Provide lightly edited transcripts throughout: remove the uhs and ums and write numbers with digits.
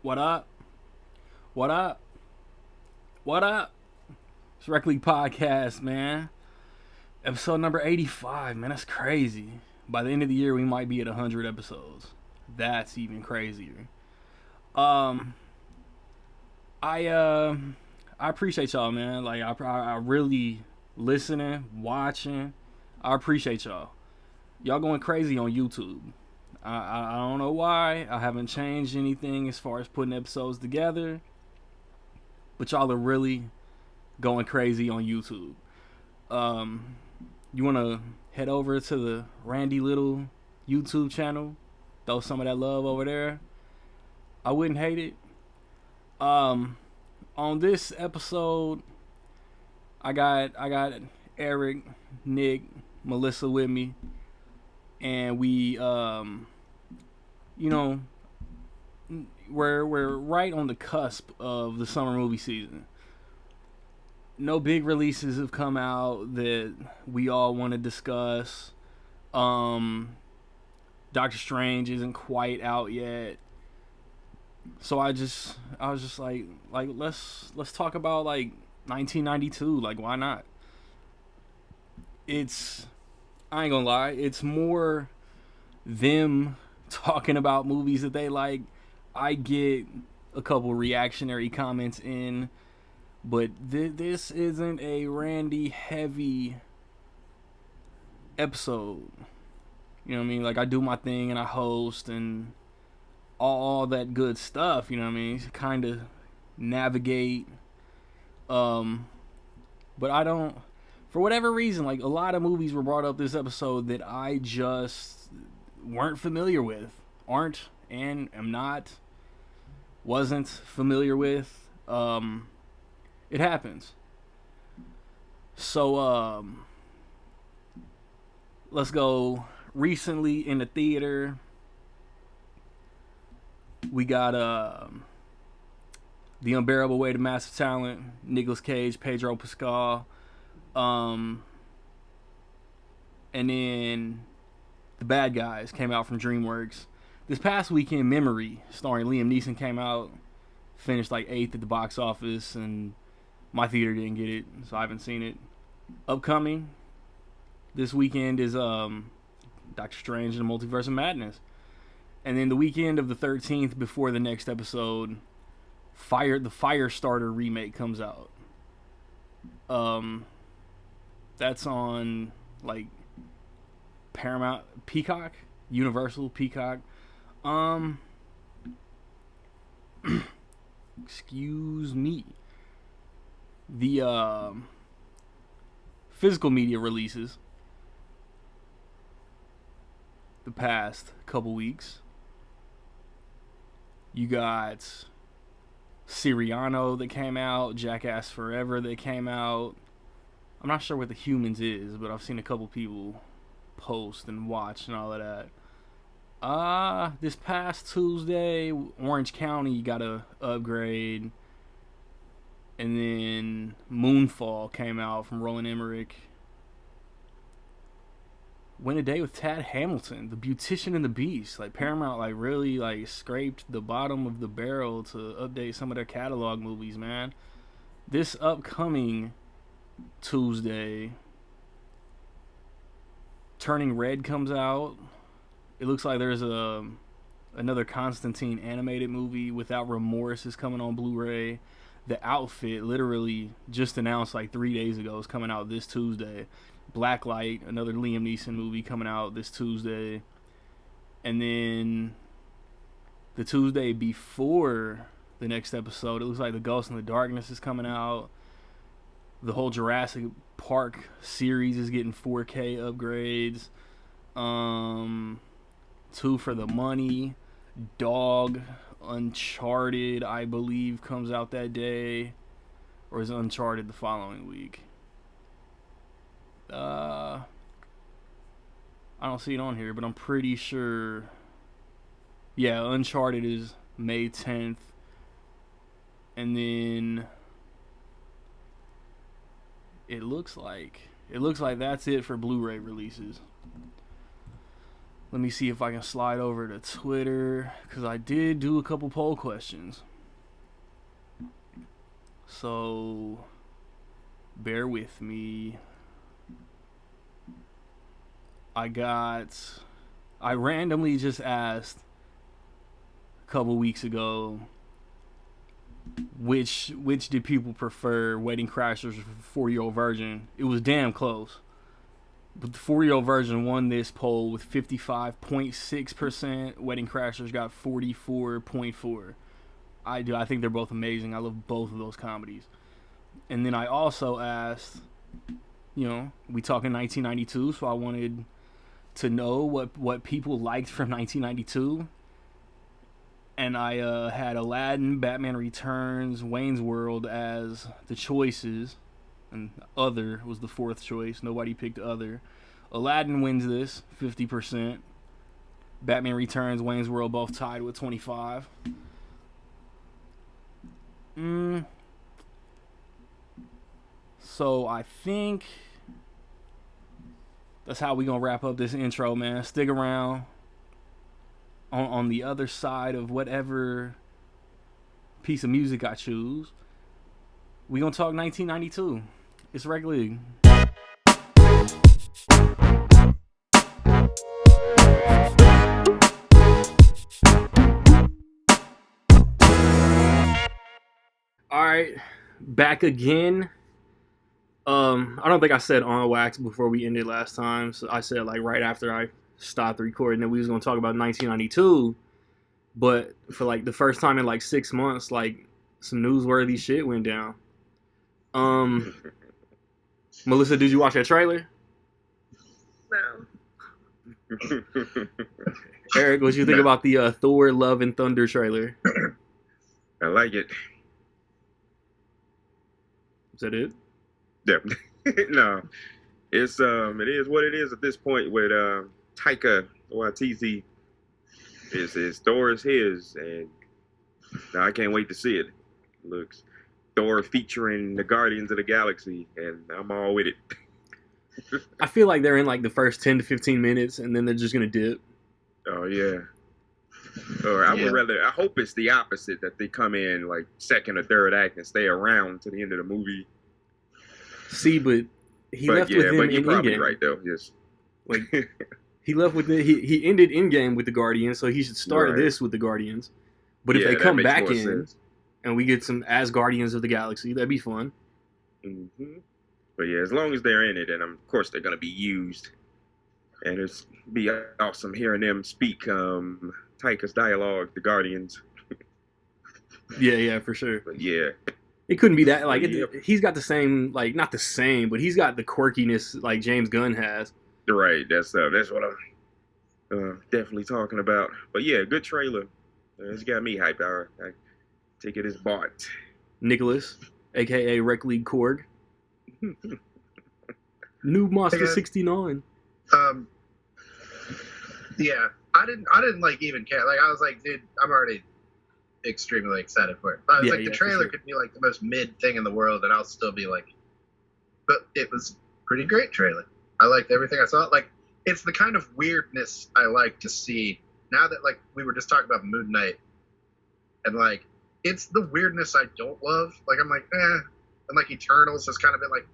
What up? What up? What up? It's Rec League Podcast, man. Episode number 85, man. That's crazy. By the end of the year, we might be at 100 episodes. That's even crazier. Um, I appreciate y'all, man. Like I really listening, watching. I appreciate y'all. Y'all going crazy on YouTube. I don't know why. I haven't changed anything as far as putting episodes together. But y'all are really going crazy on YouTube. You want to head over to the Randy Little YouTube channel, throw some of that love over there. I wouldn't hate it. On this episode, I got Eric, Nick, Melissa with me, and we we're right on the cusp of the summer movie season. No big releases have come out that we all want to discuss. Doctor Strange isn't quite out yet. So I was just like let's talk about like 1992, like why not? I ain't gonna lie, it's more them talking about movies that they like. I get a couple reactionary comments in, but this isn't a Randy heavy episode. You know what I mean? Like, I do my thing and I host and all that good stuff, you know what I mean? Kind of navigate. But I don't, for whatever reason, like a lot of movies were brought up this episode that I just weren't familiar with. Wasn't familiar with. It happens. So, let's go. Recently in the theater, we got The Unbearable Weight of Massive Talent, Nicolas Cage, Pedro Pascal, and then The Bad Guys came out from DreamWorks. This past weekend, Memory, starring Liam Neeson, came out, finished like 8th at the box office, and my theater didn't get it, so I haven't seen it. Upcoming this weekend is Doctor Strange and the Multiverse of Madness. And then the weekend of the 13th, before the next episode, the Firestarter remake comes out. That's on like Paramount, Peacock, Universal, Peacock. Excuse me. The physical media releases the past couple weeks. You got Siriano that came out, Jackass Forever that came out. I'm not sure what The Humans is, but I've seen a couple people post and watch and all of that. This past Tuesday, Orange County got a upgrade. And then Moonfall came out from Roland Emmerich. Went a Day with Tad Hamilton, The Beautician and the Beast. Like Paramount, like really like scraped the bottom of the barrel to update some of their catalog movies, man. This upcoming Tuesday, Turning Red comes out. It looks like there's another Constantine animated movie, Without Remorse, is coming on Blu-ray. The Outfit, literally just announced like 3 days ago, is coming out this Tuesday. Blacklight, another Liam Neeson movie, coming out this Tuesday. And then the Tuesday before the next episode, it looks like The Ghost in the Darkness is coming out. The whole Jurassic Park series is getting 4K upgrades. Two for the Money. Dog, Uncharted, I believe, comes out that day. Or is Uncharted the following week? I don't see it on here, but I'm pretty sure. Yeah, Uncharted is May 10th. And then it looks like that's it for Blu-ray releases. Let me see if I can slide over to Twitter, because I did do a couple poll questions. So, bear with me. I randomly just asked a couple weeks ago, which did people prefer, Wedding Crashers or 4-Year-Old Virgin? It was damn close. But the 4-Year-Old Virgin won this poll with 55.6%. Wedding Crashers got 44.4%. I think they're both amazing. I love both of those comedies. And then I also asked, we talking 1992, so I wanted to know what people liked from 1992. And I had Aladdin, Batman Returns, Wayne's World as the choices. And Other was the fourth choice. Nobody picked Other. Aladdin wins this, 50%. Batman Returns, Wayne's World both tied with 25%. So I think that's how we gonna wrap up this intro, man. Stick around. On the other side of whatever piece of music I choose, we gonna talk 1992. It's Rec League. All right, back again. I don't think I said on wax before we ended last time. So I said like right after I stopped recording that we was gonna talk about 1992. But for like the first time in like 6 months, like some newsworthy shit went down. Melissa, did you watch that trailer? No. Eric, what you think about the Thor: Love and Thunder trailer? I like it. Is that it? Yeah. No. It's it is what it is at this point with Taika Waititi. His Thor is his, and I can't wait to see it. Looks Thor featuring the Guardians of the Galaxy, and I'm all with it. I feel like they're in like the first 10 to 15 minutes, and then they're just gonna dip. Oh yeah. Or I would rather. I hope it's the opposite, that they come in like second or third act and stay around to the end of the movie. See, but he left with them but you're in probably Endgame. right though. Yes. Like he left with he ended Endgame with the Guardians, so he should start this with the Guardians. But if they come back in sense. and we get some as Guardians of the Galaxy, that'd be fun. Mm-hmm. But yeah, as long as they're in it, and of course they're gonna be used, and it's be awesome hearing them speak Taika's dialogue, the Guardians. Yeah, for sure. But yeah, it couldn't be that like he's got the same, like not the same, but he's got the quirkiness like James Gunn has. Right, that's what I'm definitely talking about. But yeah, good trailer. It's got me hyped. I take it as bought. Nicholas, aka Rec League Korg. New Monster 69. Yeah, I didn't like even care. Like I was like, dude, I'm already extremely excited for it. I was like, the trailer could be like the most mid thing in the world, and I'll still be like, but it was pretty great trailer. I liked everything I saw. Like, it's the kind of weirdness I like to see now that, like, we were just talking about Moon Knight, and like, it's the weirdness I don't love. Like, I'm like, and like Eternals has kind of been like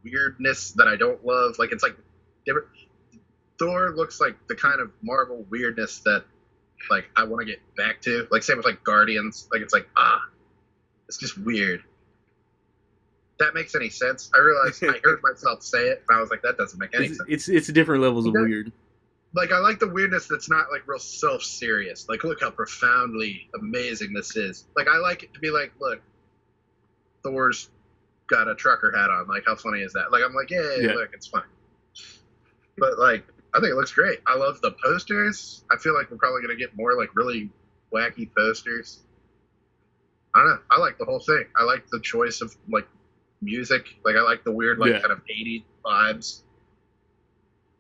weirdness that I don't love. Like, it's like different. Thor looks like the kind of Marvel weirdness that like I want to get back to. Like, same with like Guardians. Like, it's like, it's just weird. That makes any sense? I realized I heard myself say it, and I was like, that doesn't make any sense. It's different levels of weird. Like, I like the weirdness that's not like real self-serious. Like, look how profoundly amazing this is. Like, I like it to be like, look, Thor's got a trucker hat on. Like, how funny is that? Like, I'm like, yeah. Look, it's fine. But like, I think it looks great. I love the posters. I feel like we're probably gonna get more like really wacky posters. I don't know. I like the whole thing. I like the choice of like music. Like, I like the weird like kind of 80s vibes.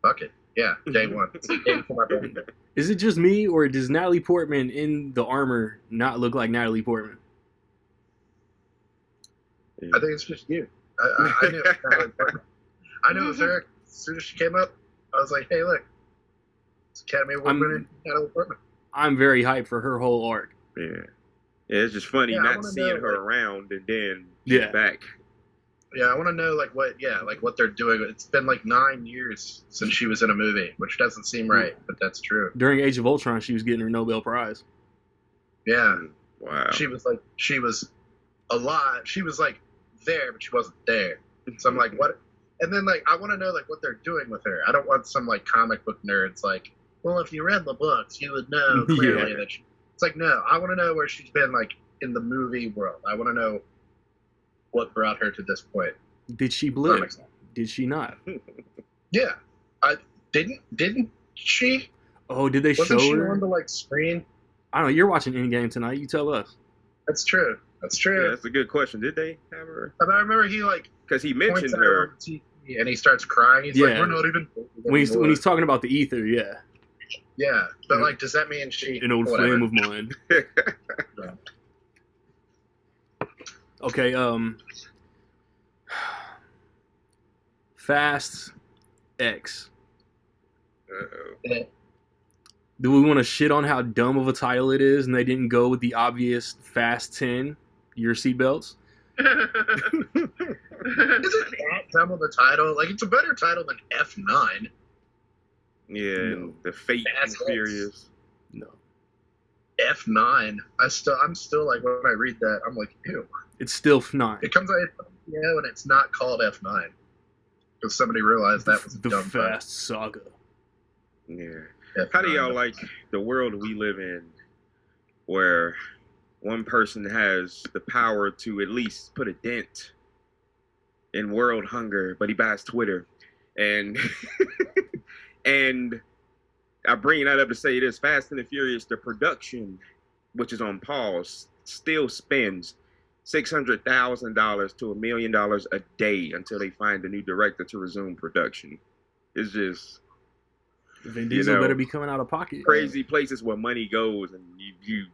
Fuck it. Yeah, day one. Day for my birthday. Is it just me, or does Natalie Portman in the armor not look like Natalie Portman? I think it's just you. I knew it was Natalie Portman. I knew it was her. As soon as she came up, I was like, hey, look. Academy Award winning Natalie Portman. I'm very hyped for her whole arc. Yeah. Yeah, it's just funny not seeing her around and then she's back. Yeah, I want to know like what they're doing. It's been like 9 years since she was in a movie, which doesn't seem right, but that's true. During Age of Ultron, she was getting her Nobel Prize. Yeah. Wow. She was alive. She was like there, but she wasn't there. So I'm like, what? And then like I want to know like what they're doing with her. I don't want some like comic book nerds like, well, if you read the books, you would know clearly that she. It's like, no, I want to know where she's been like in the movie world. I want to know what brought her to this point. Did she blip? Did she not? Yeah, I didn't she? Oh, did they Wasn't show she her on the like screen? I don't know. You're watching Endgame tonight. You tell us. That's true. That's true. Yeah, that's a good question. Did they have her? I remember he like because he mentioned her on TV and he starts crying. He's like, "We're not even." When he's talking about the ether, yeah. Yeah, but like, does that mean she? An old flame of mine. Yeah. Okay. Fast X. Uh-oh. Do we want to shit on how dumb of a title it is, and they didn't go with the obvious Fast 10? Your seatbelts. Is it that dumb of a title? Like, it's a better title than F9. Yeah, no. The Fate and Furious. No. F9. I'm still like, when I read that, I'm like, ew. It's still F9. It comes out, when it's not called F9. Because somebody realized that was a the dumb Fast Saga. Yeah. F9. How do y'all like the world we live in where one person has the power to at least put a dent in world hunger, but he buys Twitter? And and I bring that up to say this: Fast and the Furious, the production, which is on pause, still spends $600,000 to $1 million a day until they find a new director to resume production. It's just Vin Diesel better be coming out of pocket. Crazy places where money goes, and you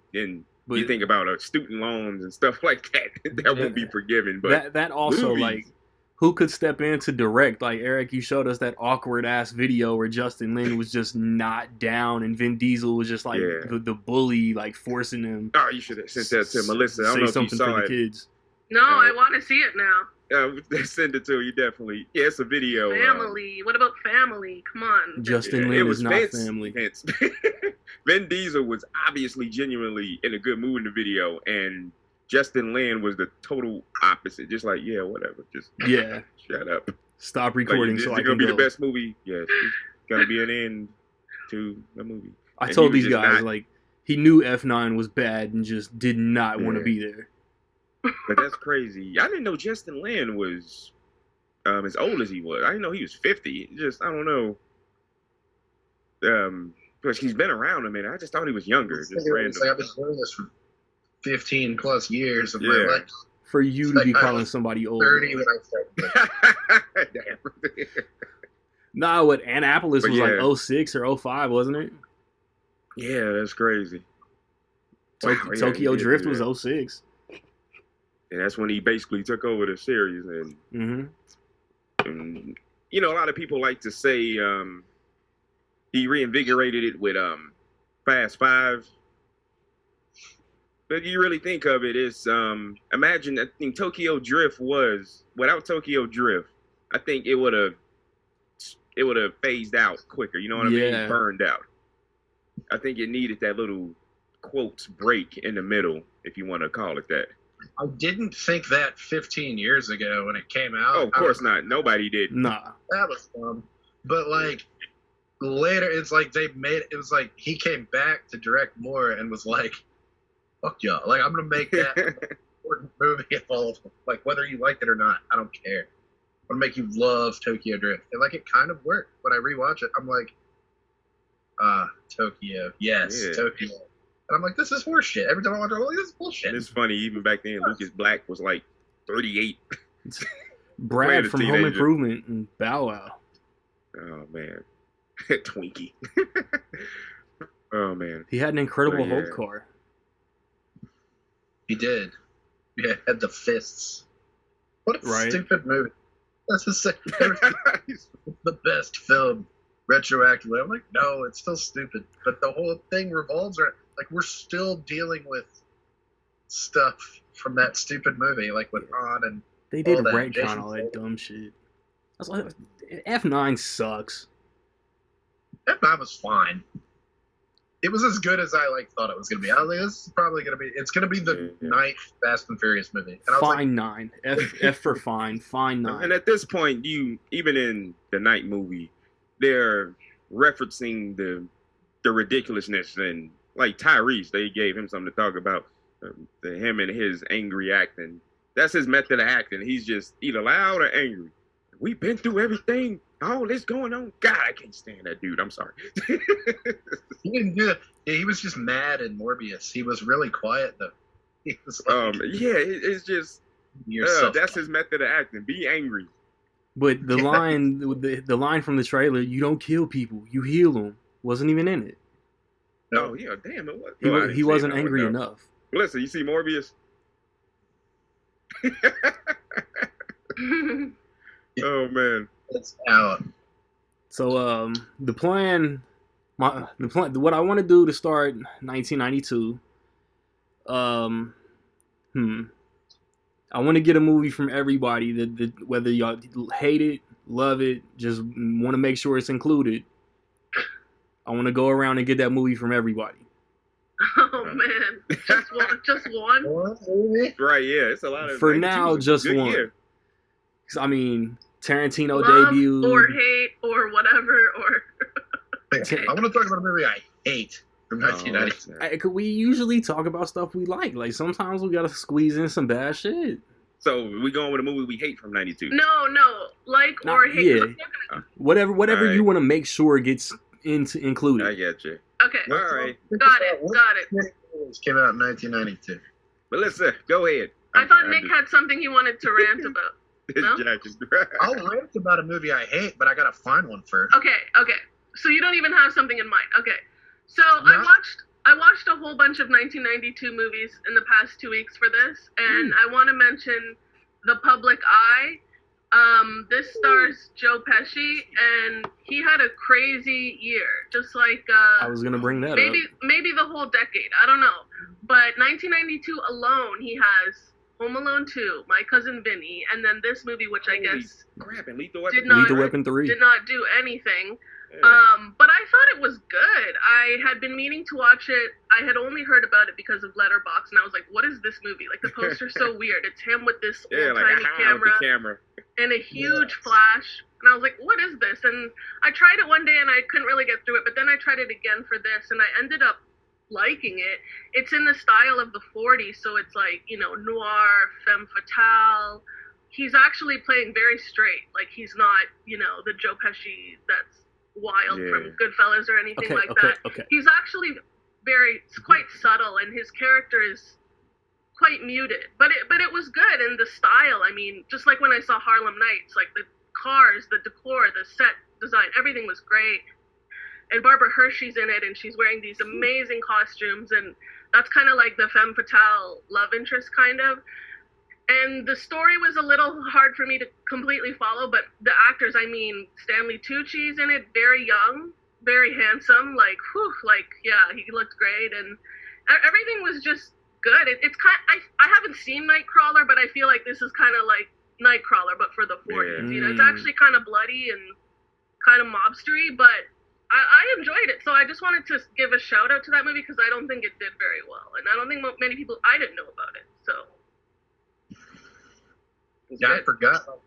think about student loans and stuff like that. That won't be forgiven. But that also movies, like, who could step in to direct? Like, Eric, you showed us that awkward ass video where Justin Lin was just not down, and Vin Diesel was just like the bully, like forcing him. Oh, you should have sent that to Melissa. I don't know if you saw it. Kids. No, I want to see it now. Send it to you, definitely. Yeah, it's a video. Family. What about family? Come on. Justin Lin was not family. Vin Diesel was obviously genuinely in a good mood in the video, and Justin Lin was the total opposite. Just like, yeah, whatever. Just shut up. Stop recording. Like, so I can gonna be go. The best movie. Yes, it's gonna be an end to the movie. I told these guys like he knew F9 was bad and just did not want to be there. But that's crazy. I didn't know Justin Lin was as old as he was. I didn't know he was 50. Just I don't know. Because he's been around a minute. I just thought he was younger. Just random. Like, I've been doing this for 15 plus years of my life. For you to be calling somebody old. 30 when I started. Nah, what Annapolis was like 06 or 05, wasn't it? Yeah, that's crazy. Tokyo Drift was 06. And that's when he basically took over the series. And, and you know, a lot of people like to say he reinvigorated it with Fast 5. But you really think of it as, imagine, I think Tokyo Drift was, without Tokyo Drift, I think it would have phased out quicker. You know what I mean? Burned out. I think it needed that little quotes break in the middle, if you want to call it that. I didn't think that 15 years ago when it came out. Oh, of course not. Nobody did. Nah. That was dumb. But, like, later, it's like it was like he came back to direct more and was like, fuck y'all. Like, I'm going to make that an important movie of all of them. Like, whether you like it or not, I don't care. I'm going to make you love Tokyo Drift. And, like, it kind of worked. When I rewatch it, I'm like, Tokyo. Yes, Tokyo. And I'm like, this is horseshit. Every time I watch it, I'm like, this is bullshit. It's funny, even back then, Lucas Black was like 38. Brad from Home Improvement and Bow Wow. Oh, man. Twinkie. Oh, man. He had an Incredible Hulk car. He did. Yeah, had the fists. What a stupid movie. That's the best film retroactively. I'm like, no, it's still stupid. But the whole thing revolves around, like, we're still dealing with stuff from that stupid movie, like with Han and They did all that. retcon all that dumb shit. I was like, F9 sucks. F9 was fine. It was as good as I thought it was gonna be. I was like, this is probably gonna be. It's gonna be the ninth Fast and Furious movie. And I was Fine like, 9. F for fine. Fine 9. And at this point, even in the Night movie, they're referencing the ridiculousness, and like Tyrese, they gave him something to talk about. Him and his angry acting. That's his method of acting. He's just either loud or angry. We've been through everything. All this going on. God, I can't stand that dude. I'm sorry. he didn't do it. Yeah, he was just mad in Morbius. He was really quiet though. He was like, it's just that's his method of acting. Be angry. But the line from the trailer, "You don't kill people, you heal them," wasn't even in it. Oh yeah, damn it was. He wasn't angry enough. Listen, you see Morbius? Oh man, it's out. So the plan, what I want to do to start 1992. I want to get a movie from everybody that whether y'all hate it, love it, just want to make sure it's included. I want to go around and get that movie from everybody. Oh man, just one. Right? Yeah, it's a lot of. For now, just one. Year. I mean, Tarantino Love debuted. Or hate or whatever or. Okay. I want to talk about a movie I hate from 1990. We usually talk about stuff we like. Like sometimes we gotta squeeze in some bad shit. So we going with a movie we hate from '92? No, or hate. Yeah, whatever right. You want to make sure it gets included. I get you. Okay. All right. Got it. Came out in 1992. Melissa, go ahead. I thought Nick had something he wanted to rant about. No? I'll rant about a movie I hate, but I gotta find one first. Okay. So you don't even have something in mind. Okay. So no. I watched a whole bunch of 1992 movies in the past 2 weeks for this, and I want to mention The Public Eye. This stars Joe Pesci, and he had a crazy year, just like I was gonna bring that up. Maybe the whole decade. I don't know, but 1992 alone, he has Home Alone 2, My Cousin Vinny, and then this movie, which I guess Lethal Weapon. Lethal Weapon 3 did not do anything. Yeah. But I thought it was good. I had been meaning to watch it. I had only heard about it because of Letterboxd, and I was like, what is this movie? Like, the poster's so weird. It's him with this old tiny camera and a huge flash. And I was like, what is this? And I tried it one day, and I couldn't really get through it. But then I tried it again for this, and I ended up liking it. It's in the style of the 40s, so it's like, noir, femme fatale. He's actually playing very straight. Like, he's not, the Joe Pesci that's wild from Goodfellas or anything that. Okay. He's actually quite subtle, and his character is quite muted. But it was good, and the style, I mean, just like when I saw Harlem Nights, like the cars, the decor, the set design, everything was great. And Barbara Hershey's in it, and she's wearing these amazing costumes, and that's kind of like the femme fatale love interest kind of. And the story was a little hard for me to completely follow, but the actors, I mean, Stanley Tucci's in it, very young, very handsome, he looked great, and everything was just good. It's I haven't seen Nightcrawler, but I feel like this is kind of like Nightcrawler, but for the 40s. It's actually kind of bloody and kind of mobstery, but I enjoyed it. So I just wanted to give a shout out to that movie because I don't think it did very well, and I don't think many people, I didn't know about it, so. Yeah, I forgot.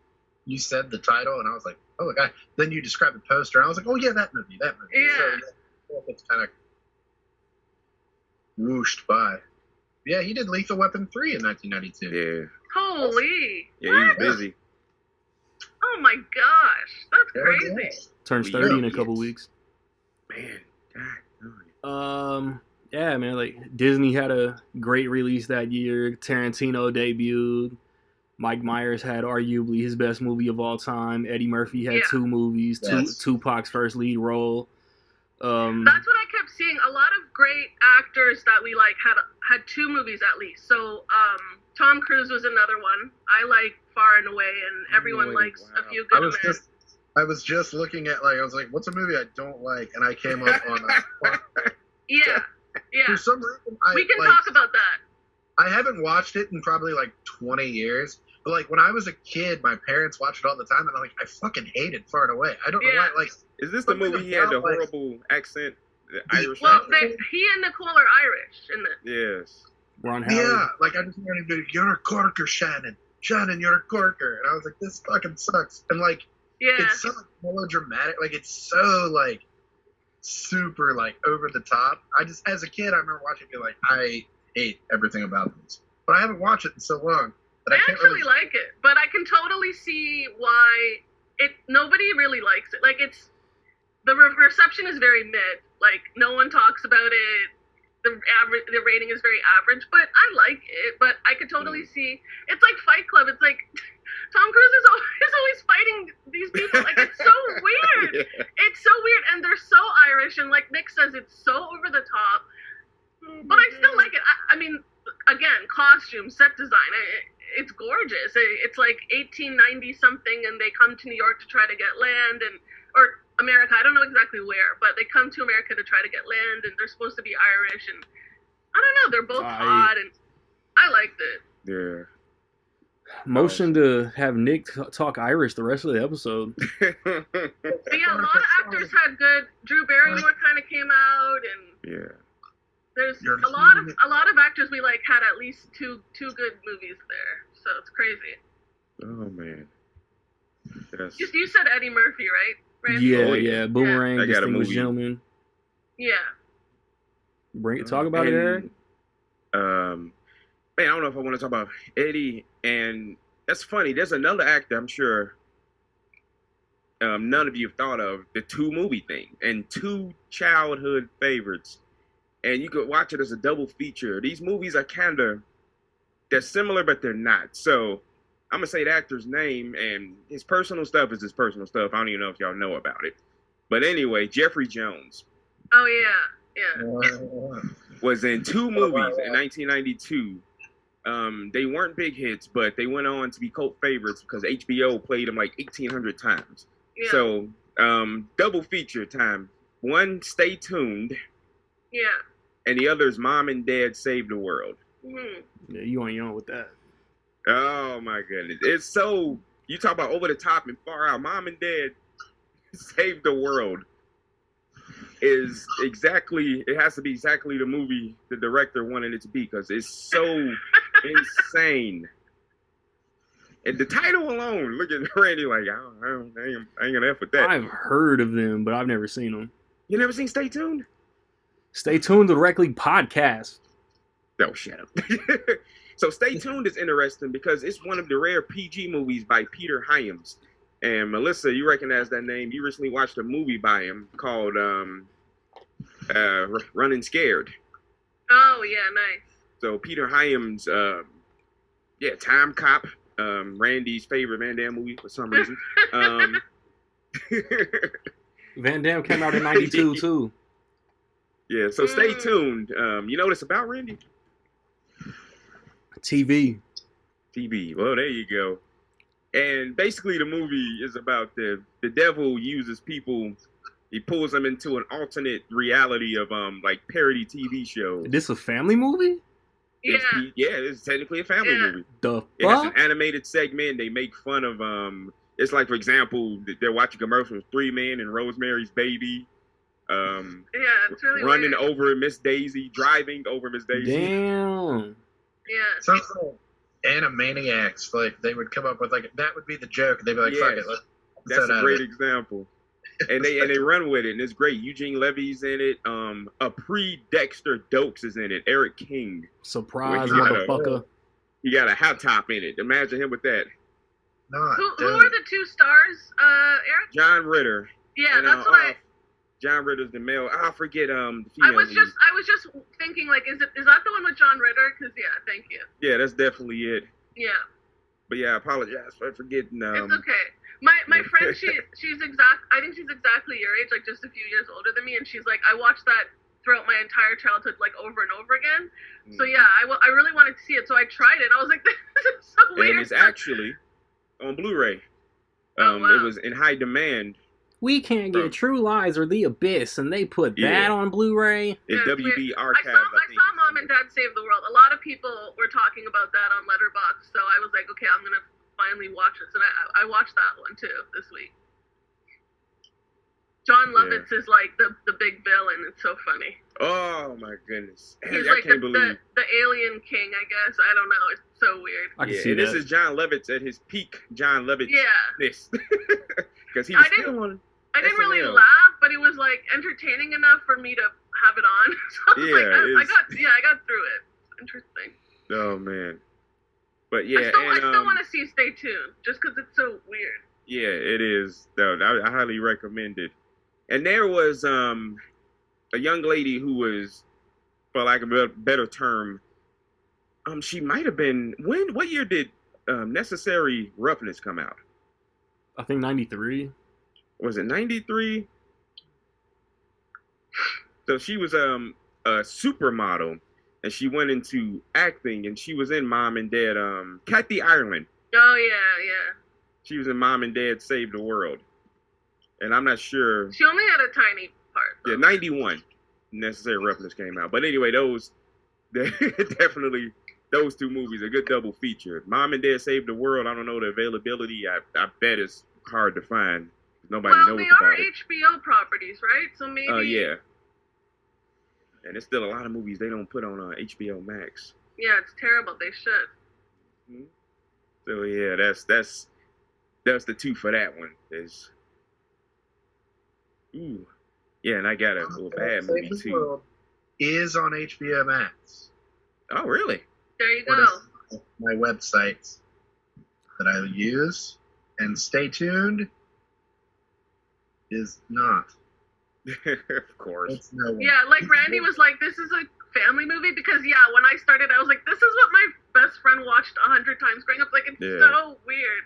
You said the title, and I was like, oh, God. Then you described the poster, and I was like, oh, yeah, that movie. Yeah. So, it's kind of whooshed by. Yeah, he did Lethal Weapon 3 in 1992. Yeah. Holy. Yeah, he was busy. Oh, my gosh. That's crazy. Turns 30 in a couple weeks. Man, God. Yeah, man, like, Disney had a great release that year. Tarantino debuted. Mike Myers had arguably his best movie of all time. Eddie Murphy had 2 movies, Tupac's first lead role. That's what I kept seeing. A lot of great actors that we like had 2 movies at least. So Tom Cruise was another one. I like Far and Away, and everyone likes A Few Good Men. I was just looking at I was like, what's a movie I don't like, and I came up on Yeah. For some reason, we can talk about that. I haven't watched it in probably 20 years. But when I was a kid, my parents watched it all the time, and I fucking hated Far and Away. I don't know why. Is this the movie he had the horrible accent? The Irish well, accent? he and Nicole are Irish, isn't it? Yes. Ron Howard. Yeah, I just wanted to be, you're a corker, Shannon. Shannon, you're a corker. And I was like, this fucking sucks. And it's so melodramatic. It's so super over the top. As a kid, I remember watching it I hate everything about this. But I haven't watched it in so long that I can't actually like it. But I can totally see why nobody really likes it. It's the reception is very mid. No one talks about it. The rating is very average, but I like it. But I could totally see it's like Fight Club. It's like Tom Cruise is always fighting these people. It's so weird. Yeah. It's so weird, and they're so Irish, and like Nick says, it's so over the top. But I still like it. I mean, again, costume, set design, it's gorgeous. It's 1890 something, and they come to New York to try to get land, or America, I don't know exactly where, but they come to America to try to get land, and they're supposed to be Irish, and I don't know, they're both hot, and I liked it. Yeah. Motion to have Nick talk Irish the rest of the episode. But yeah, a lot of actors had good. Drew Barrymore kind of came out, and there's a lot of actors we had at least two good movies there, so it's crazy. Oh man. Yes. You said Eddie Murphy, right? Yeah. Boomerang, I got a Distinguished movie. Gentleman. Yeah. Talk about it, Eric. Man, I don't know if I want to talk about Eddie, and that's funny. There's another actor I'm sure none of you have thought of, the two movie thing, and two childhood favorites, and you could watch it as a double feature. These movies are they're similar, but they're not. So I'm gonna say the actor's name, and his personal stuff is his personal stuff. I don't even know if y'all know about it, but anyway, Jeffrey Jones. Oh yeah. Was in two movies in 1992. They weren't big hits, but they went on to be cult favorites because HBO played them 1,800 times. Yeah. So double feature time. One, Stay Tuned. Yeah. And the other is Mom and Dad Save the World. Mm-hmm. Yeah, you ain't young with that. Oh my goodness. It's so, you talk about over the top and far out. Mom and Dad Save the World is it has to be exactly the movie the director wanted it to be because it's so insane. And the title alone, look at Randy I ain't gonna F with that. I've heard of them, but I've never seen them. You never seen Stay Tuned? Stay tuned to the Rec League podcast. No, shut up. So Stay Tuned is interesting because it's one of the rare PG movies by Peter Hyams. And Melissa, you recognize that name. You recently watched a movie by him called Running Scared. Oh, yeah, nice. So Peter Hyams, Time Cop, Randy's favorite Van Damme movie for some reason. Van Damme came out in 92 too. Yeah, so Stay Tuned. You know what it's about, Randy? TV. Well, there you go. And basically the movie is about the devil uses people, he pulls them into an alternate reality of parody TV shows. This a family movie? Yeah. It's technically a family movie. The It has an fuck? animated segment. They make fun of it's like, for example, they're watching commercials, 3 Men and Rosemary's Baby. It's really running weird. over Miss Daisy, driving over Miss Daisy. Damn. Yeah. Sounds like Animaniacs. They would come up with that would be the joke. They'd be like, fuck it. That's a great example. And they run with it, and it's great. Eugene Levy's in it. A pre-Dexter Dokes is in it. Eric King. Surprise, Well, motherfucker. He got a hot top in it. Imagine him with that. Who are the two stars, Eric? John Ritter. Yeah, And, that's what John Ritter's the male. I forget the female. I was just thinking is that the one with John Ritter? Because thank you. Yeah, that's definitely it. Yeah. But yeah, I apologize for forgetting. It's okay. My friend, she's I think she's exactly your age, just a few years older than me, and she's like, I watched that throughout my entire childhood, over and over again. So yeah, I really wanted to see it, so I tried it. I was like, this is so weird. And it's actually on Blu-ray. Oh, wow. It was in high demand. We can't get True Lies or The Abyss, and they put that on Blu-ray. The WB archive. I saw Mom and Dad Save the World. A lot of people were talking about that on Letterboxd, so I was like, okay, I'm gonna finally watch this, and I watched that one too this week. John Lovitz is like the big villain. It's so funny. Oh my goodness! He's like the alien king, I guess. I don't know. It's so weird. I can see that. This is John Lovitz at his peak. John Lovitz. Yeah. This. Because he was still on. I didn't really laugh, but it was like entertaining enough for me to have it on. So I got through it. Interesting. Oh man. But yeah, I still want to see Stay Tuned, just because it's so weird. Yeah, it is. Though I highly recommend it. And there was a young lady who was, for lack of a better term, she might have been. What year did Necessary Roughness come out? I think 93. Was it 93? So she was a supermodel, and she went into acting, and she was in Mom and Dad. Kathy Ireland. Oh yeah. She was in Mom and Dad Save the World, and I'm not sure. She only had a tiny part. Though. Yeah, 91. Necessary Roughness came out, but anyway, definitely those two movies, a good double feature. Mom and Dad Save the World. I don't know the availability. I bet it's hard to find. Nobody knows about it. Well, they are HBO properties, right? So maybe. Yeah. And there's still a lot of movies they don't put on HBO Max. Yeah, it's terrible. They should. So yeah, that's the two for that one. There's. Ooh. Yeah, and I got a little bad movie too. World is on HBO Max. Oh, really? There you go. My websites that I use, and Stay Tuned is not. Of course. It's no one. Yeah, like Randy was like, this is a family movie because when I started, I was like, this is what my best friend watched 100 times growing up. Like, it's so weird.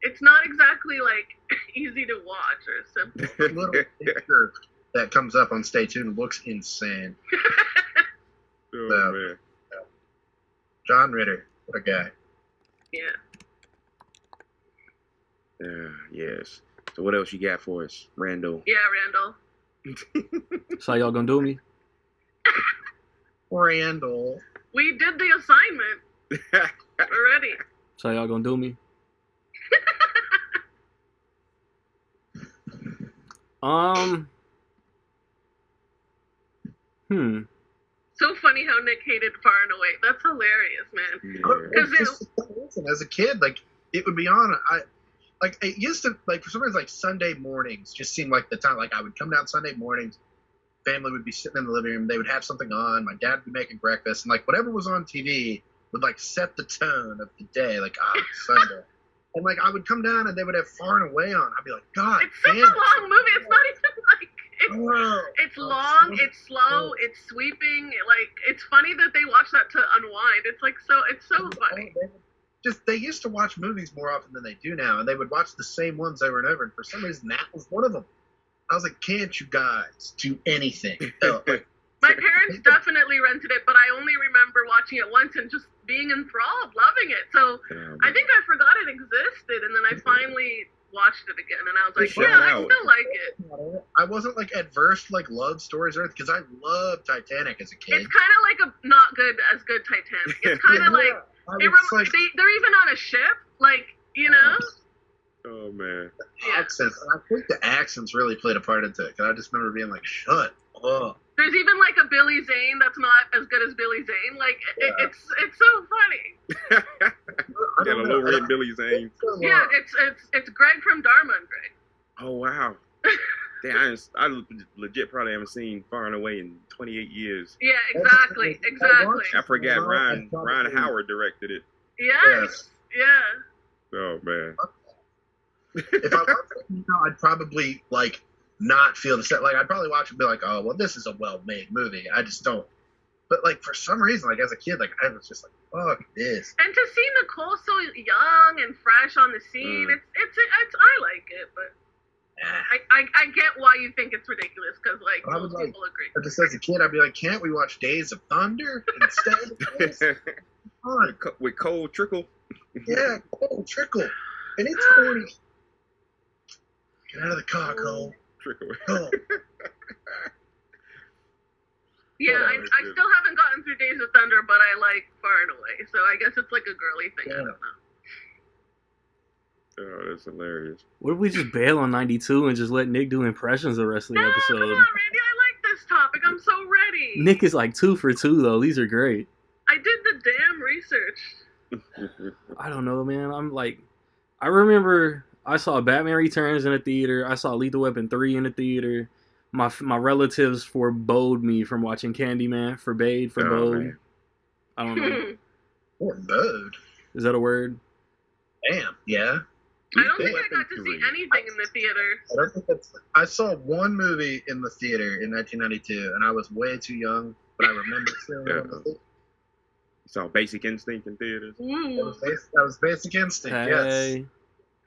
It's not exactly like easy to watch or simple. The little picture that comes up on Stay Tuned looks insane. Man. John Ritter, what a guy. Yeah. Yes. So what else you got for us, Randall? Yeah, Randall. So how y'all gonna do me? Randall. We did the assignment already. So how y'all gonna do me? So funny how Nick hated Far and Away. That's hilarious, man. As a kid, like, it would be on. It used to, like, for some reason, like, Sunday mornings just seemed like the time. Like, I would come down Sunday mornings, family would be sitting in the living room, they would have something on, my dad would be making breakfast, and, like, whatever was on TV would, like, set the tone of the day, like, it's Sunday. And, like, I would come down and they would have Far and Away on. I'd be like, God, it's such a long movie. It's not even, like, it's long, it's slow, it's sweeping. Like, it's funny that they watch that to unwind. It's, like, it's so funny. They used to watch movies more often than they do now, and they would watch the same ones over and over, and for some reason that was one of them. I was like, can't you guys do anything? My parents definitely rented it, but I only remember watching it once and just being enthralled, loving it. So I think I forgot it existed, and then I finally watched it again, and I was like, I still like it. I wasn't like adverse to like love stories or anything, because I loved Titanic as a kid. It's kind of like a not good as good Titanic. It's kind of like they're even on a ship, like, you know. Oh man. Accents. I think the accents really played a part into it, because I just remember being like, shut up. There's even like a Billy Zane that's not as good as Billy Zane. Like it's so funny. Yeah, the low rent Billy Zane. Yeah, it's Greg from Dharma and Greg. Oh wow. Damn, I legit probably haven't seen Far and Away in 28 years. Yeah, exactly. I forgot Ron Howard directed it. Yes. Yeah. Oh man. If I watched it now, I'd probably like not feel the same. Like, I'd probably watch it and be like, oh, well, this is a well-made movie. I just don't. But, like, for some reason, like, as a kid, like, I was just like, fuck this. And to see Nicole so young and fresh on the scene, it's I like it, but I get why you think it's ridiculous, because, like, most people agree. Just as a kid, I'd be like, can't we watch Days of Thunder instead of this? With Cole Trickle? Yeah, Cole Trickle. And it's corny. Get out of the car, Cole. Trick away. Cole. Yeah, I still haven't gotten through Days of Thunder, but I like Far and Away, so I guess it's like a girly thing. Yeah. I don't know. Oh, that's hilarious. What if we just bail on 92 and just let Nick do impressions the rest of the No, episode? come on, Randy. I like this topic. I'm so ready. Nick is like 2 for 2 though. These are great. I did the damn research. I don't know, man. I'm like, I remember I saw Batman Returns in the theater. I saw Lethal Weapon 3 in the theater. My relatives forbade me from watching Candyman. Forbade. Man. I don't know. Forbode. Is that a word? Damn. Yeah. I don't think I got to see anything in the theater. I don't think that's. I saw one movie in the theater in 1992, and I was way too young, but I remember seeing it. You saw Basic Instinct in theaters? That was Basic Instinct. Yes.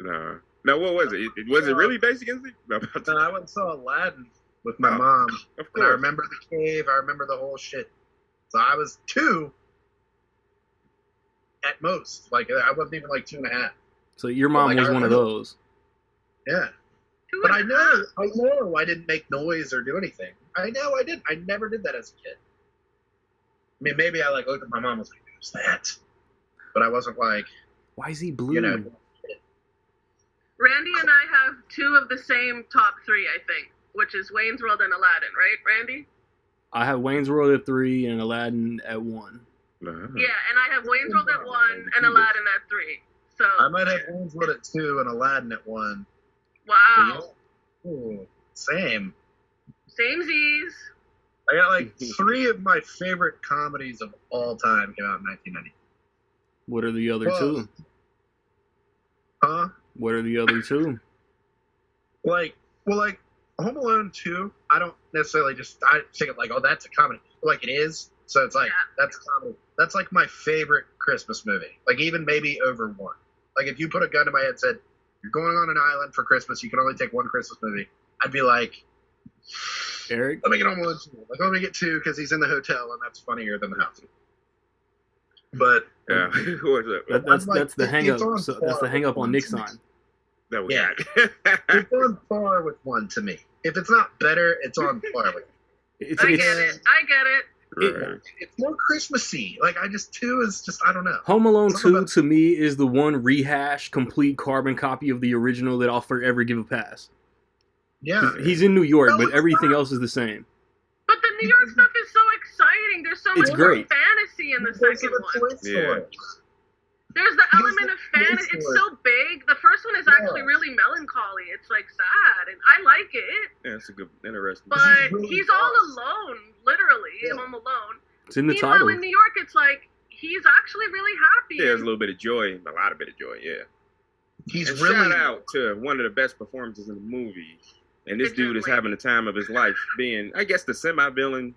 No. No, what was it? Was it really Basic Instinct? No, I went and saw Aladdin with my mom. Of And I course. remember the cave. I remember the whole shit. So I was 2 at most. Like I wasn't even like 2.5. So your mom Like, was I one of remember- those. Yeah. But I know I didn't make noise or do anything. I know I didn't. I never did that as a kid. I mean, maybe I like looked at my mom and was like, "Who's that?" But I wasn't like, Why is he blue? you know. Randy and I have 2 of the same top 3, I think, which is Wayne's World and Aladdin, right, Randy? I have Wayne's World at 3 and Aladdin at 1. No. Yeah, and I have Wayne's World at 1 and Aladdin at 3. So, I might have Wayne's World at 2 and Aladdin at 1. wow. Ooh, same. Samesies. I got like 3 of my favorite comedies of all time came out in 1990. What are the other Well, 2? Huh? What are the other 2? Like Home Alone 2, I don't necessarily I think of like, oh, that's a comedy. Like it is. So it's like, that's comedy. That's like my favorite Christmas movie. Like even maybe over 1. Like if you put a gun to my head and said, you're going on an island for Christmas, you can only take 1 Christmas movie, I'd be like, Eric? let me get Home Alone 2. Like let me get 2 because he's in the hotel and that's funnier than the house. But Yeah. What's up? That's the hang up. on So that's the hang up on Nick's sign. That was Yeah. It's on par with 1 to me. If it's not better, it's on par with it. It's, I it's get it. I get it. Right. It's more Christmassy. Like 2 is just, I don't know. Home Alone Something 2 about- to me is the one rehashed, complete carbon copy of the original that I'll forever give a pass. Yeah. He's in New York, No, but it's everything not. else is the same. But the New York stuff is so exciting. There's so It's much great. fantasy in the He goes to second the one. toy store. There's the He goes element to of the toy fantasy. It's store. so big. The first one is actually really melancholy. It's like sad, and I like it. Yeah, that's a good, interesting. But really he's all fast. alone, literally, Yeah. home alone. It's in the Meanwhile, title. in New York, it's like he's actually really happy. Yeah, there's a little bit of joy, a lot of bit of joy, yeah. He's And really shout out to one of the best performances in the movie. And this dude is having the time of his life being, I guess, the semi-villain,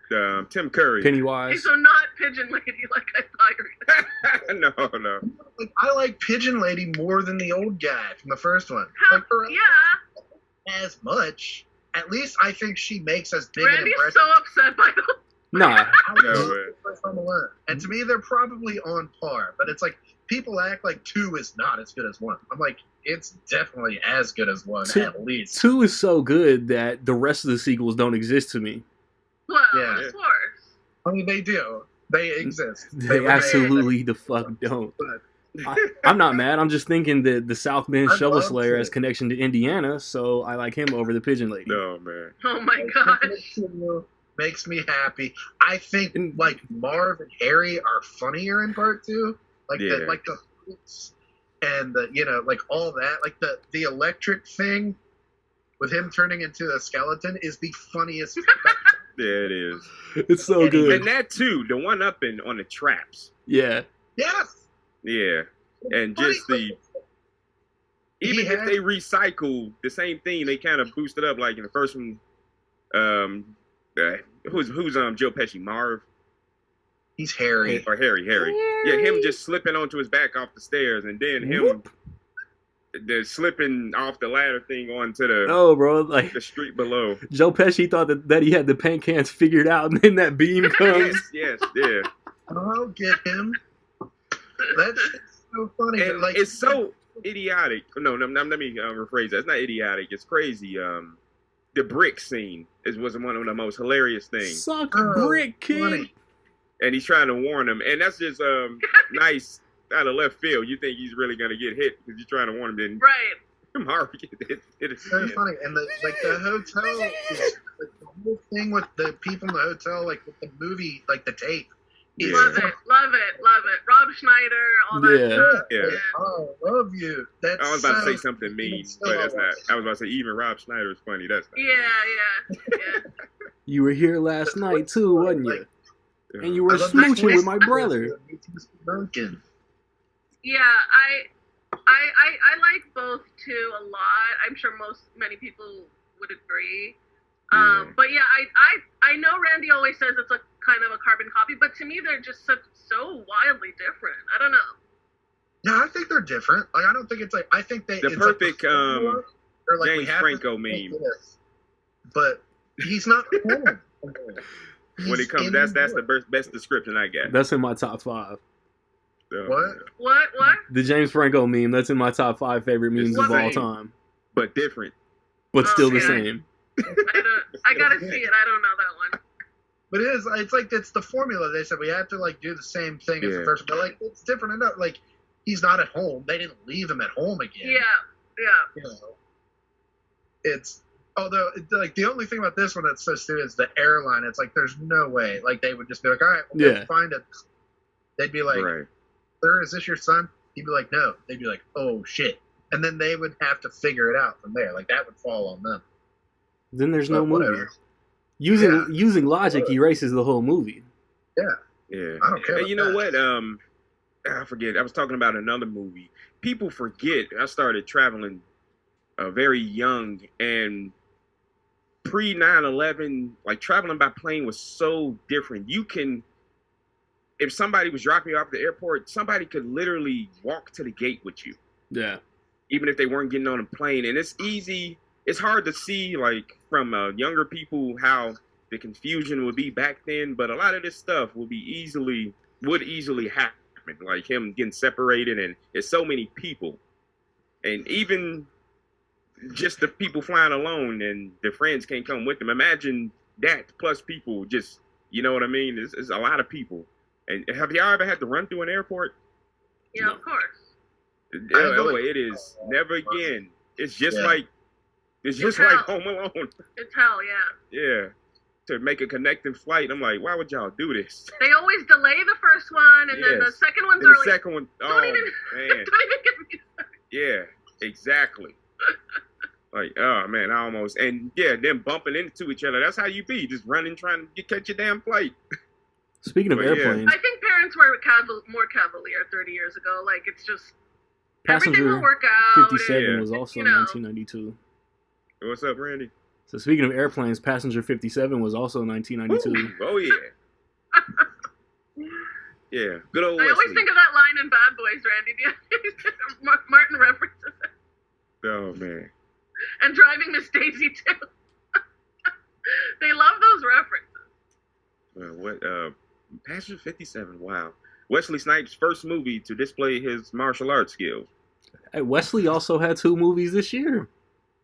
Tim Curry. Pennywise. So not Pigeon Lady like I thought you were gonna say. No. Like, I like Pigeon Lady more than the old guy from the first one. How, Like, or yeah, as much. At least I think she makes as big an Randy's impression. so upset by the. Nah. No as way. Home Alone. And to me, they're probably on par. But it's like people act like 2 is not as good as 1. I'm like, it's definitely as good as 1 Two- at least. 2 is so good that the rest of the sequels don't exist to me. Well, Yeah. of course. I mean, they do. They exist. They were absolutely the fuck don't. I'm not mad. I'm just thinking that the South Bend I'd Shovel love Slayer to. has connection to Indiana, so I like him over the Pigeon Lady. No, man. Oh my there. gosh. Makes me happy. I think And- like Marv and Harry are funnier in part 2. Like Yeah. the flutes and the like all that. Like the electric thing with him turning into a skeleton is the funniest. Yeah, it is. It's so good. And that too, the one upping on the traps. Yeah. Yes. Yeah. And just the even He if has- they recycle the same thing, they kind of boosted up. Like in the first one, who's Joe Pesci, Marv He's Harry. or Harry? Yeah, him just slipping onto his back off the stairs, and then him the slipping off the ladder thing onto the Oh, bro, like the street below. Joe Pesci thought that he had the paint cans figured out, and then that beam comes. Yes, yeah. I'll get him. That's so funny. And like it's so idiotic. No, let me rephrase that. It's not idiotic. It's crazy. The brick scene was one of the most hilarious things. Suck brick, kid. Funny. And he's trying to warn him, and that's just nice out of left field. You think he's really gonna get hit because you're trying to warn him, then Mario get hit. It's so funny, and the hotel, the whole thing with the people in the hotel, like with the movie, like the tape. Yeah. Love it. Rob Schneider, all that stuff. Yeah. Oh, love you. That's I was about to say something mean, but that's not. I was about to say even Rob Schneider is funny. That's not. Yeah. You were here last night too, wasn't you? Yeah. And you were smooching with my brother. Duncan. Yeah, I like both too a lot. I'm sure many people would agree. But yeah, I know Randy always says it's a kind of a carbon copy, but to me they're just so wildly different. I don't know. Yeah, I think they're different. Like I don't think it's like I think they The perfect like James Franco meme. But he's not home. When it comes, that's the best description I got. That's in my top 5. What? The James Franco meme. That's in my top 5 favorite memes of all time. But different. But still the same. I gotta see it. I don't know that one. But it's like it's the formula. They said we have to like do the same thing as the first, but like it's different enough. Like he's not at home. They didn't leave him at home again. Yeah. You know, it's although like the only thing about this one that's so stupid is the airline. It's like there's no way like they would just be like, all right, we'll go find it. They'd be like, sir, is this your son? He'd be like, no. They'd be like, oh shit, and then they would have to figure it out from there. Like that would fall on them. Then there's no movie. Using logic erases the whole movie. Yeah. I don't care. And you know what? I forget. I was talking about another movie. People forget I started traveling very young, and pre 9/11, like traveling by plane was so different. You can, if somebody was dropping you off at the airport, somebody could literally walk to the gate with you. Yeah. Even if they weren't getting on a plane, and it's easy. It's hard to see, like, from younger people how the confusion would be back then, but a lot of this stuff would easily happen, like him getting separated, and it's so many people, and even just the people flying alone and their friends can't come with them. Imagine that plus people, just, you know what I mean? It's a lot of people. And have y'all ever had to run through an airport? Yeah, no. Of course. It is never again. It's just like. It's just like Home Alone. It's hell, yeah. Yeah. To make a connecting flight, I'm like, why would y'all do this? They always delay the first one, and then the second one's early. The second one, man. Don't even get me started. Yeah, exactly. Like, oh, man, and them bumping into each other. That's how you be, just running, trying to catch your damn flight. Speaking of airplanes. I think parents were more cavalier 30 years ago. Like, it's just, everything will Passenger work out. 57 was also 1992. What's up, Randy? So speaking of airplanes, Passenger 57 was also 1992. Ooh, oh, yeah. Yeah, good old I always think of that line in Bad Boys, Randy. Martin references it. Oh, man. And Driving Miss Daisy, too. They love those references. Passenger 57, wow. Wesley Snipes' first movie to display his martial arts skills. Hey, Wesley also had 2 movies this year.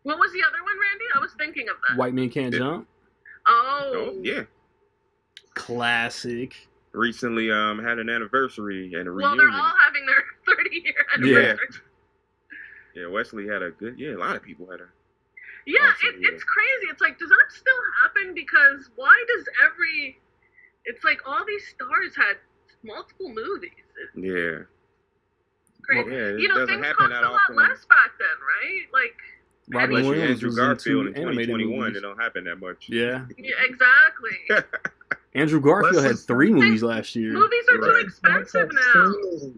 What was the other one, Randy? I was thinking of that. White Men Can't Jump. Oh, yeah. Classic. Recently had an anniversary and a reunion. Well, they're all having their 30-year anniversary. Yeah, Wesley had a lot of people had a... Yeah, awesome it's crazy. It's like, does that still happen? Because why does it's like all these stars had multiple movies. Yeah. Crazy. Well, yeah, things cost a lot less back then, right? Like, Robin Williams Andrew was Garfield in in 2021. It don't happen that much. Yeah. Exactly. Andrew Garfield had 3 movies last year. Movies are too expensive now.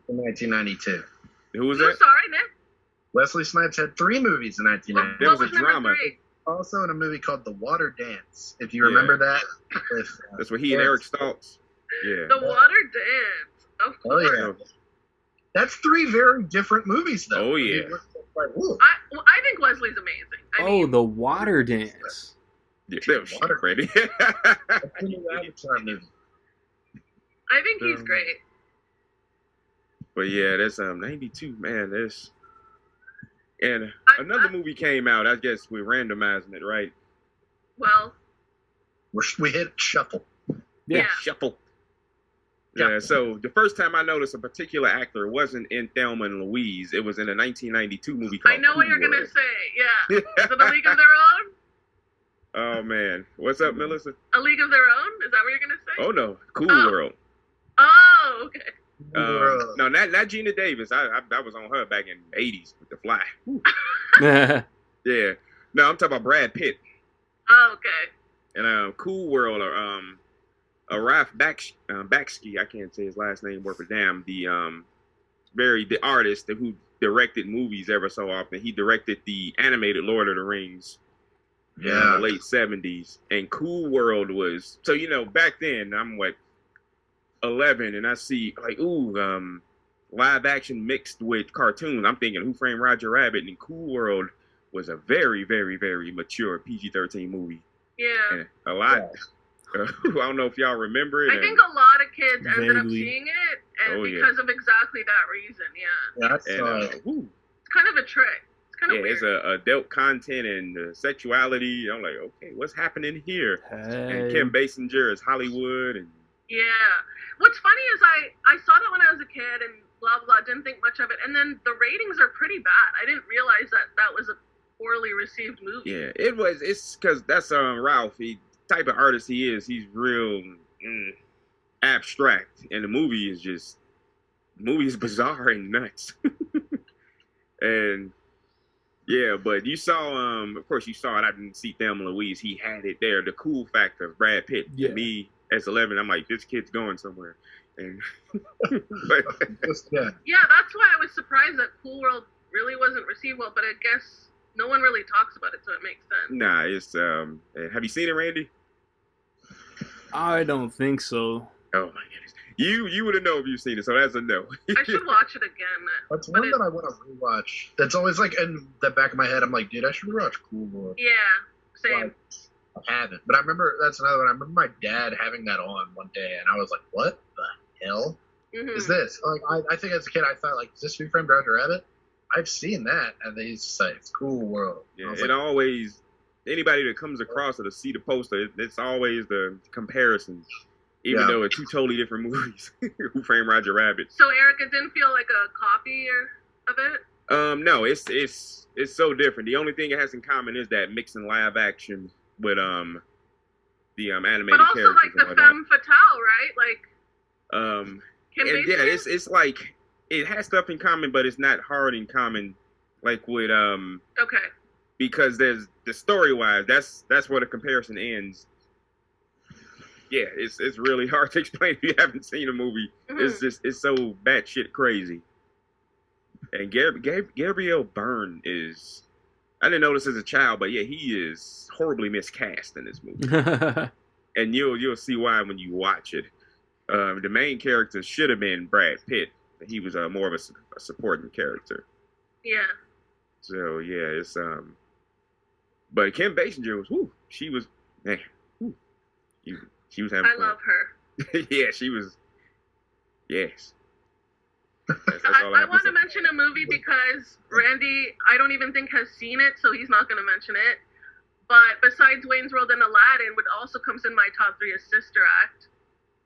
In 1992. Who was that? Sorry, Nick. Wesley Snipes had 3 movies in 1992. There was a drama. Also in a movie called The Water Dance, if you remember that. That's where he and Eric Stoltz. Yeah. The Water Dance. Of course. Oh, yeah. That's 3 very different movies, though. Oh, yeah. I think Wesley's amazing. I mean, The Water Dance. Yeah, that was shit, Freddie. I think he's great. But yeah, that's 92, man. And another movie came out. I guess we're randomizing it, right? Well, we hit shuffle. Yeah. Shuffle. Yeah, so the first time I noticed a particular actor wasn't in Thelma and Louise. It was in a 1992 movie called I know Cool what you're World. gonna say. Yeah, is it A League of Their Own? Oh man, what's up, Melissa? A League of Their Own? Is that what you're gonna say? Oh no, Cool Oh. World. Oh, okay. No, not Gina Davis. I was on her back in the 80s with The Fly. Yeah. No, I'm talking about Brad Pitt. Oh, okay. And Cool World, or Ralph Bakshi, I can't say his last name worth a damn. The artist who directed movies ever so often. He directed the animated Lord of the Rings in the late 70s. And Cool World was, so back then I'm 11 and I see live action mixed with cartoons. I'm thinking Who Framed Roger Rabbit, and Cool World was a very, very, very mature PG-13 movie. Yeah. And a lot. I don't know if y'all remember it. I think a lot of kids ended up Vaguely. seeing it, and because of exactly that reason, yeah. Yeah, I saw it. It's kind of a trick. It's kind of weird. It's adult content and sexuality. I'm like, okay, what's happening here? And Kim Basinger is Hollywood, and Yeah. What's funny is I saw that when I was a kid and blah blah, didn't think much of it, and then the ratings are pretty bad. I didn't realize that was a poorly received movie. yeah, it was. It's because that's Ralph. He type of artist he is. He's real abstract, and the movie is bizarre and nuts. And yeah, but you saw of course you saw it. I didn't see Thelma and Louise. He had it there. The cool factor of Brad Pitt. Yeah. Me as 11, I'm like, this kid's going somewhere. And but Yeah, that's why I was surprised that Cool World really wasn't received well, but I guess no one really talks about it, so it makes sense. nah, it's have you seen it, Randy? I don't think so. Oh my goodness. You would have known if you've seen it, so that's a no. I should watch it again. That's one that I want to rewatch. That's always in the back of my head. I'm like, dude, I should rewatch Cool World. Yeah, same. I haven't, but I remember that's another one. I remember my dad having that on one day, and I was like, "What the hell is this?" I think as a kid, I thought is this Who Framed Roger Rabbit? I've seen that, and they say it's Cool World. Yeah, it always anybody that comes across it to see the poster, it's always the comparison, even though it's two totally different movies. Who Framed Roger Rabbit? So Eric, it didn't feel like a copy of it? No, it's so different. The only thing it has in common is that mixing live action with the animated but also characters. the femme fatale, right? Kim Basinger? Yeah, it's it has stuff in common, but it's not hard in common, with Okay. because there's the story wise, that's where the comparison ends. Yeah, it's really hard to explain if you haven't seen a movie. It's so batshit crazy. And Gabriel Byrne is, I didn't know this as a child, but yeah, he is horribly miscast in this movie. And you'll see why when you watch it. The main character should have been Brad Pitt. He was more of a supporting character. Yeah. So yeah, it's but Kim Basinger was she was she was having I fun. love her. Yeah, she was. Yes. I want to mention a movie because Randy, I don't even think has seen it, so he's not going to mention it. But besides Wayne's World and Aladdin, which also comes in my top 3 is Sister Act.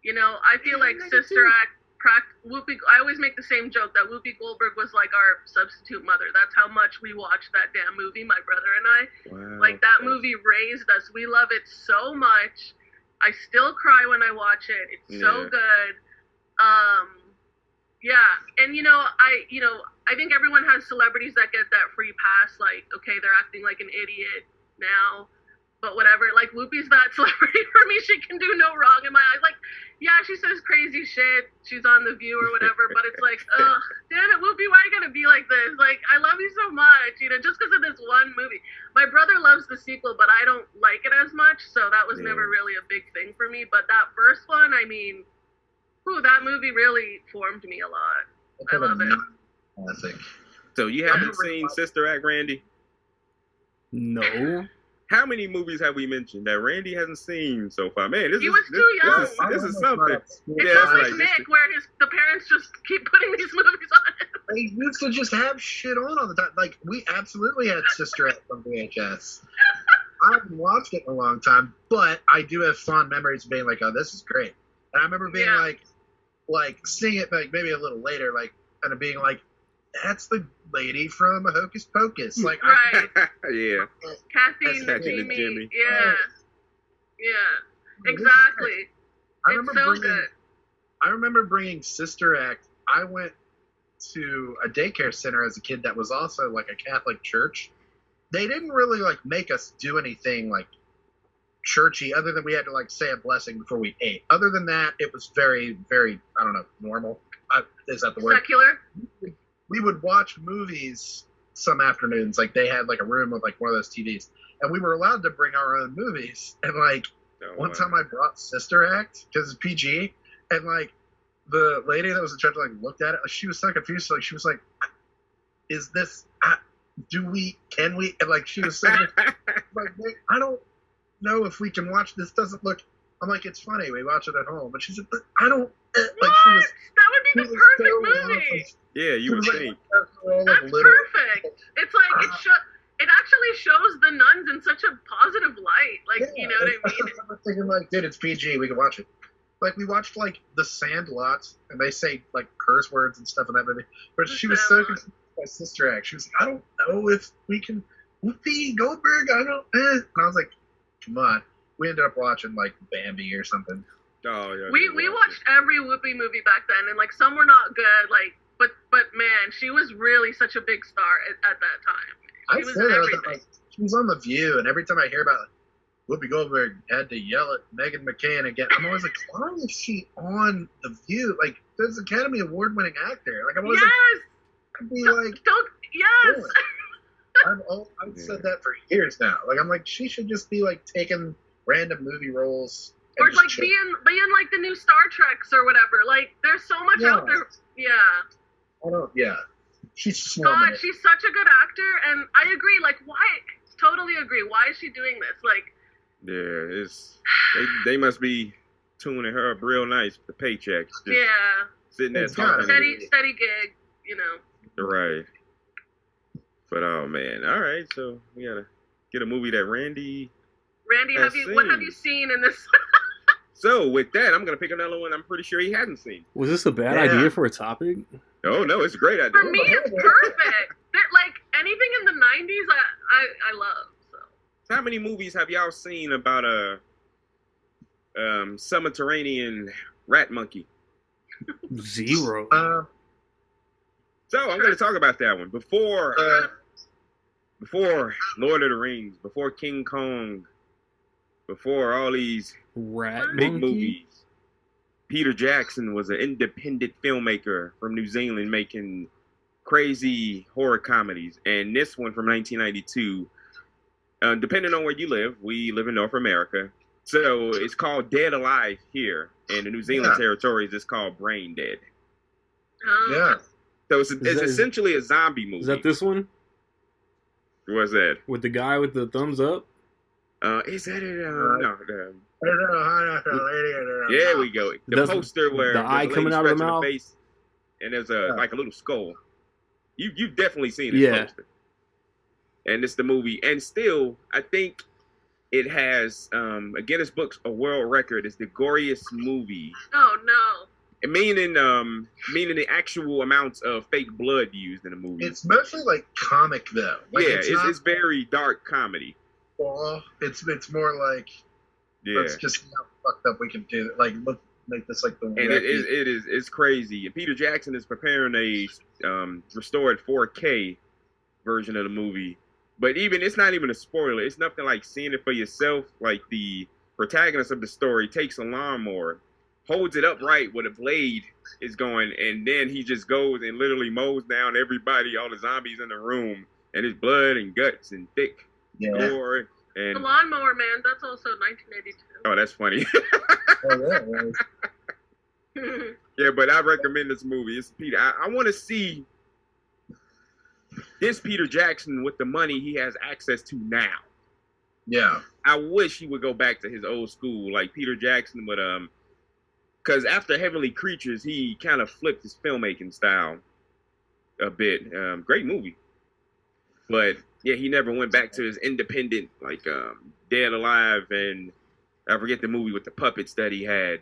I feel like Sister Act, I always make the same joke that Whoopi Goldberg was like our substitute mother. That's how much we watched that damn movie, my brother and I. Wow. That movie raised us. We love it so much. I still cry when I watch it. It's so good. Yeah, and I think everyone has celebrities that get that free pass. Okay, they're acting like an idiot now, but whatever. Whoopi's that celebrity for me. She can do no wrong in my eyes. Yeah, she says crazy shit. She's on The View or whatever, but it's ugh, damn it, Whoopi, why are you gonna be like this? I love you so much, just because of this one movie. My brother loves the sequel, but I don't like it as much, so that was never really a big thing for me. But that first one, I mean, that movie really formed me a lot. I love it. Classic. So you haven't seen Sister Act, Randy? No. How many movies have we mentioned that Randy hasn't seen so far? Man, He was too young. This is something. It's not like Nick, where the parents just keep putting these movies on him. They used to just have shit on all the time. Like, we absolutely had Sister Act on VHS. I haven't watched it in a long time, but I do have fond memories of being like, oh, this is great. And I remember being like seeing it like maybe a little later, like kind of being like, that's the lady from Hocus Pocus. Like, right. Yeah. Kathy That's Najimy. Yeah. Yeah. Exactly. I It's remember so bringing, good. I remember bringing Sister Act. I went to a daycare center as a kid that was also like a Catholic church. They didn't really like make us do anything like churchy other than we had to like say a blessing before we ate. Other than that, it was very, very, I don't know, normal. Is that the word? Secular. We would watch movies some afternoons. Like they had like a room with like one of those TVs, and we were allowed to bring our own movies. And like one time I brought Sister Act because it's PG, and like the lady that was in charge like looked at it. She was so confused. Like she was like, "Is this? Can we?" And like she was saying, like, I don't know if we can watch this. Doesn't look. I'm like, it's funny. We watch it at home. But she said, but I don't. What? She was, that would be the perfect movie. Yeah, you would think. That's perfect. It's like it actually shows the nuns in such a positive light. Like, you know what I mean? I'm thinking like, dude, it's PG. We can watch it. Like we watched like The Sandlot, and they say like curse words and stuff in that movie. But she was so confused by Sister Act. She was like, I don't know if we can. Whoopi Goldberg. I don't. And I was like, come on. We ended up watching like Bambi or something. Oh yeah. We watched every Whoopi movie back then, and like some were not good. Like, but man, she was really such a big star at that time. She was in everything. Like, she was on The View, and every time I hear about it, Whoopi Goldberg had to yell at Megan McCann again, I'm always like, why is she on The View? Like, there's an Academy Award-winning actor. Like, I'm always like, I'd be like, yes. I've said that for years now. Like, I'm like, she should just be like taking random movie roles. Or like being like the new Star Treks or whatever. Like, there's so much out there. Yeah. She's just God, she's such a good actor, and I agree. Like, why? Totally agree. Why is she doing this? Like, yeah, they must be tuning her up real nice with the paychecks. Sitting there talking. Steady gig, you know. Right. But oh man, all right. So we gotta get a movie that Randy, what have you seen in this? So with that, I'm gonna pick another one I'm pretty sure he hasn't seen. Was this a bad idea for a topic? Oh no, it's a great idea. For me, it's perfect. Like anything in the '90s, I love. So how many movies have y'all seen about a subterranean rat monkey? Zero. So I'm gonna talk about that one before Lord of the Rings, before King Kong, before all these big movies. Peter Jackson was an independent filmmaker from New Zealand making crazy horror comedies. And this one from 1992, depending on where you live, we live in North America. So it's called Dead Alive here. And the New Zealand territories, it's called Brain Dead. Yeah. So it's essentially a zombie movie. Is that this one? What's that? With the guy with the thumbs up? Is that it? No. There we go. The poster where the eye coming out of the mouth, face, and there's like a little skull. You've definitely seen this poster. And it's the movie, and still, I think it has a Guinness Book of World Record. It's the goriest movie. Oh no. Meaning the actual amounts of fake blood used in the movie. It's mostly like comic though. Like, it's very dark comedy. It's more like let's just see how fucked up we can do it. Like make this like the and it's crazy. And Peter Jackson is preparing a restored 4K version of the movie. But it's not even a spoiler. It's nothing like seeing it for yourself. Like the protagonist of the story takes a lawnmower, holds it upright where the blade is going, and then he just goes and literally mows down everybody, all the zombies in the room, and it's blood and guts and thick gore. And The Lawnmower Man, that's also 1982. Oh, that's funny. Yeah, but I recommend this movie. It's Peter. I want to see this Peter Jackson with the money he has access to now. Yeah. I wish he would go back to his old school, like Peter Jackson would, because after Heavenly Creatures, he kind of flipped his filmmaking style. a bit. Great movie, but yeah, he never went back to his independent like Dead Alive, and I forget the movie with the puppets that he had.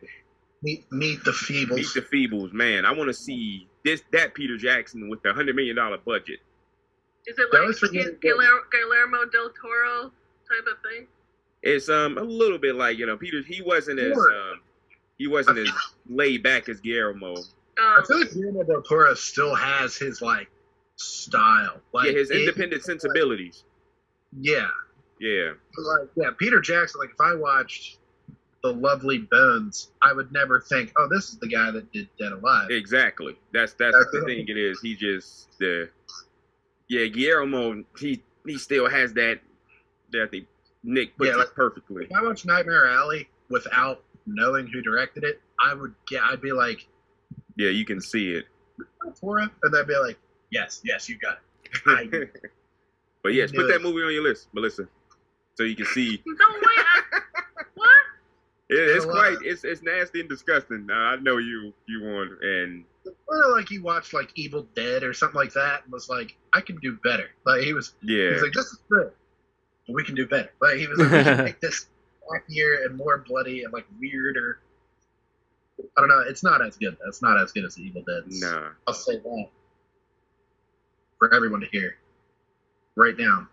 Meet the Feebles. Meet the Feebles, man. I want to see that Peter Jackson with the $100 million budget. Is it like Guillermo del Toro type of thing? It's a little bit like, Peter. He wasn't as laid back as Guillermo. I feel like Guillermo del Toro still has his like style, like his independent sensibilities. Yeah. Yeah. Peter Jackson. Like if I watched The Lovely Bones, I would never think, oh, this is the guy that did Dead Alive. Exactly. That's the thing. It is. He just Guillermo. He still has that. I think Nick puts it perfectly. If I watched Nightmare Alley without knowing who directed it, I'd be like, yeah, you can see it. And I'd be like, yes, you got it. But yes, put that movie on your list, Melissa, so you can see. No way. What? It's nasty and disgusting. I know you want, and or like he watched like Evil Dead or something like that and was like, I can do better. Like he was like, this is good, but we can do better. Like he was like, we can make this wackier and more bloody and like weirder. I don't know. It's not as good. It's not as good as Evil Dead. Nah. I'll say that for everyone to hear right now.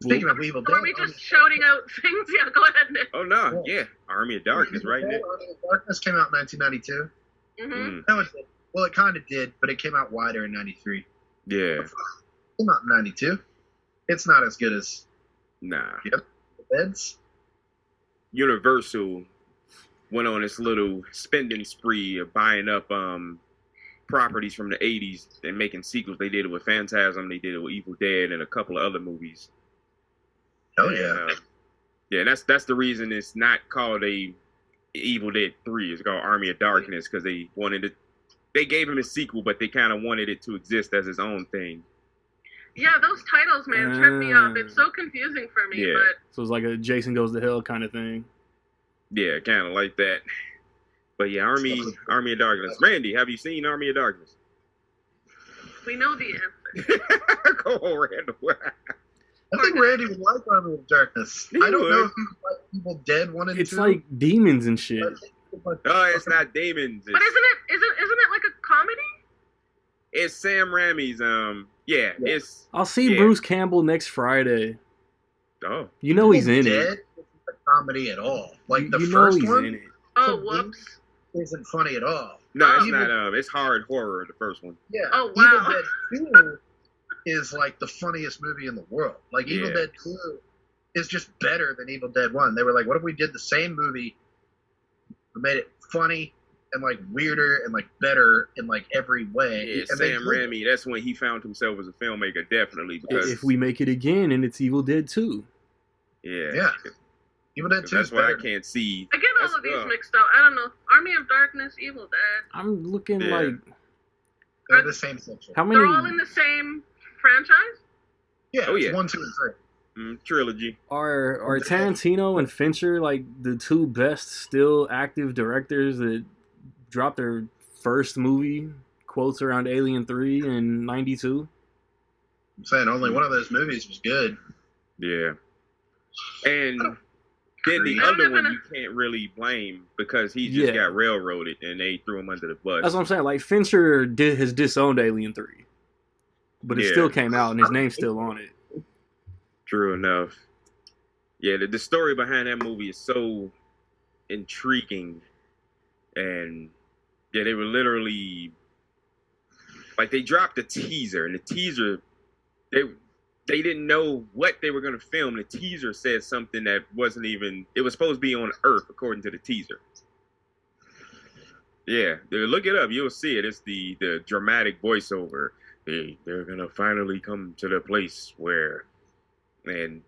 Speaking of Evil Dead, are we just shouting out things? Yeah, go ahead, Nick. Oh no, yeah, Army of Darkness, right, Nick? Army of Darkness came out in 1992. Mm-hmm. No, it kind of did, but it came out wider in 93. Yeah. It came out in 92. It's not as good as the Beds. Universal went on this little spending spree of buying up properties from the 80s and making sequels. They did it with Phantasm, they did it with Evil Dead, and a couple of other movies. Oh yeah. Yeah, that's the reason it's not called a Evil Dead 3. It's called Army of Darkness because they wanted it. They gave him a sequel, but they kind of wanted it to exist as its own thing. Yeah, those titles, man, trip me up. It's so confusing for me. Yeah. But So it's like a Jason Goes to Hell kind of thing. Yeah, kind of like that. But yeah, Army of Darkness. Randy, have you seen Army of Darkness? we know the answer. Go on, Randall. I think Randy would like Army of Darkness. I don't know if he would like Evil Dead 1 and 2. It's like demons and shit. Oh, it's not demons. But isn't it like a comedy? It's Sam Raimi's. It's. I'll see Bruce Campbell next Friday. Oh, you know he's in Dead it. isn't a comedy at all. Like the you first know he's one. in it. Oh, whoops. Isn't funny at all. No, it's not. It's hard horror. The first one. Yeah. Oh, wow. Evil Dead 2 is like the funniest movie in the world. Like Evil Dead 2 is just better than Evil Dead 1. They were like, what if we did the same movie, but made it funny and like weirder and like better in like every way? Yeah, and Sam Raimi. That's when he found himself as a filmmaker, definitely. Because If we make it again and it's Evil Dead 2. Yeah. Evil Dead 2 That's is why better. I can't see. I get all of these mixed up. I don't know. Army of Darkness, Evil Dead. I'm looking like They're the same section. how many They're all in the same franchise? Yeah, Oh, it's yeah. 1, 2, and 3. Trilogy. are Tarantino and Fincher like the two best still active directors that dropped their first movie quotes around Alien 3 in 92? I'm saying only one of those movies was good. Yeah. And then the I don't other have one an- you can't really blame because he just got railroaded and they threw him under the bus. That's what I'm saying. Like Fincher has disowned Alien 3, but it still came out and his name's still on it. True enough. Yeah, the story behind that movie is so intriguing, and they were literally like they dropped a teaser, and the teaser they didn't know what they were going to film. The teaser said something that wasn't even. It was supposed to be on Earth, according to the teaser. Yeah, look it up. You'll see it. It's the dramatic voiceover. They're gonna finally come to the place where, and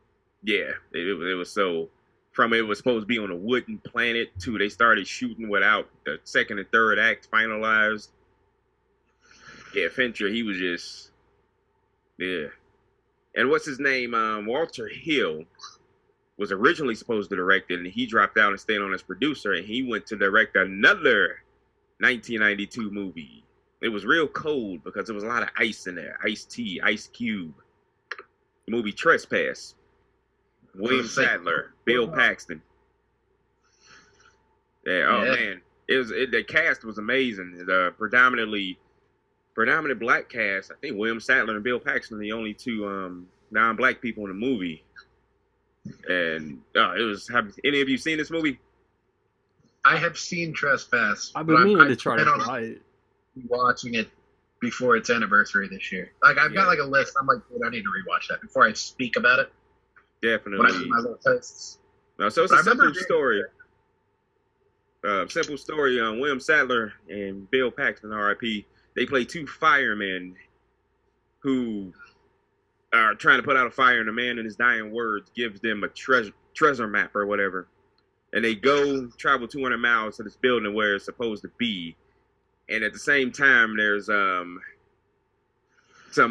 it was so. From it was supposed to be on a wooden planet to they started shooting without the second and third act finalized. Yeah, Fincher, he was just, And what's his name? Walter Hill was originally supposed to direct it, and he dropped out and stayed on as producer, and he went to direct another 1992 movie It was real cold because there was a lot of ice in there. Iced tea, Ice Cube. The movie Trespass. William Sadler, Bill Paxton. Yeah, oh man. The cast was amazing. The predominant black cast. I think William Sadler and Bill Paxton are the only two non-black people in the movie. And it was. Have any of you seen this movie? I have seen Trespass. I've been meaning to try to buy it. Watching it before its anniversary this year. Like I've got like a list. I'm like, dude, I need to rewatch that before I speak about it. Definitely. When I do my little posts. No, so it's a simple story. Simple story. William Sadler and Bill Paxton, R.I.P. They play two firemen who are trying to put out a fire, and a man in his dying words gives them a treasure map or whatever. And they go travel 200 miles to this building where it's supposed to be. And at the same time, there's some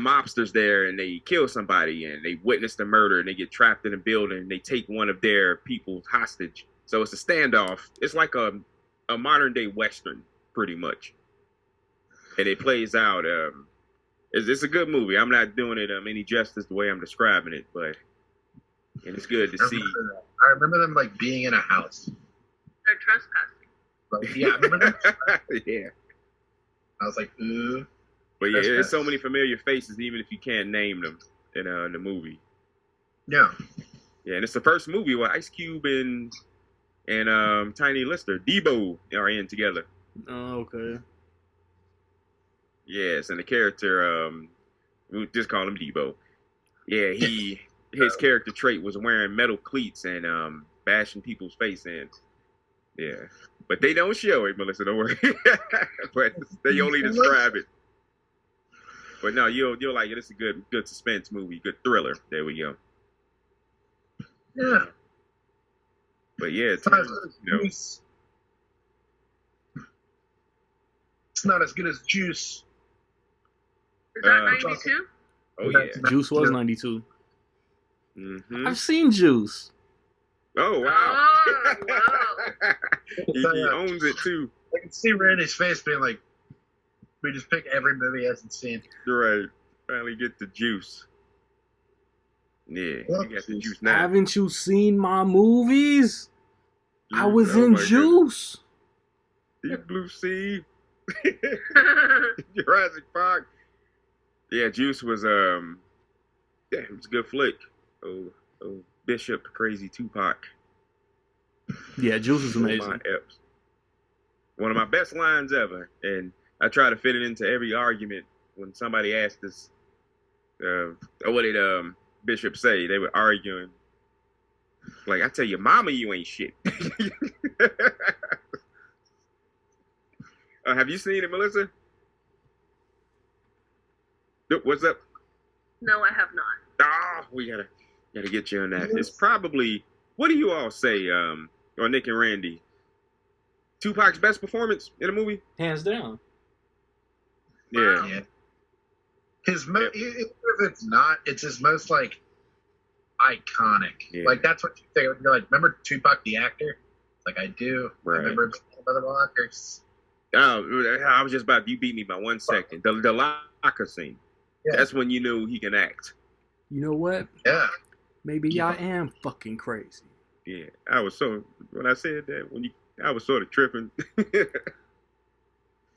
mobsters there, and they kill somebody, and they witness the murder, and they get trapped in a building, and they take one of their people hostage. So it's a standoff. It's like a modern day Western, pretty much. And it plays out. It's a good movie. I'm not doing it any justice the way I'm describing it, but it's good to see. I remember them like being in a house. They're trespassing. But, yeah, I remember them. Yeah. I was like, ooh. But yeah, there's so many familiar faces, even if you can't name them in the movie. Yeah. Yeah, and it's the first movie where Ice Cube and Tiny Lister, Debo, are in together. Oh, okay. Yes, and the character, we just call him Debo. Yeah, his character trait was wearing metal cleats and bashing people's face in. Yeah, but they don't show it, Melissa. Don't worry. But they only describe it. But no, you'll like it. It's a good suspense movie, good thriller. There we go. Yeah. But yeah, it's not as good as Juice. Is that 92? Oh yeah, Juice was 92. Mm-hmm. I've seen Juice. Oh wow! Oh, wow. he owns it too. I can see Randy's face being like, "We just pick every movie he hasn't seen." You're right. Finally get the juice. Yeah, you got the juice now. Haven't you seen my movies? I was in Juice. Deep Blue Sea. Jurassic Park. Yeah, Juice was it was a good flick. Oh, Bishop, Crazy Tupac. Yeah, Juice is amazing. One of my best lines ever, and I try to fit it into every argument when somebody asked us, what did Bishop say? They were arguing. Like, I tell your mama you ain't shit. Have you seen it, Melissa? What's up? No, I have not. We gotta get you on that. It's probably, what do you all say, or Nick and Randy? Tupac's best performance in a movie? Hands down. Yeah. If it's not, it's his most like iconic. Yeah. Like that's what you think. You're like, remember Tupac the actor? Like I do. Right. I remember the lockers. Oh, I was just about, you beat me by 1 second. The locker scene. Yeah. That's when you knew he can act. You know what? Yeah. Maybe I am fucking crazy. Yeah, when I said that, I was sort of tripping.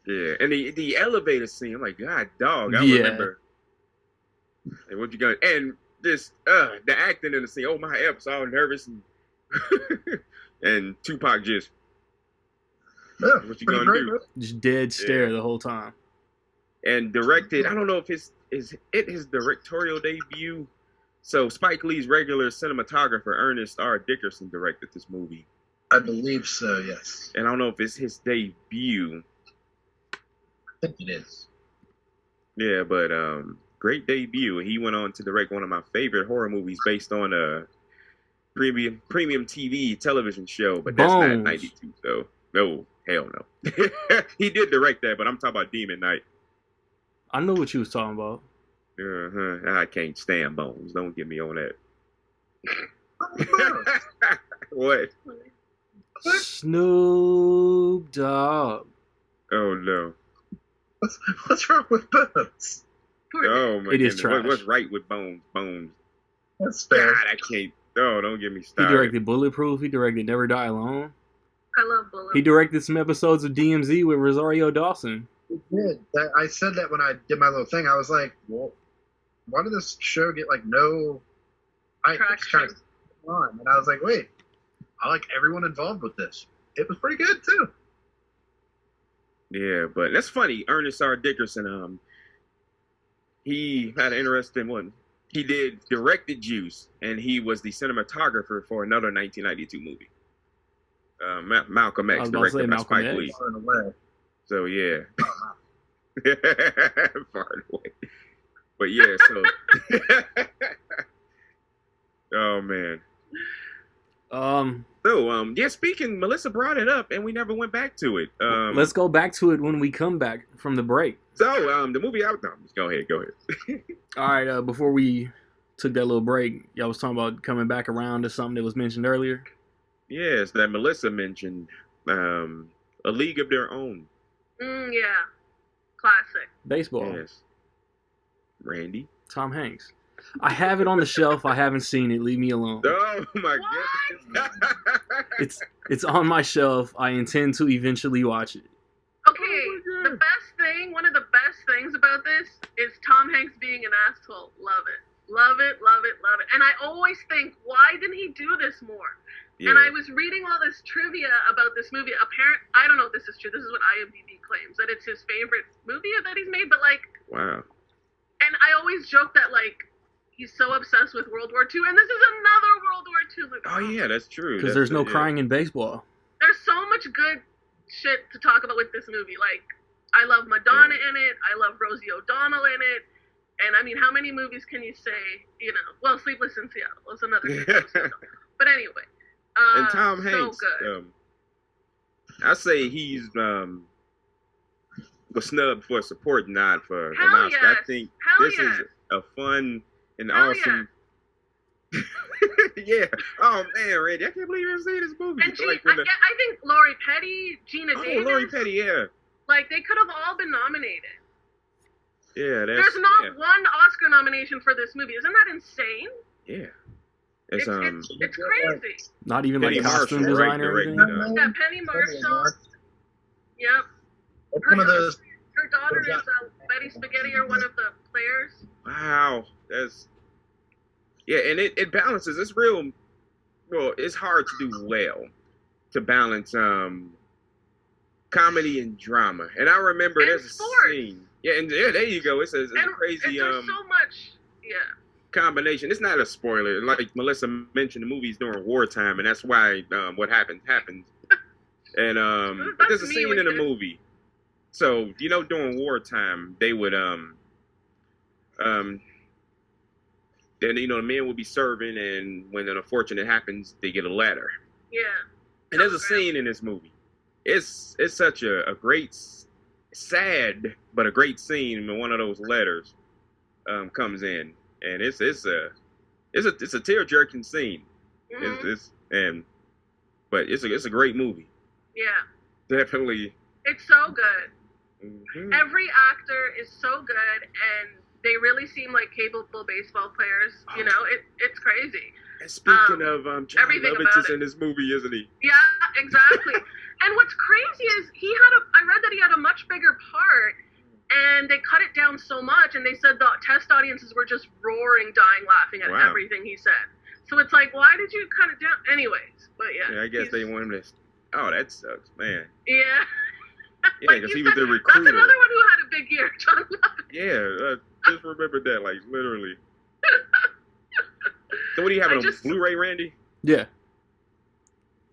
Yeah, and the elevator scene, I'm like, God, dog, I remember. And what you got? And this, the acting in the scene, my F's all nervous, and Tupac just, what you gonna do? Just dead stare the whole time. And directed, I don't know if his directorial debut. So Spike Lee's regular cinematographer, Ernest R. Dickerson, directed this movie. I believe so, yes. And I don't know if it's his debut. I think it is. Yeah, but great debut. He went on to direct one of my favorite horror movies based on a premium TV television show, but that's not 92, so no, hell no. He did direct that, but I'm talking about Demon Knight. I know what you was talking about. I can't stand Bones. Don't get me on that. What? Snoop Dogg. Oh no. What's wrong with Bones? Oh my It is goodness. trash. What's right with Bones? Bones. That's fair. God, I can't. Oh, don't get me He started. directed Bulletproof. He directed Never Die Alone. I love Bullet. He directed some episodes of DMZ with Rosario Dawson. It did. I said that when I did my little thing. I was like, well, why did this show get like no? It's kind of on, and I was like, wait, I like everyone involved with this. It was pretty good too. Yeah, but that's funny. Ernest R. Dickerson, he had an interesting one. He directed Juice, and he was the cinematographer for another 1992 movie. Malcolm I X, was about to say directed by Malcolm Spike X. Lee. Far and away. So yeah, far away. But yeah, so. Oh man. So yeah. Speaking, Melissa brought it up, and we never went back to it. Let's go back to it when we come back from the break. So the movie out. No, go ahead. All right. Before we took that little break, y'all was talking about coming back around to something that was mentioned earlier. Yes, that Melissa mentioned. A League of Their Own. Yeah. Classic. Baseball. Yes. Randy. Tom Hanks. I have it on the shelf. I haven't seen it. Leave me alone. Oh my goodness. It's on my shelf. I intend to eventually watch it. Okay, the best thing, one of the best things about this is Tom Hanks being an asshole. Love it. Love it, love it, love it. And I always think, why didn't he do this more? Yeah. And I was reading all this trivia about this movie. I don't know if this is true. This is what IMDb claims, that it's his favorite movie that he's made. But like, Wow. and I always joke that like, he's so obsessed with World War II, and this is another World War II movie. Oh yeah, that's true. Because there's no crying in baseball. There's so much good shit to talk about with this movie. Like, I love Madonna in it. I love Rosie O'Donnell in it. And I mean, how many movies can you say? You know, well, Sleepless in Seattle was another good. But anyway, and Tom so Hanks. good. I say he's was snubbed for a support nod for an Hell Oscar. yes. I think Hell this yes. is a fun and Hell awesome. Yeah. Oh man, Randy, I can't believe you haven't seen this movie. And I think Lori Petty, Gina Davis. Lori Petty, yeah. Like, they could have all been nominated. Yeah, There's not one Oscar nomination for this movie. Isn't that insane? Yeah. It's crazy. Not even like Penny costume Marshall, design or directed anything. Yeah, Penny Marshall. Yep. It's one of those. Her daughter is Betty Spaghetti, or one of the players. Wow, that's and it balances. It's real. Well, it's hard to do well to balance comedy and drama. And I remember And there's sports. a scene. Yeah, and there you go. It's a crazy there's so much. Yeah. combination. It's not a spoiler. Like Melissa mentioned, the movie's during wartime, and that's why what happens. And but there's a scene in the movie. So during wartime, they would then the men would be serving, and when an unfortunate happens, they get a letter. Yeah. And there's a scene in this movie. It's such a great, sad but a great scene when one of those letters comes in, and it's a tear-jerking scene. Mm-hmm. But it's a great movie. Yeah. Definitely. It's so good. Mm-hmm. Every actor is so good, and they really seem like capable baseball players. It's crazy. And speaking of, John everything Lovitz about is in this movie, isn't he? Yeah, exactly. And what's crazy is I read that he had a much bigger part, and they cut it down so much, and they said the test audiences were just roaring, dying, laughing at everything he said. So it's like, why did you cut it down? Anyways, but yeah. I guess they want him to. Oh, that sucks, man. Yeah. Yeah, because he was the recruiter. That's another one who had a big year, John Lovitz. Yeah, just remember that, like, literally. So what do you have on Blu-ray, Randy? Yeah.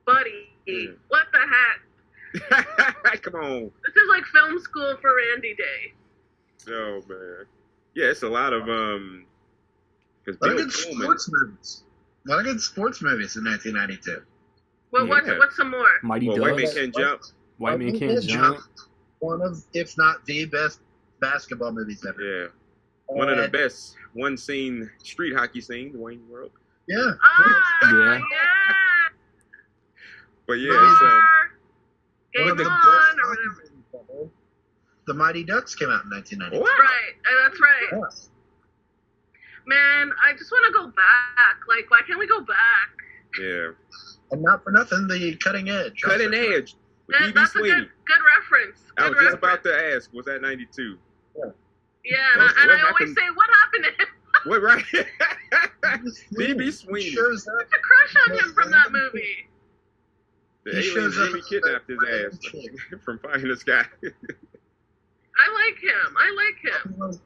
Buddy, what the heck? Come on. This is like film school for Randy Day. Oh, man. Yeah, it's a lot of, because A lot of good sports movies. A lot of good sports movies in 1992. Well, what's some more? Mighty White Ducks. Man Can't Jump. White Man Can't Jump. One of, if not the best basketball movies ever. Yeah. One of the best one-scene street hockey scenes, Wayne World. Yeah. Yeah. But yeah, One Game of the on, best or hockey whatever. movies ever. The Mighty Ducks came out in 1990. Wow. Right, that's right. Yeah. Man, I just want to go back. Like, why can't we go back? Yeah. And not for nothing, the Cutting Edge. Cutting also. Edge. With D.B. That's a Sweeney. good reference. I Good was just reference. about to ask, was that 92? Yeah, and What I always happened- say, what happened to him? What, right? D.B. He Sweeney. shows up. Such a crush on him from that movie. The He aliens shows up really as kidnapped his a random ass chick. from Pie in the Sky. I like him.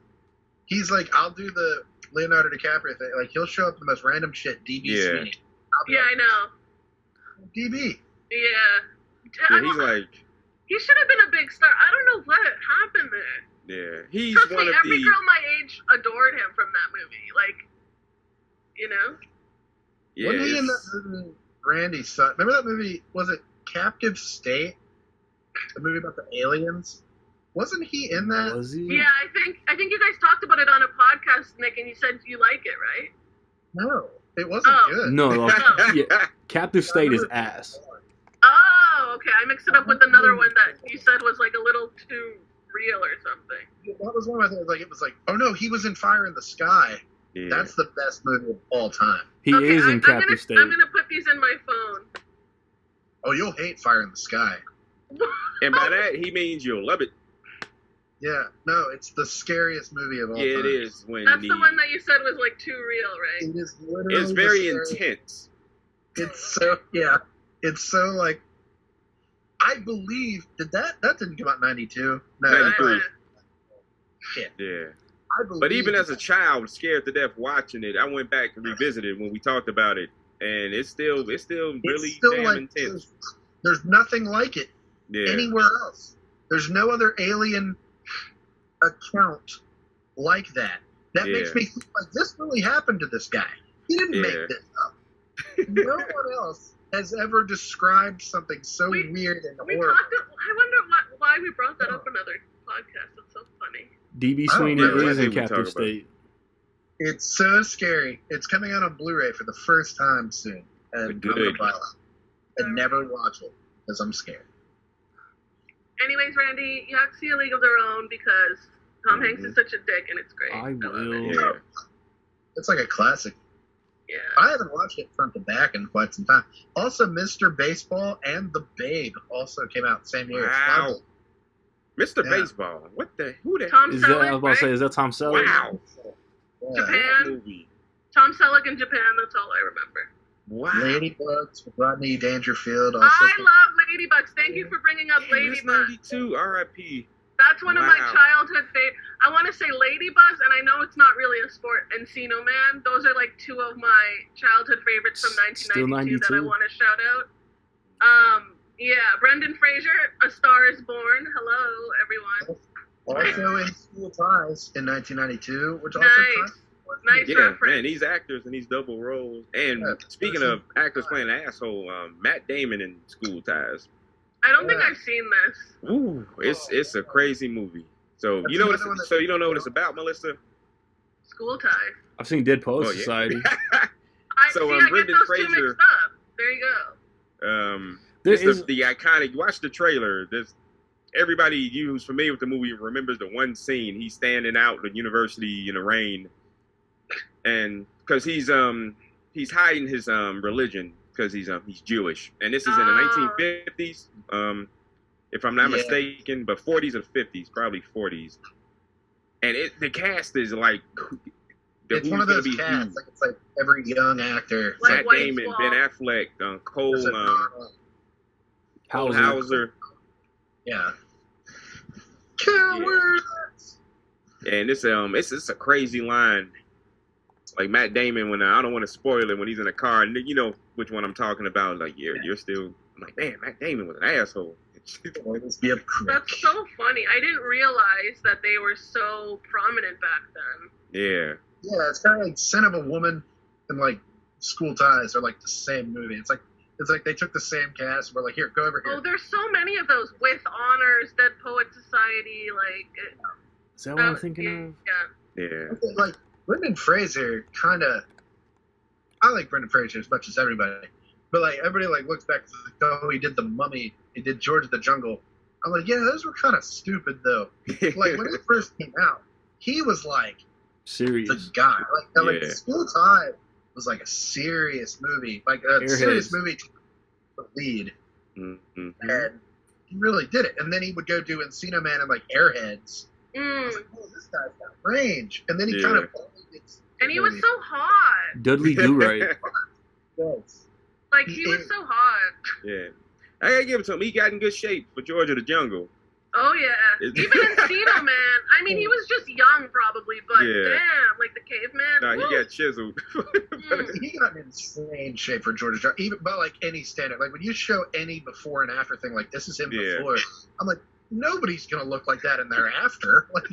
He's like, I'll do the Leonardo DiCaprio thing. Like, he'll show up in the most random shit. DB Yeah. Sweeney. I'll be Yeah, I like, know. DB. Yeah. Yeah, he's like, He should have been a big star. I don't know what happened there. yeah, he's Trust one me, of every the. girl my age adored him from that movie. Like, you know? Yeah, Wasn't he in it's- that movie, Randy's son? Remember that movie? Was it Captive State? The movie about the aliens? Wasn't he in that? Was he? Yeah, I think you guys talked about it on a podcast, Nick, and you said you like it, right? No, it wasn't Oh. good. No, yeah, Captive State is ass. Oh, okay. I mixed it up with another one that you said was like a little too real or something. That was one of my things. Like, it was like, oh no, he was in Fire in the Sky. yeah. That's the best movie of all time. He Okay, is in I'm Captive gonna, State. I'm gonna put these in my phone. Oh, you'll hate Fire in the Sky. And by that, he means you'll love it. Yeah, no, it's the scariest movie of all Yeah, time. it is. When That's the one that you said was like too real, right? It is literally It's very the scariest- intense. It's so, yeah. It's so like, I believe, that didn't come out in 92? No, 93. shit. Yeah. I believe But even as a child, scared to death watching it, I went back and revisited when we talked about it, and it's still really it's still damn like, intense. there's nothing like it Yeah. anywhere else. There's no other alien account like that. That makes Yeah. me think like this really happened to this guy. He didn't Yeah. make this up. No one else has ever described something so We- weird and We horrible. talked. I wonder why we brought that up in another podcast. That's so funny. DB I don't Sweeney remember is what in they would Captive talk about. State. It's so scary. It's coming out on Blu-ray for the first time soon, and I'm Good. gonna buy it and never watch it because I'm scared. Anyways, Randy, you have to see A League of Their Own because Tom Hanks Mhm. is such a dick and it's great. I love will. it. Yeah. It's like a classic. Yeah. I haven't watched it front to back in quite some time. Also, Mr. Baseball and The Babe also came out the same year. Wow. Mr. Yeah. Baseball. What the? Who the? Tom Is that, I was Selleck, about to say, right? is that Tom Selleck? Wow. Yeah. That Japan. movie. Tom Selleck in Japan. That's all I remember. Wow. Ladybugs with Rodney Dangerfield. Also I love Ladybugs. Thank you for bringing up Damn, that's Ladybugs. 92. R.I.P. That's one of my Wow. childhood favorites. I want to say Ladybugs, and I know it's not really a sport, Encino Man. Those are like two of my childhood favorites from Still 1992 that I 92? want to shout out. Yeah, Brendan Fraser, A Star is Born. Hello, everyone. Also in School Ties in 1992, which also Nice. Nice Yeah, reference. man, these actors in these double roles. And Yeah, speaking of actors playing an asshole, Matt Damon in School Ties. I don't think Yeah. I've seen this. Ooh, it's a crazy movie. So That's you know what another one that- so you don't know what it's about, Melissa? School Ties. I've seen Dead Poets Oh, yeah. Society. So, I Brendan get those Fraser- two mixed up. There you go. There It's is the iconic. Watch the trailer. There's everybody who's familiar with the movie remembers the one scene. He's standing out at the university in the rain, and because he's hiding his religion because he's Jewish, and this is in the Oh. 1950s, if I'm not Yeah. mistaken, but 40s or 50s, probably 40s, and the cast is like. It's one of those casts. Like, it's like every young actor. Like Matt White Damon, Swan. Ben Affleck, Cole There's a- Hauser. Hauser. Yeah. Cowards! And it's a crazy line. Like Matt Damon, when I don't want to spoil it, when he's in a car, and you know which one I'm talking about. Like you're still. I'm like, man, Matt Damon was an asshole. Always be a prick. That's so funny. I didn't realize that they were so prominent back then. Yeah, Yeah, it's kind of like Sin of a Woman and like School Ties are like the same movie. It's like they took the same cast and were like, here, go over here. Oh, there's so many of those. With Honors, Dead Poet Society, like. Is that what I'm thinking of? Yeah. yeah. Like Brendan Fraser, kind of. I like Brendan Fraser as much as everybody, but like everybody like looks back to oh he did The Mummy, he did George of the Jungle, I'm like, yeah, those were kind of stupid though. Like when it first came out, he was like Serious. the guy. Like School Time was like a serious movie, like a serious movie to the lead, and he really did it. And then he would go do Encino Man and like Airheads. I was like, oh, this guy's got range. And then he kind of gets. And he was so hot. Dudley Do Right. Yes. Like he was so hot. Yeah. I gotta give it to him. He got in good shape for George of the Jungle. Oh yeah. Even Encino Man. I mean, he was just young probably, but damn, like the caveman. Nah, he got chiseled. He got in insane shape for George of the Jungle. Even by like any standard. Like when you show any before and after thing, like this is him before. I'm like, nobody's gonna look like that in their after. Like,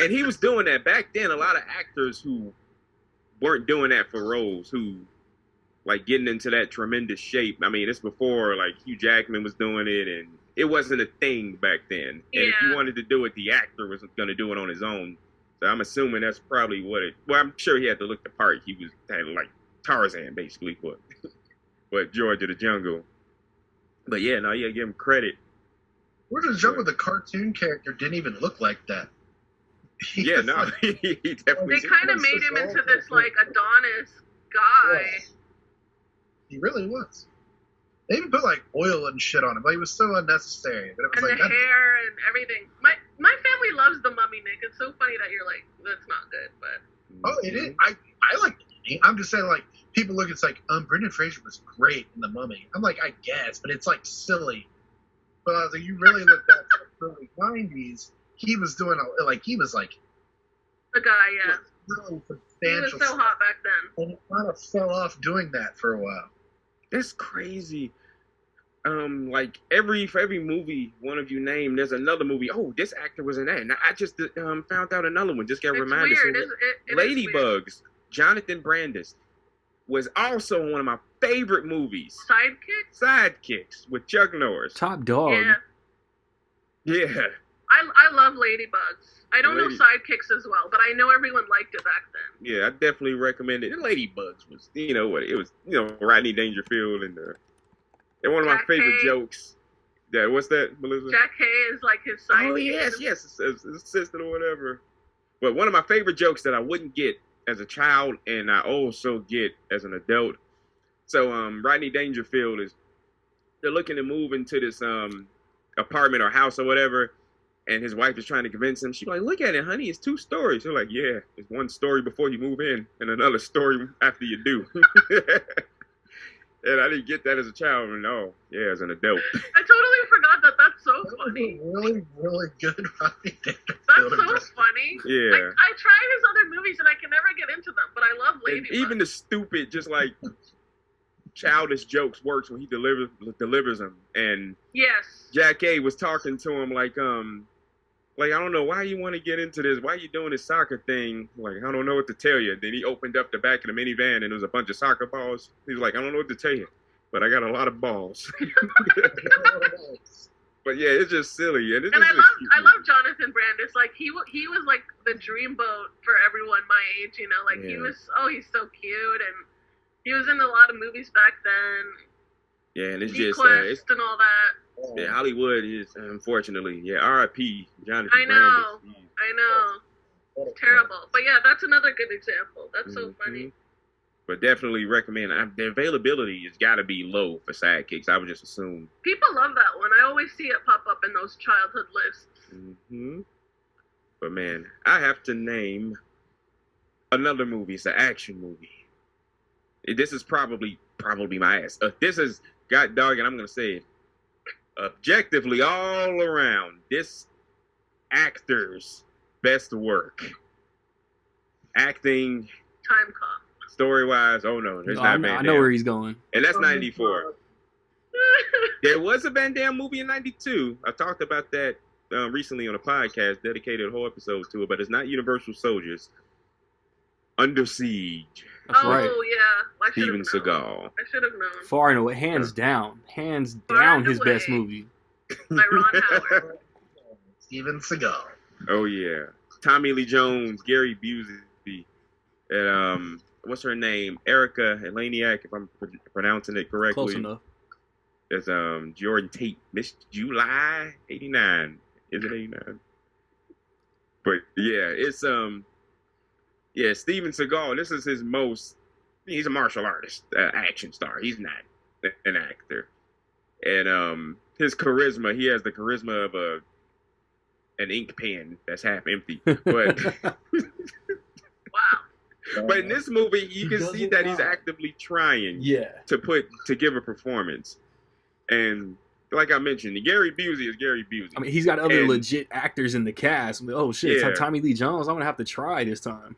and he was doing that back then. A lot of actors who weren't doing that for roles, who like getting into that tremendous shape. I mean, it's before like Hugh Jackman was doing it, and it wasn't a thing back then. And if you wanted to do it, the actor was going to do it on his own. So I'm assuming that's probably what it. Well, I'm sure he had to look the part. He was had like Tarzan basically, but George of the Jungle. But yeah, no, yeah, give him credit. George of the Jungle, the cartoon character didn't even look like that. He definitely. They kind of made him into this like Adonis guy. Yeah. He really was. They even put like oil and shit on him. Like it was so unnecessary. But it was and like the hair and everything. My family loves the Mummy, Nick. It's so funny that you're like, that's not good, but it is. I like it. I'm just saying, like, people look, it's like, Brendan Fraser was great in The Mummy. I'm like, I guess, but it's like silly. But I was like, you really look back to the early 90s, he was doing he was like the guy, really substantial. He was so hot back then. And he kind of fell off doing that for a while. That's crazy. Like for every movie one of you named, there's another movie. Oh, this actor was in that. And I just found out another one. Just got reminded. Weird. Ladybugs. Jonathan Brandis was also one of my favorite movies. Sidekicks with Chuck Norris. Top dog. Yeah. I love Ladybugs. I don't know Sidekicks as well, but I know everyone liked it back then. Yeah, I definitely recommend it. And Ladybugs was, it was, Rodney Dangerfield and one of my favorite jokes. Yeah, what's that, Melissa? Jack Hay is like his sidekick. Oh, yes, his assistant or whatever. But one of my favorite jokes that I wouldn't get as a child and I also get as an adult. So, Rodney Dangerfield they're looking to move into this apartment or house or whatever. And his wife is trying to convince him. She's like, look at it, honey. It's 2 stories. They're like, yeah, it's 1 story before you move in and another story after you do. And I didn't get that as a child. No, as an adult. I totally forgot that. That's so funny. Really, really good Rodney Dangerfield. That's so funny. Yeah. I tried his other movies and I can never get into them, but I love Ladybug. Even the stupid, just like childish jokes works when he delivers them. And Jack A was talking to him like I don't know why you want to get into this. Why you doing this soccer thing? Like, I don't know what to tell you. Then he opened up the back of the minivan and there was a bunch of soccer balls. He was like, I don't know what to tell you, but I got a lot of balls. But yeah, it's just silly. And I love Jonathan Brandis. Like he was like the dreamboat for everyone my age. Like he was. Oh, he's so cute, and he was in a lot of movies back then. Yeah, and it's Quest just and all that. Yeah, Hollywood is unfortunately. Yeah, R.I.P. Jonathan I know. Brandis. I know. It's terrible. But yeah, that's another good example. That's so funny. But definitely recommend. The availability has got to be low for sidekicks. I would just assume. People love that one. I always see it pop up in those childhood lists. But man, I have to name another movie. It's an action movie. This is probably my ass. This is God dog, and I'm gonna say it. Objectively, all around, this actor's best work. Acting. Time Cop. Story-wise, oh no, there's not Van Damme. I know where he's going. And that's 94. There was a Van Damme movie in 92. I talked about that recently on a podcast, dedicated a whole episode to it, but it's not Universal Soldiers. Under Siege. That's right. Yeah. Steven Seagal. I should have known. Far and away, hands down, his best movie. By Ron Howard. Steven Seagal. Oh yeah, Tommy Lee Jones, Gary Busey, and what's her name? Erica Eleniak, if I'm pronouncing it correctly. Close enough. There's Jordan Tate, Miss July '89. Is it '89? But yeah, it's yeah, Steven Seagal. This is his most. He's a martial artist, action star. He's not an actor, and his charisma. He has the charisma of an ink pen that's half empty. But Wow. but in this movie, you can see that he's actively trying to give a performance. And like I mentioned, Gary Busey is Gary Busey. I mean, he's got other legit actors in the cast. Oh shit, Yeah. Tommy Lee Jones. I'm gonna have to try this time.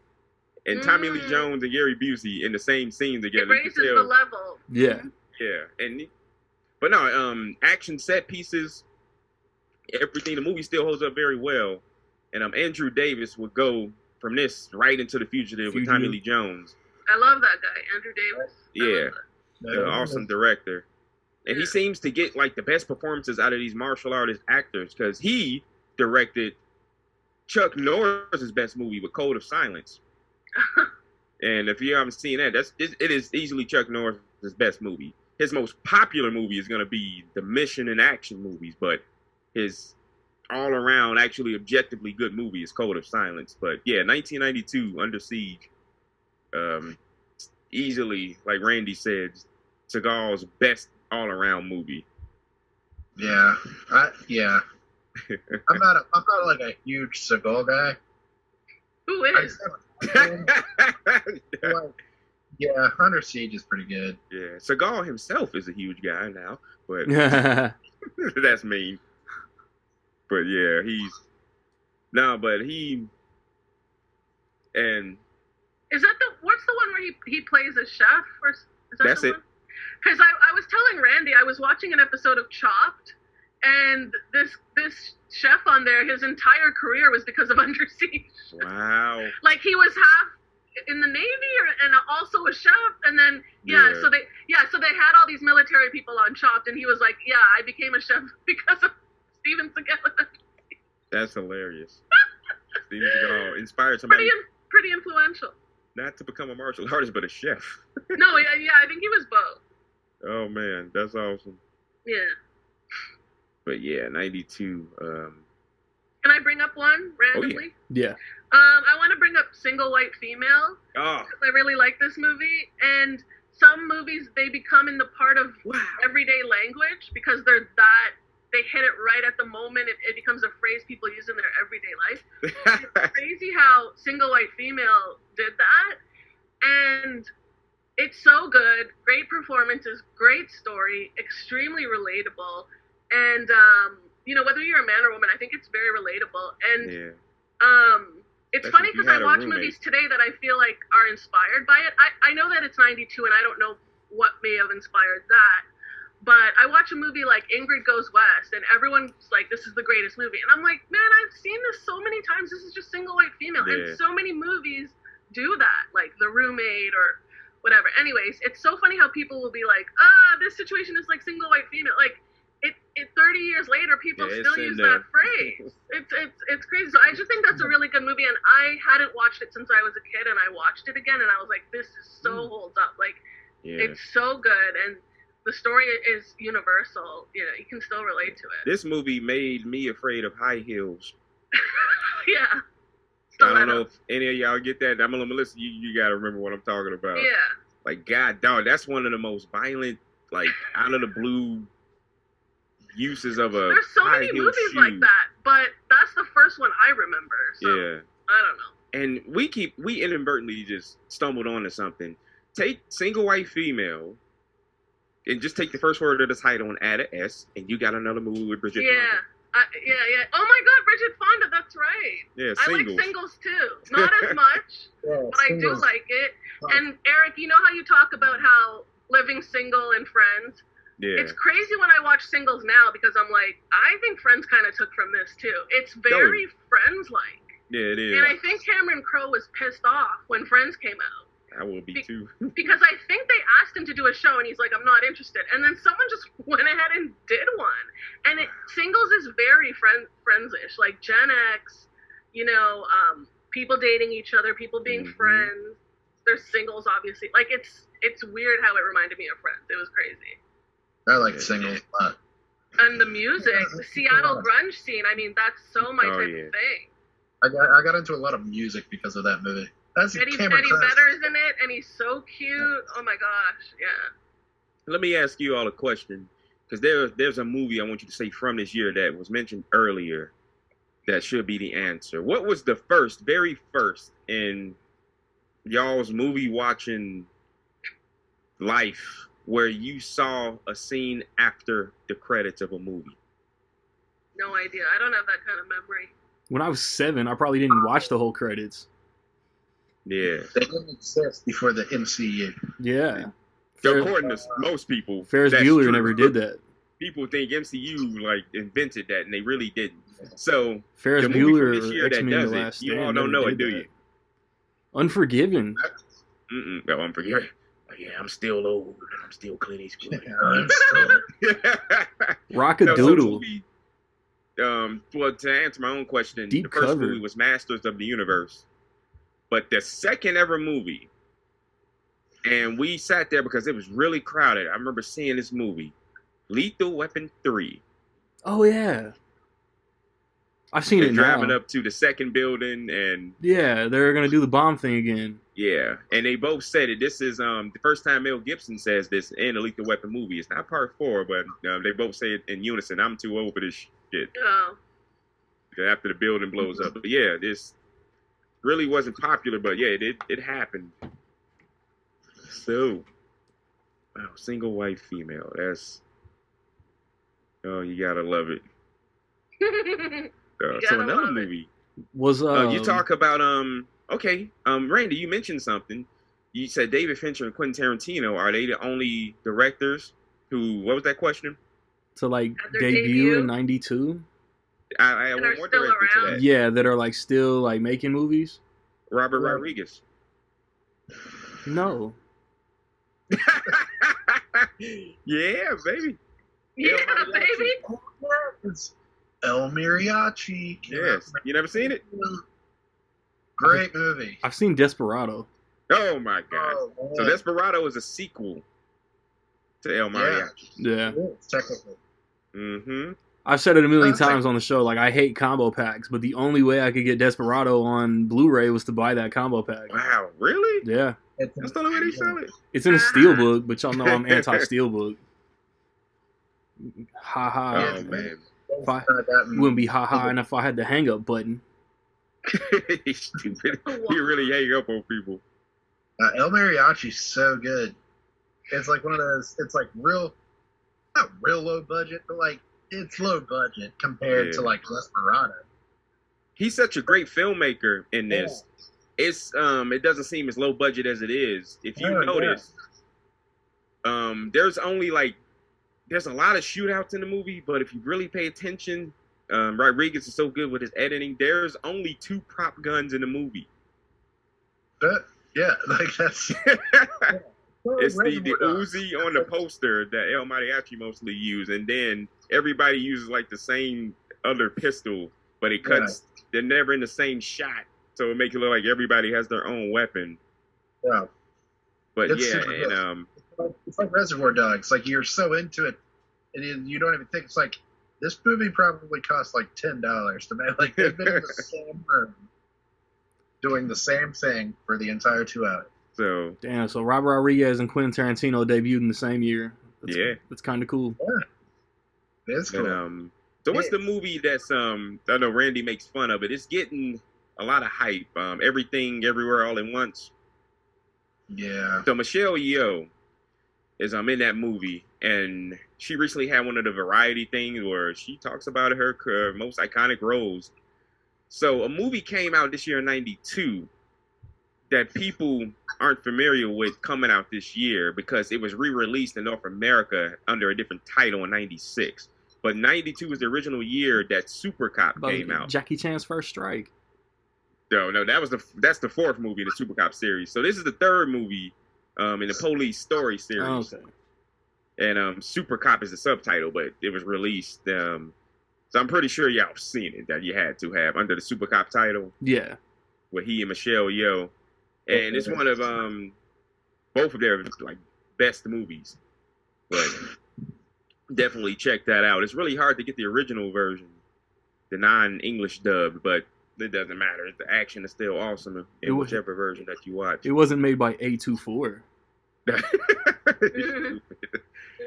And Tommy Lee Jones and Gary Busey in the same scene together. It raises the level. Yeah. Yeah. But no, action set pieces, everything. The movie still holds up very well. And Andrew Davis would go from this right into The Fugitive with Tommy Lee Jones. I love that guy, Andrew Davis. Yeah. Awesome director. And he seems to get like the best performances out of these martial artist actors because he directed Chuck Norris's best movie with Code of Silence. And if you haven't seen that, it is easily Chuck Norris's best movie. His most popular movie is going to be the mission and action movies, but his all-around, actually objectively good movie is Code of Silence. But yeah, 1992, Under Siege, easily, like Randy said, Seagal's best all-around movie. Yeah, I'm not like a huge Seagal guy. Who is? Yeah, Under Siege is pretty good. Yeah, Seagal himself is a huge guy now, but that's mean. But yeah, and is that what's the one where he plays a chef, or is that that's the it. one? Because I was telling Randy, I was watching an episode of Chopped, and this chef on there, his entire career was because of Under Siege. Wow. Like he was half in the Navy and also a chef, and then so they had all these military people on Chopped, and he was like, yeah, I became a chef because of Steven Seagal. That's hilarious. Steven Seagal inspired somebody Pretty influential. not to become a martial artist, but a chef. No, yeah, I think he was both. Oh man, that's awesome. Yeah. But yeah, 92. Can I bring up one randomly? Yeah. I want to bring up Single White Female. Oh. Because I really like this movie, and some movies they become in the part of everyday language because they hit it right at the moment. It becomes a phrase people use in their everyday life. It's crazy how Single White Female did that, and it's so good. Great performances, great story, extremely relatable, and whether you're a man or woman, I think it's very relatable. And it's funny because I watch movies today that I feel like are inspired by it. I know that it's 92 and I don't know what may have inspired that, but I watch a movie like Ingrid Goes West and everyone's like, this is the greatest movie. And I'm like, man, I've seen this so many times. This is just Single White Female. Yeah. And so many movies do that, like The Roommate or whatever. Anyways, it's so funny how people will be like, this situation is like Single White Female. Like, it 30 years later, people still use that phrase. It's crazy. So I just think that's a really good movie, and I hadn't watched it since I was a kid, and I watched it again, and I was like, this is so holds up. Like, it's so good, and the story is universal. You can still relate to it. This movie made me afraid of high heels. Yeah. I don't know if any of y'all get that. I'm gonna listen. You gotta remember what I'm talking about. Yeah. Like, God, dog, that's one of the most violent, like, out of the blue uses of a There's so many movies shoe. like that, but that's the first one I remember. So Yeah. I don't know. And we inadvertently just stumbled onto something. Take Single White Female and just take the first word of the title and add an S, and you got another movie with Bridget Fonda. Yeah. Oh my God, Bridget Fonda, that's right. Yeah, I like Singles too. Not as much, but I do like it. And Eric, you know how you talk about how living single and Friends? Yeah. It's crazy when I watch Singles now because I'm like, I think Friends kind of took from this too. It's very Friends-like. Yeah, it is. And I think Cameron Crowe was pissed off when Friends came out. I will be too. Because I think they asked him to do a show and he's like, I'm not interested. And then someone just went ahead and did one. And Singles is very Friends-ish, like Gen X, people dating each other, people being friends. There's singles, obviously. Like, it's weird how it reminded me of Friends. It was crazy. I like the singles a lot. And the music, the Seattle grunge scene. I mean, that's so my type of thing. I got into a lot of music because of that movie. That's Eddie Vedder's in it, and he's so cute. Oh my gosh, yeah. Let me ask you all a question, because there's a movie I want you to say from this year that was mentioned earlier that should be the answer. What was the very first in y'all's movie watching life where you saw a scene after the credits of a movie? No idea. I don't have that kind of memory. When I was 7, I probably didn't watch the whole credits. Yeah. They didn't exist before the MCU. Yeah. According to most people, Ferris Bueller never did that. People think MCU like invented that, and they really didn't. So Ferris the movie Bueller from this year or that X-Men: does The it, Last you Stand all don't know never it, do did you? Unforgiven. No, Unforgiven. Yeah, I'm still old. I'm still Clint Eastwood. Rock-a-doodle. Well, to answer my own question, Deep the first cover. movie was Masters of the Universe, but the second ever movie, and we sat there because it was really crowded. I remember seeing this movie, Lethal Weapon 3. Oh yeah, I've seen it now. Driving up to the second building, and yeah, they're gonna do the bomb thing again. yeah, and they both said it. This is the first time Mel Gibson says this in a Lethal Weapon movie. It's not part 4, but they both say it in unison. I'm too old for this shit. Oh. After the building blows up, but yeah, this really wasn't popular, but yeah, it happened. So, wow, single white female. That's you gotta love it. So another movie was you talk about okay, Randy, you mentioned something. You said David Fincher and Quentin Tarantino, are they the only directors who, what was that question? To like debut in '92? I want more director to that. Yeah, that are like still like making movies. Robert Rodriguez. No. Yeah, baby. Yeah, baby. It's El Mariachi. Yes. You never seen it? Great movie. I've seen Desperado. Oh my god. Oh, so Desperado is a sequel to El Mariachi. Yeah. Technically. Mm-hmm. I've said it a million times on the show, like I hate combo packs, but the only way I could get Desperado on Blu-ray was to buy that combo pack. Wow, really? Yeah. That's the only way they sell it. It's in a steelbook, but y'all know I'm anti-steelbook. Ha ha. Oh man. Wouldn't be ha ha enough if I had the hang up button. Stupid. You really hang up on people. El Mariachi's so good. It's like one of those, it's like not real low budget, but like it's low budget compared to like Desperado. He's such a great filmmaker in this. It's it doesn't seem as low budget as it is. If you notice, there's only like there's a lot of shootouts in the movie, but if you really pay attention, Rodriguez is so good with his editing. There's only 2 prop guns in the movie. Yeah, like that's. It's the Uzi on the poster that El Mariachi mostly use, and then everybody uses like the same other pistol, but it cuts. Yeah. They're never in the same shot, so it makes it look like everybody has their own weapon. Yeah, but it's and it's like Reservoir Dogs. Like you're so into it, and you don't even think it's like this movie probably cost like $10 to make. Like they've been in the same room doing the same thing for the entire 2 hours. So damn. So Robert Rodriguez and Quentin Tarantino debuted in the same year. That's kind of cool. Yeah, it's cool. So what's the movie that's I know Randy makes fun of it. It's getting a lot of hype. Everything, Everywhere, All at Once. Yeah. So Michelle Yeoh is in that movie, and she recently had one of the variety things where she talks about her most iconic roles. So a movie came out this year in '92 that people aren't familiar with coming out this year because it was re-released in North America under a different title in '96. But '92 was the original year that Super Cop came out. Jackie Chan's First Strike. No, that's the 4th movie in the Super Cop series. So this is the 3rd movie in the Police Story series. Okay. And Super Cop is the subtitle, but it was released. So I'm pretty sure y'all have seen it, that you had to have under the Super Cop title. Yeah. With he and Michelle Yeoh. And it's one of both of their like best movies. But definitely check that out. It's really hard to get the original version, the non-English dub, but it doesn't matter. The action is still awesome in whichever version that you watch. It wasn't made by A24. No,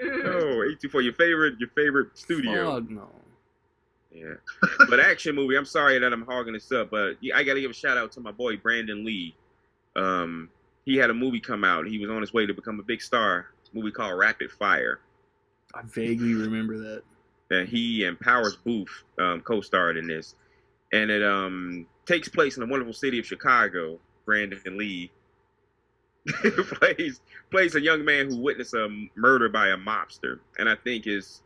A24, your favorite studio. Fuck no. Yeah, but action movie. I'm sorry that I'm hogging this up, but I got to give a shout out to my boy Brandon Lee. He had a movie come out. He was on his way to become a big star. A movie called Rapid Fire. I vaguely remember that. That he and Powers Booth co-starred in this, and it takes place in the wonderful city of Chicago. Brandon Lee plays a young man who witnessed a murder by a mobster, and I think it's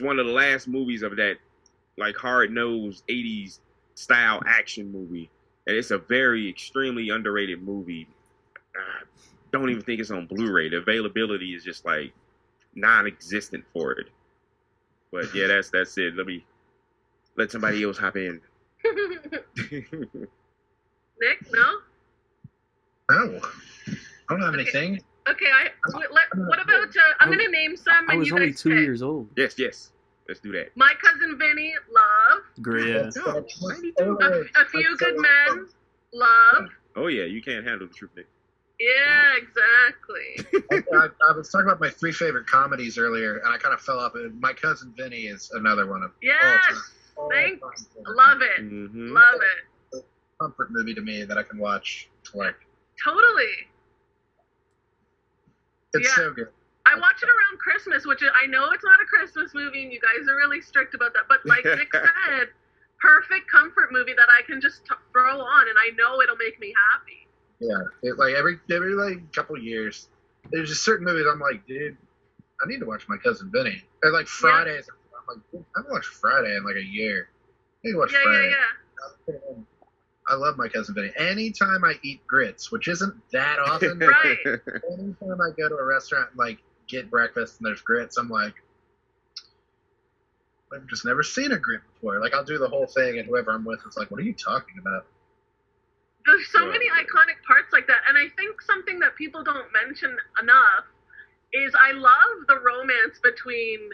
one of the last movies of that like hard-nosed 80s style action movie, and it's a very extremely underrated movie. Don't even think it's on Blu-ray. The availability is just like non-existent for it. But yeah, that's it. Let somebody else hop in. Nick, no? No, I don't have anything. Okay, what about, I'm going to name some I and was you only guys 2 pick. years old. Yes. Let's do that. My Cousin Vinny, love. Great. Yeah. No, 92. A Few Good Men, love. Oh yeah, you can't handle the truth, Nick. Yeah, exactly. I was talking about my 3 favorite comedies earlier, and I kind of fell off. And My Cousin Vinny is another one of Yes, all-time love it. Mm-hmm. Love it. comfort movie to me that I can watch. Like, Totally. it's Yeah. so good. I watch it around Christmas, which I know it's not a Christmas movie, and you guys are really strict about that. But like Nick said, perfect comfort movie that I can just throw on, and I know it'll make me happy. Yeah, like every like couple years, there's just certain movies I'm like, dude, I need to watch My Cousin Vinny. Or like Fridays, I'm like, dude, I haven't watched Friday in like a year. I need to watch Friday. Yeah. I love My Cousin Vinny. Anytime I eat grits, which isn't that often, Right. anytime I go to a restaurant and like get breakfast and there's grits, I'm like, I've just never seen a grit before. Like, I'll do the whole thing, and whoever I'm with is like, what are you talking about? There's so many iconic parts like that, and I think something that people don't mention enough is I love the romance between,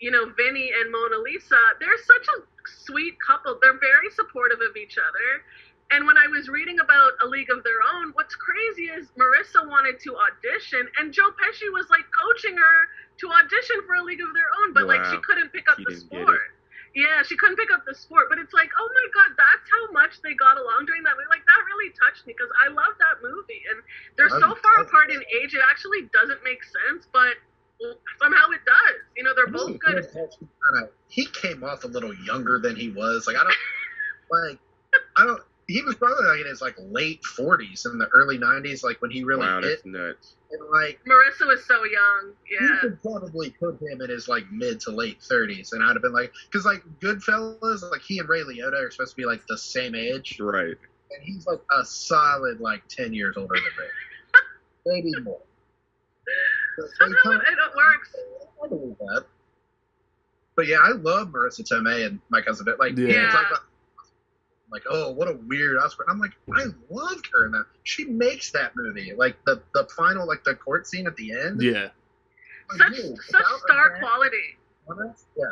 Vinny and Mona Lisa. They're such a sweet couple. They're very supportive of each other. And when I was reading about A League of Their Own, what's crazy is Marissa wanted to audition, and Joe Pesci was like coaching her to audition for A League of Their Own, but like she couldn't pick up the sport. Yeah, she couldn't pick up the sport, but it's like, oh my God, that's how much they got along during that movie. Like, that really touched me because I love that movie. And they're so far apart in age, it actually doesn't make sense, but somehow it does. They're both good. He came off a little younger than he was. Like, he was probably like in his like late 40s in the early 90s, like when he really hit. That's nuts. And like Marissa was so young. Yeah. You could probably put him in his like mid to late 30s, and I'd have been like, because like Goodfellas, like he and Ray Liotta are supposed to be like the same age, right? And he's like a solid like 10 years older than Ray, maybe more. Somehow it works. I believe that. But yeah, I love Marissa Tomei and My Cousin Vinny. Like, yeah. Talk about, like, oh, what a weird Oscar. I'm like, I loved her in that. She makes that movie. Like, the final, like, the court scene at the end. Yeah. Like, such star quality. Yeah.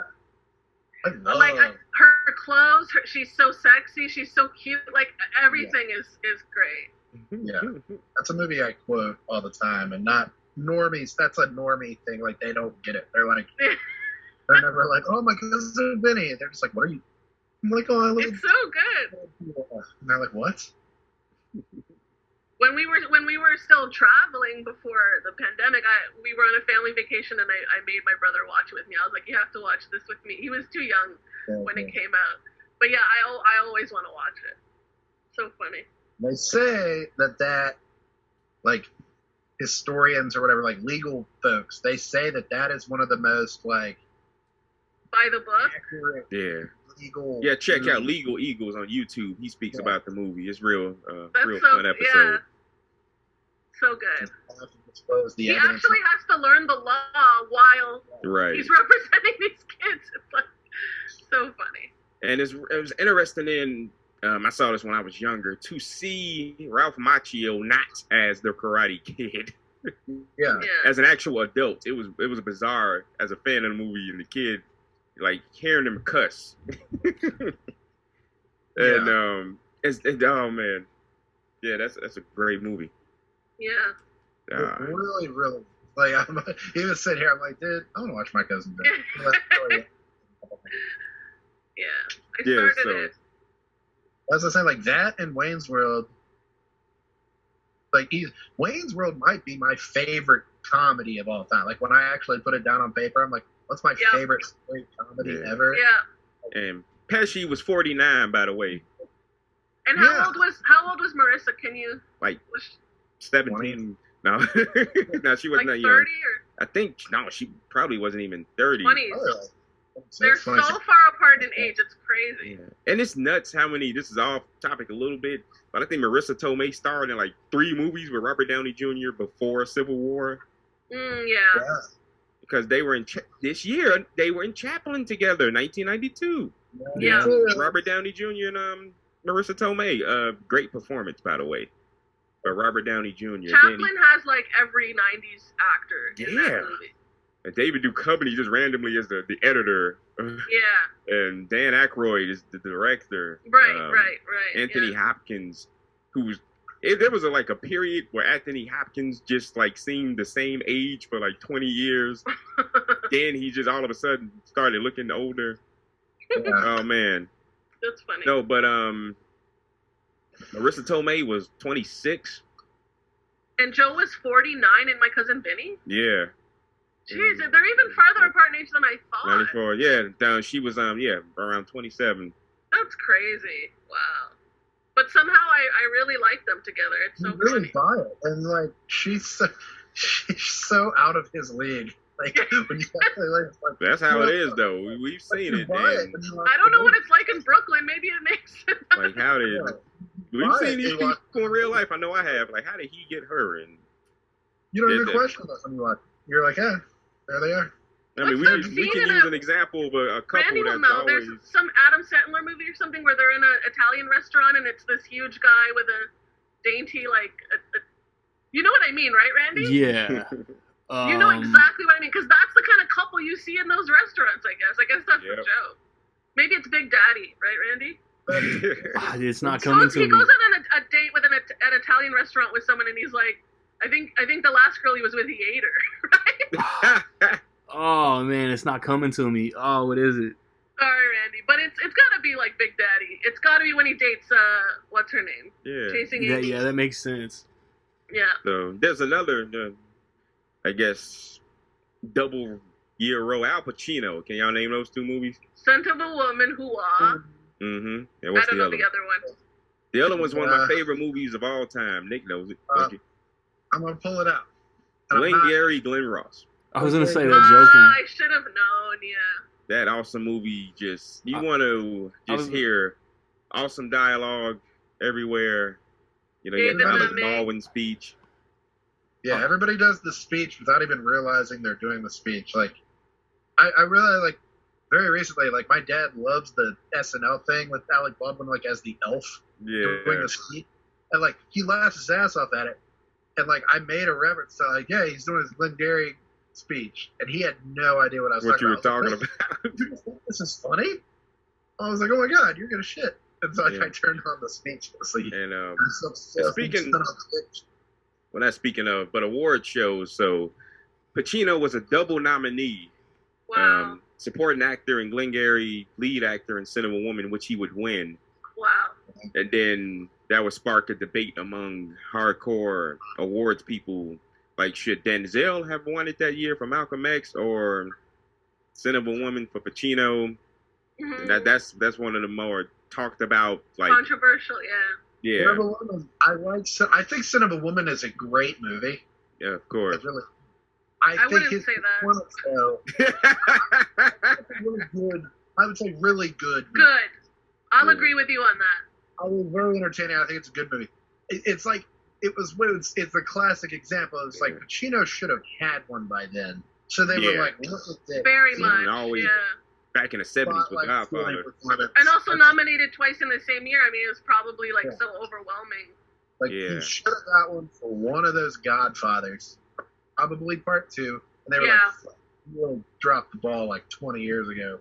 I love like her clothes, she's so sexy, she's so cute. Like, everything is great. Yeah. That's a movie I quote all the time, and not normies. That's a normie thing. Like, they don't get it. They're like, they're never like, oh, My Cousin Vinny. They're just like, what are you? I'm like, oh, I love it's so good. And they're like, what? When we were still traveling before the pandemic, we were on a family vacation, and I made my brother watch it with me. I was like, you have to watch this with me. He was too young when it came out. But yeah, I always want to watch it. So funny. They say that like historians or whatever, like legal folks, they say that is one of the most like by the book. Accurate, legal. Yeah, check out Legal Eagles on YouTube. He speaks about the movie. It's real That's fun episode. Yeah. So good. He actually has to learn the law while he's representing these kids. It's like so funny. And it was interesting I saw this when I was younger, to see Ralph Macchio not as the Karate Kid. Yeah. As an actual adult, it was bizarre as a fan of the movie and the kid, like hearing him cuss. And oh man, yeah, that's a great movie. Yeah. Really, really. Like he was sitting here, I'm like, dude, I want to watch my cousin. I started it. As I say, like that and Wayne's World. Like Wayne's World might be my favorite comedy of all time. Like when I actually put it down on paper, I'm like, what's my favorite straight comedy ever? Yeah. And Pesci was 49, by the way. And how old was Marissa? Can you 17? 20? No, no, she wasn't like that 30 young. or I think she probably wasn't even 30. 20s. They're so far apart in age, it's crazy. Yeah. And it's nuts how many. This is off topic a little bit, but I think Marissa Tomei starred in like 3 movies with Robert Downey Jr. before Civil War. Yeah. Because they were this year. They were in Chaplin together, 1992. Yeah. Robert Downey Jr. and Marissa Tomei. Great performance, by the way. But Robert Downey Jr. Chaplin has like every 90s actor in that movie. And David Duchovny just randomly is the editor. Yeah. And Dan Aykroyd is the director. Right. Anthony Hopkins, there was a period where Anthony Hopkins just like seemed the same age for like 20 years. Then he just all of a sudden started looking older. Oh man. That's funny. No, but Marissa Tomei was 26. And Joe was 49 in My Cousin Vinny? Yeah. Jeez, they're even farther apart in age than I thought. 94, yeah. She was around 27. That's crazy. Wow. But somehow I really like them together. It's so really funny. buy it. And like she's so out of his league. Like when you actually like that's how it is though. We've seen it. I don't know what it's like in Brooklyn. Maybe it makes sense. Like how did we've seen these people in real life. I know I have. Like how did he get her? And you don't even question that when you watch. You're like, yeah, there they are. I mean, we can use an example of a couple Randy will that's know. always... There's some Adam Sandler movie or something where they're in an Italian restaurant and it's this huge guy with a dainty, you know what I mean, right, Randy? Yeah. You know exactly what I mean, because that's the kind of couple you see in those restaurants, I guess. I guess that's the joke. Maybe it's Big Daddy, right, Randy? It's not coming to me. He goes on a date with an Italian restaurant with someone and he's like, I think the last girl he was with, he ate her, right? Oh man, it's not coming to me. Oh, what is it? Sorry, Randy, but it's gotta be like Big Daddy. It's gotta be when he dates what's her name? Yeah. Chasing Amy. Yeah, that makes sense. Yeah. So there's another, I guess, double year row. Al Pacino. Can y'all name those 2 movies? Scent of a Woman, Hoo-Ah. Mm-hmm. And what's I don't know the the other one. The other one's one of my favorite movies of all time. Nick knows it. I'm gonna pull it out. Glenn Ross. I was gonna say that joking. I should have known. Yeah. That awesome movie. Just you want to hear awesome dialogue everywhere. You know, you got the Baldwin speech. Yeah, everybody does the speech without even realizing they're doing the speech. Like, I really like. Very recently, like my dad loves the SNL thing with Alec Baldwin, like as the elf doing the speech, and like he laughs his ass off at it. And like I made a reference to like, yeah, he's doing his Glengarry speech, and he had no idea what I was talking about. This is funny. I was like, oh my god, you're gonna shit. And so I turned on the speech. And speaking of, but award shows. So Pacino was a double nominee. Wow. Supporting actor in Glengarry, lead actor in Scent of a Woman, which he would win. Wow. And then that would spark a debate among hardcore awards people. Like, should Denzel have won it that year for Malcolm X or Scent of a Woman for Pacino? Mm-hmm. That's one of the more talked about, like controversial, yeah. Scent of a Woman, I think Scent of a Woman is a great movie. Yeah, of course. I wouldn't say that. Really good. I would say really good. Good. I'll agree with you on that. I was very entertaining. I think it's a good movie. It's like it's a classic example. It's like Pacino should have had one by then. So they were like, look at this. Very much. Back in the 70s with Godfather. And also nominated twice in the same year. I mean, it was probably so overwhelming. Like you should have got one for one of those Godfathers. probably part 2, and they were like, "We'll drop the ball like 20 years ago.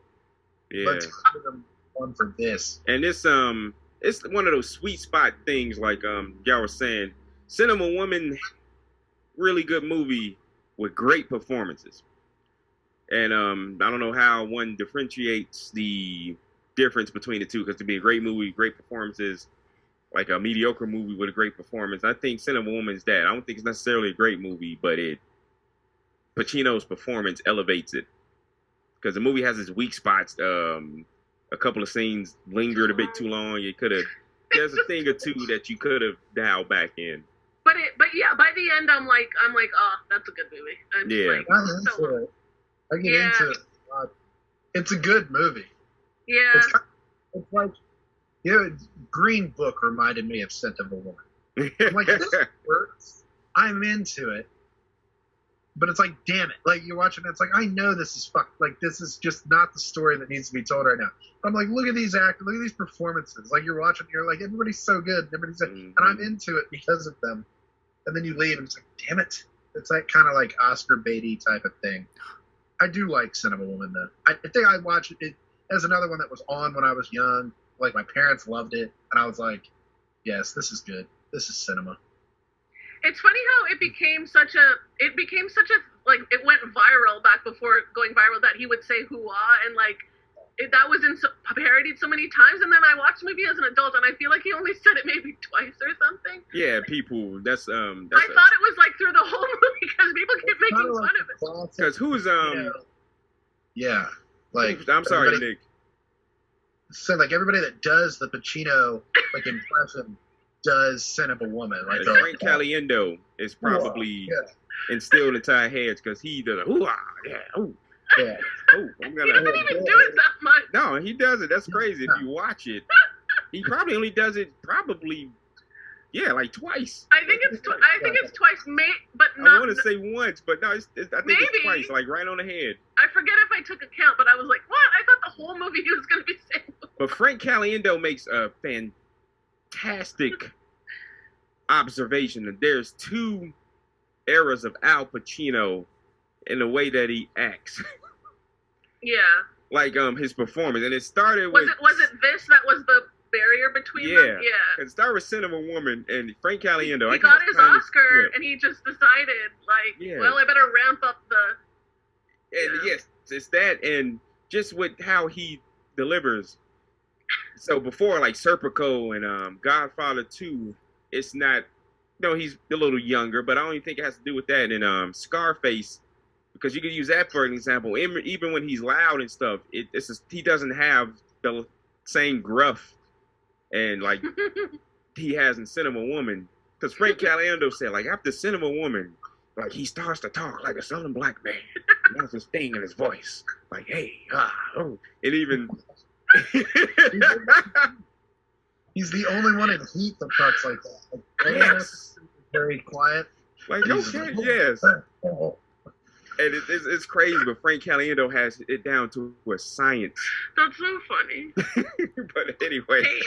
Yeah. Let's give them one for this." And it's one of those sweet spot things, like y'all were saying. Cinema Woman, really good movie with great performances. And I don't know how one differentiates the difference between the two, because to be a great movie, great performances, like a mediocre movie with a great performance, I think Cinema Woman is that. I don't think it's necessarily a great movie, but Pacino's performance elevates it, because the movie has its weak spots. A couple of scenes lingered a bit too long. There's a thing or two that you could have dialed back in. But yeah, by the end, I'm like, oh, that's a good movie. I'm just like, I'm into it. I get into it. It's a good movie. Yeah. It's like, Green Book reminded me of Scent of a Woman. I'm like, this works. I'm into it. But it's like, damn it. Like, you're watching it, it's like, I know this is like, this is just not the story that needs to be told right now. But I'm like, look at these actors, look at these performances. Like, you're watching, you're like, everybody's so good. And I'm into it because of them. And then you leave, and it's like, damn it. It's that kind of like Oscar baity type of thing. I do like Cinema Woman, though. I think I watched it as another one that was on when I was young. Like, my parents loved it, and I was like, yes, this is good. This is cinema. It's funny how it became such a like, it went viral back before going viral that he would say hoo-ah, and like that was parodied so many times, and then I watched the movie as an adult, and I feel like he only said it maybe twice or something. Yeah, people. I thought it was like through the whole movie because people keep making fun of it. Because who's Yeah, like, I'm sorry, Nick. So like everybody that does the Pacino like impression does Cinema Woman. Like Frank Caliendo is probably instilled into our heads, because he does a hoo-ah, yeah, ooh. Yeah. Oh, He doesn't even do it that much. No, he does it. That's crazy. If you watch it, he probably only does it like twice. I think it's twice, but not. I want to say once, but no, I think it's twice, like right on the head. I forget if I took account, but I was like, what? I thought the whole movie he was going to be saying. But Frank Caliendo makes a fantastic observation that there's two eras of Al Pacino in the way that he acts. Yeah. Like his performance, and it started was it this that was the barrier between them? Yeah. It started with Cinema Woman and Frank Caliendo. He got his Oscar, and he just decided, like, well, I better ramp up the. And yes, it's that, and just with how he delivers. So before, like Serpico and Godfather 2, it's not. He's a little younger, but I don't even think it has to do with that. And Scarface, because you could use that for an example. Even when he's loud and stuff, he doesn't have the same gruff and like he has in Cinema Woman. Because Frank Caliendo said, like, after Cinema Woman, like, he starts to talk like a Southern black man. He has this thing in his voice, like, hey, oh, and even. He's the only one in Heat that talks like that. Like, yes. Very quiet. Like, okay, yes. And it's crazy, but Frank Caliendo has it down to a science. That's so funny. But anyway. Hey,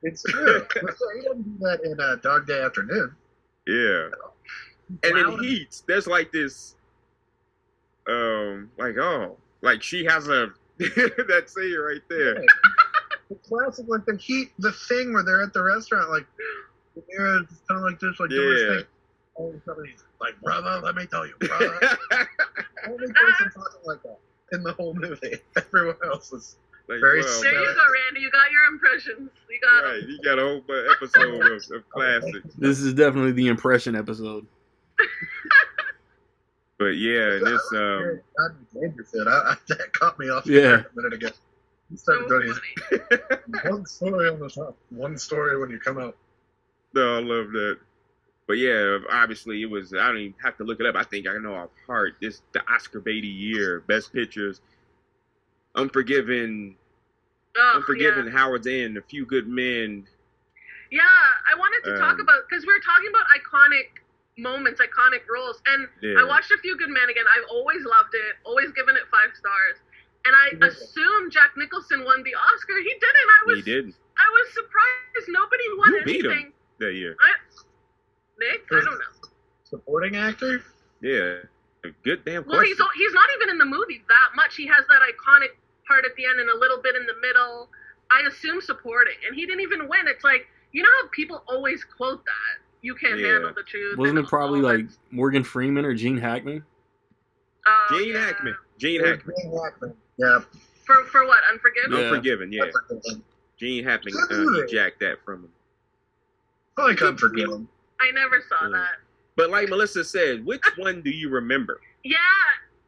it's true. He doesn't do that in Dog Day Afternoon. Yeah. And in Heat, there's like this, like she has a, that scene right there. Yeah. The classic, like the thing where they're at the restaurant, like, the mirror is kind of like this, like, doing his thing. All of a sudden he's like, brother, let me tell you, brother. Only person talking like that in the whole movie. Everyone else is like, there you go, Randy. You got your impressions. You got right. You got a whole episode of classics. This is definitely the impression episode. But yeah, this that caught me off a minute ago. So one story on the top, one story when you come out. No, I love that. But yeah, obviously it was. I don't even have to look it up. I think I know off heart. This the Oscar Beatty year, Best Pictures, Unforgiven, Howard's End, A Few Good Men. Yeah, I wanted to talk about, because we were talking about iconic moments, iconic roles, and I watched A Few Good Men again. I've always loved it, always given it 5 stars, and I assumed Jack Nicholson won the Oscar. He didn't. He didn't. I was surprised nobody won anything. Beat him that year. Nick? I don't know. Supporting actor? Yeah, a good damn Well, question. he's not even in the movie that much. He has that iconic part at the end and a little bit in the middle. I assume supporting, and he didn't even win. It's like, you know how people always quote that you can't handle the truth. Wasn't and it probably all like that. Morgan Freeman or Gene Hackman? Oh, Gene yeah. Hackman. Gene Hackman. Yeah. For what? Unforgiven? Yeah. Unforgiven, yeah. Unforgiven. Gene Hackman, Good he movie. jacked that from him. I like Unforgiven. I never saw Yeah. that. But like Melissa said, which one do you remember? Yeah,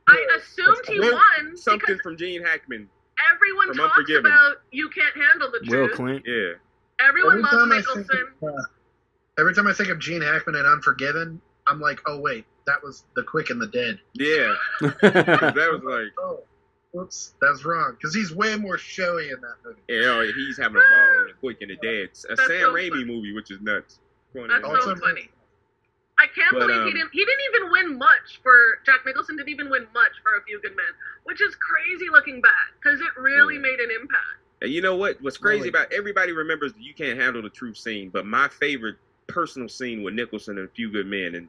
I assumed he Quote won something because from Gene Hackman. everyone from talks Unforgiven. about you can't handle the Will truth. Clint. Yeah. Everyone loves I Nicholson. think every time I think of Gene Hackman and Unforgiven, I'm like, oh wait, that was The Quick and the Dead. Yeah. That was like, Oh, whoops, that's wrong. Because he's way more showy in that movie. yeah, he's having a ball in The Quick and the Dead. A That's Sam so Raimi funny. movie, which is nuts. That's so Also- funny. I can't But, believe he didn't even win much for Jack Nicholson didn't even win much for A Few Good Men, which is crazy looking back because it really Yeah. made an impact. And you know what? What's crazy Really? about everybody remembers the You Can't Handle the Truth scene, but my favorite personal scene with Nicholson and A Few Good Men and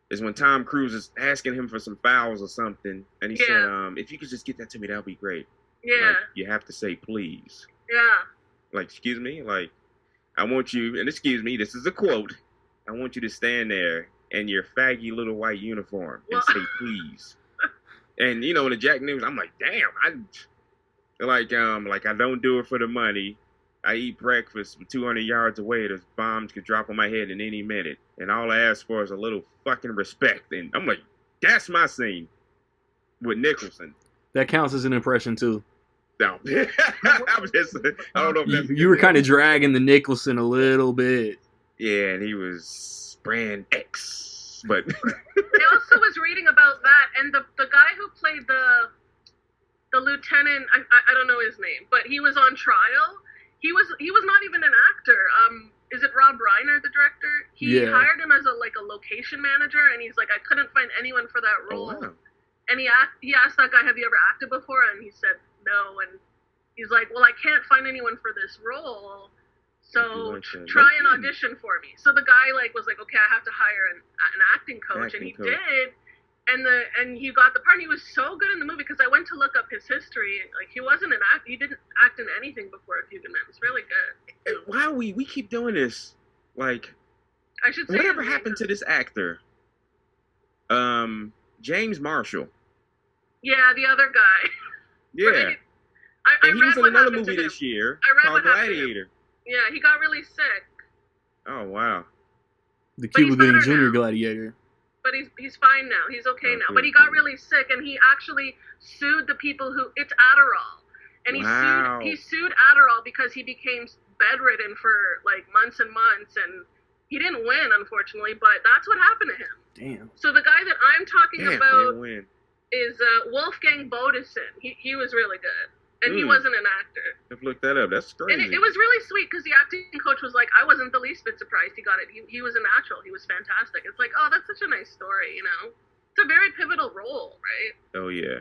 is when Tom Cruise is asking him for some fouls or something, and he Yeah. said, if you could just get that to me, that would be great. Yeah, Like, you have to say please. yeah. Like, excuse me? Like, I want you, and excuse me, this is a quote. I want you to stand there in your faggy little white uniform and Well- say please. And, you know, the Jack Nicholson, I'm like, damn, I don't do it for the money. I eat breakfast 200 yards away. Those bombs could drop on my head in any minute. And all I ask for is a little fucking respect. And I'm like, that's my scene with Nicholson. That counts as an impression too. No. I was just, I don't know if that's You were kind of dragging the Nicholson a little bit. Yeah, and he was brand X. But I also was reading about that, and the guy who played the lieutenant, I don't know his name, but he was on trial. He was not even an actor. Is it Rob Reiner, the director? He Yeah. hired him as a location manager, and he's like, I couldn't find anyone for that role. wow. And he asked that guy, have you ever acted before? And he said no. And he's like, well, I can't find anyone for this role, so try and audition for me. So the guy was like, okay, I have to hire an acting coach, and he did. And he got the part. And he was so good in the movie because I went to look up his history. Like, he wasn't an actor. He didn't act in anything before A Few Good Men. It's really good. Why we keep doing this? Like, I should say whatever his happened name. to this actor? James Marshall. Yeah, the other guy. Yeah. I And he read was in what another happened movie to him. this year I read called what happened to him. Gladiator. Yeah, he got really sick, Oh, wow. The But he's Cuba Gooding better Jr. now. Gladiator. but he's fine now. He's okay Oh, now. good, But he got good. really sick, and he actually sued the people who. It's Adderall, and Wow. he sued Adderall because he became bedridden for months and months, and he didn't win, unfortunately. But that's what happened to him. Damn. So the guy that I'm talking Damn, about didn't win. is Wolfgang Bodison. He was really good, and he Mm. wasn't an actor. I've looked that up. That's crazy. And it was really sweet because the acting coach was like, I wasn't the least bit surprised he got it. He was a natural. He was fantastic. It's like, oh, that's such a nice story, you know? It's a very pivotal role, right? Oh, yeah.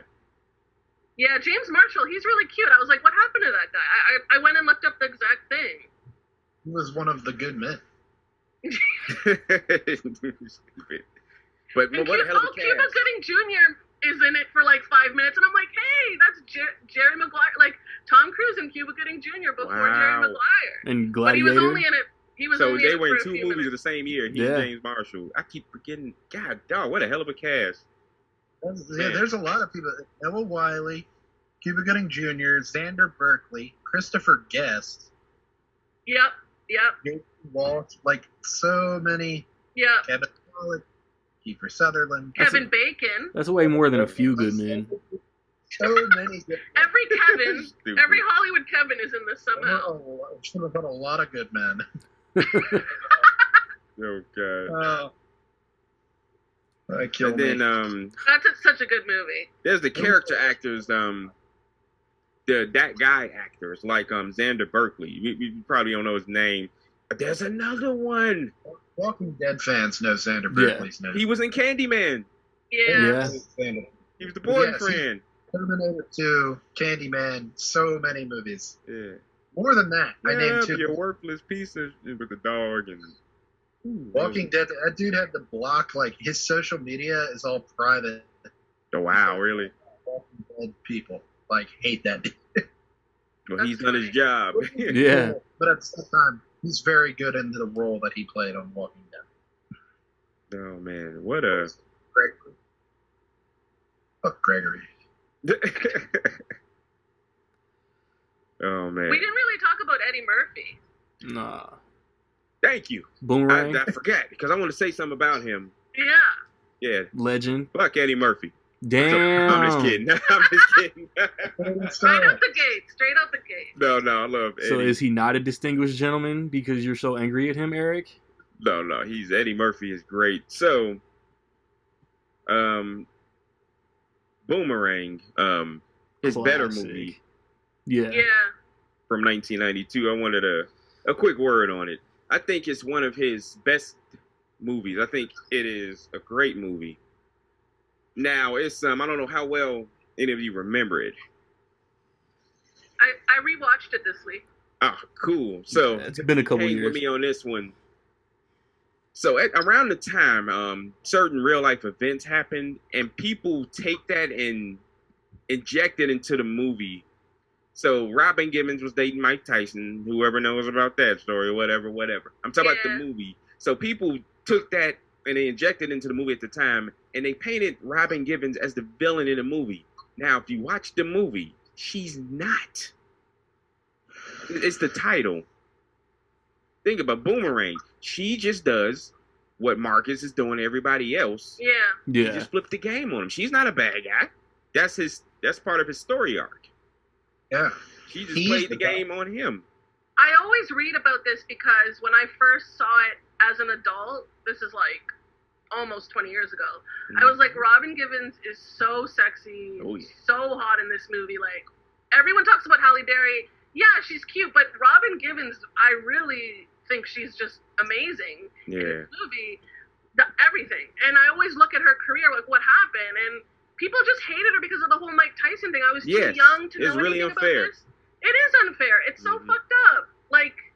Yeah, James Marshall, he's really cute. I was like, what happened to that guy? I went and looked up the exact thing. He was one of the good men. Stupid. But And what a hell of a Cuba cast. Gooding Jr. is in it for 5 minutes, and I'm like, hey, that's Jerry Maguire. Tom Cruise and Cuba Gooding Jr. before Jerry Wow. Maguire. And But he was Gladiator. only in it. He was So only they in it were for in a two few movies minutes. of the same year. He's Yeah. James Marshall. I keep forgetting. God, dog, what a hell of a cast. Yeah, Man. there's a lot of people. Noah Wiley, Cuba Gooding Jr., Xander Berkeley, Christopher Guest, Yep. Jason Walsh, so many. Kevin Pollak, Kiefer Sutherland. Kevin Bacon. That's way more than A Few Good Men. So many. Good Every Kevin, Stupid. every Hollywood Kevin is in this somehow. Should have got a lot of good men. Oh, God. I killed And then me. That's such a good movie. there's the character actors, that guy actors, like Xander Berkeley. We probably don't know his name. But there's another one. Walking Dead fans know Xander Yeah. Berkeley's name. He was in Candyman. Yeah. Yeah. He was the Yeah, boyfriend. Terminator 2, Candyman, so many movies. Yeah. More than that, I named two. Your worthless piece of with the dog and Walking Dead, that dude had to block, like, his social media is all private. Oh, wow, really? Walking Dead people, like, hate that dude. Well, he's done his job. Yeah. But at the same time, he's very good into the role that he played on Walking Dead. Oh, man. What a... Gregory. Fuck Gregory. Oh, man. We didn't really talk about Eddie Murphy. Nah. Thank you. Boomerang. I forgot, because I want to say something about him. Yeah. Yeah. Legend. Fuck Eddie Murphy. Damn. I'm just kidding. I'm just kidding. Straight out the gate. Straight out the gate. No, I love Eddie. So is he not a distinguished gentleman because you're so angry at him, Eric? No, he's Eddie Murphy is great. So, Boomerang, his better Classic. movie Yeah. Yeah. from 1992. I wanted a quick word on it. I think it's one of his best movies. I think it is a great movie. Now, it's I don't know how well any of you remember it. I rewatched it this week. Ah, cool. So, It's been a couple hang years. with me on this one. So around the time certain real life events happened, and people take that and inject it into the movie. So Robin Givens was dating Mike Tyson. Whoever knows about that story, whatever. I'm talking about the movie. So people took that and they injected it into the movie at the time, and they painted Robin Givens as the villain in the movie. Now, if you watch the movie, she's not. It's the title. Think about Boomerang. She just does what Marcus is doing to everybody else. Yeah. He Yeah. just flipped the game on him. She's not a bad guy. That's part of his story arc. Yeah. She just He's played the the game on him. I always read about this because when I first saw it as an adult, this is like almost 20 years ago, I was like, Robin Givens is so sexy, Oh, yeah. so hot in this movie. Like, everyone talks about Halle Berry. Yeah, she's cute, but Robin Givens, I really think she's just amazing in Yeah. this movie. Everything. And I always look at her career, like, what happened? And people just hated her because of the whole Mike Tyson thing. I was too Yes, young to it's know really anything unfair. about this. It is unfair. It's so Mhm. fucked up. Like,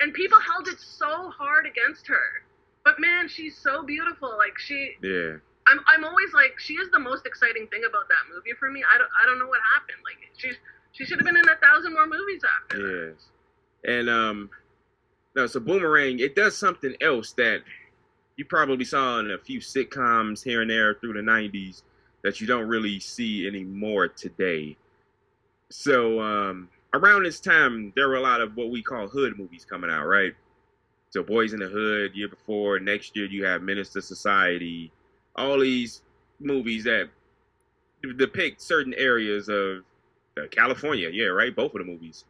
and people held it so hard against her. But man, she's so beautiful. Like, Yeah. I'm always like, she is the most exciting thing about that movie for me. I don't know what happened. Like, she should have been in 1,000 more movies after that. Yes. And no, so Boomerang, it does something else that you probably saw in a few sitcoms here and there through the 90s that you don't really see anymore today. So around this time, there were a lot of what we call hood movies coming out, right? So Boys in the Hood, year before, next year you have Menace to Society, all these movies that depict certain areas of California, yeah, right? Both of the movies.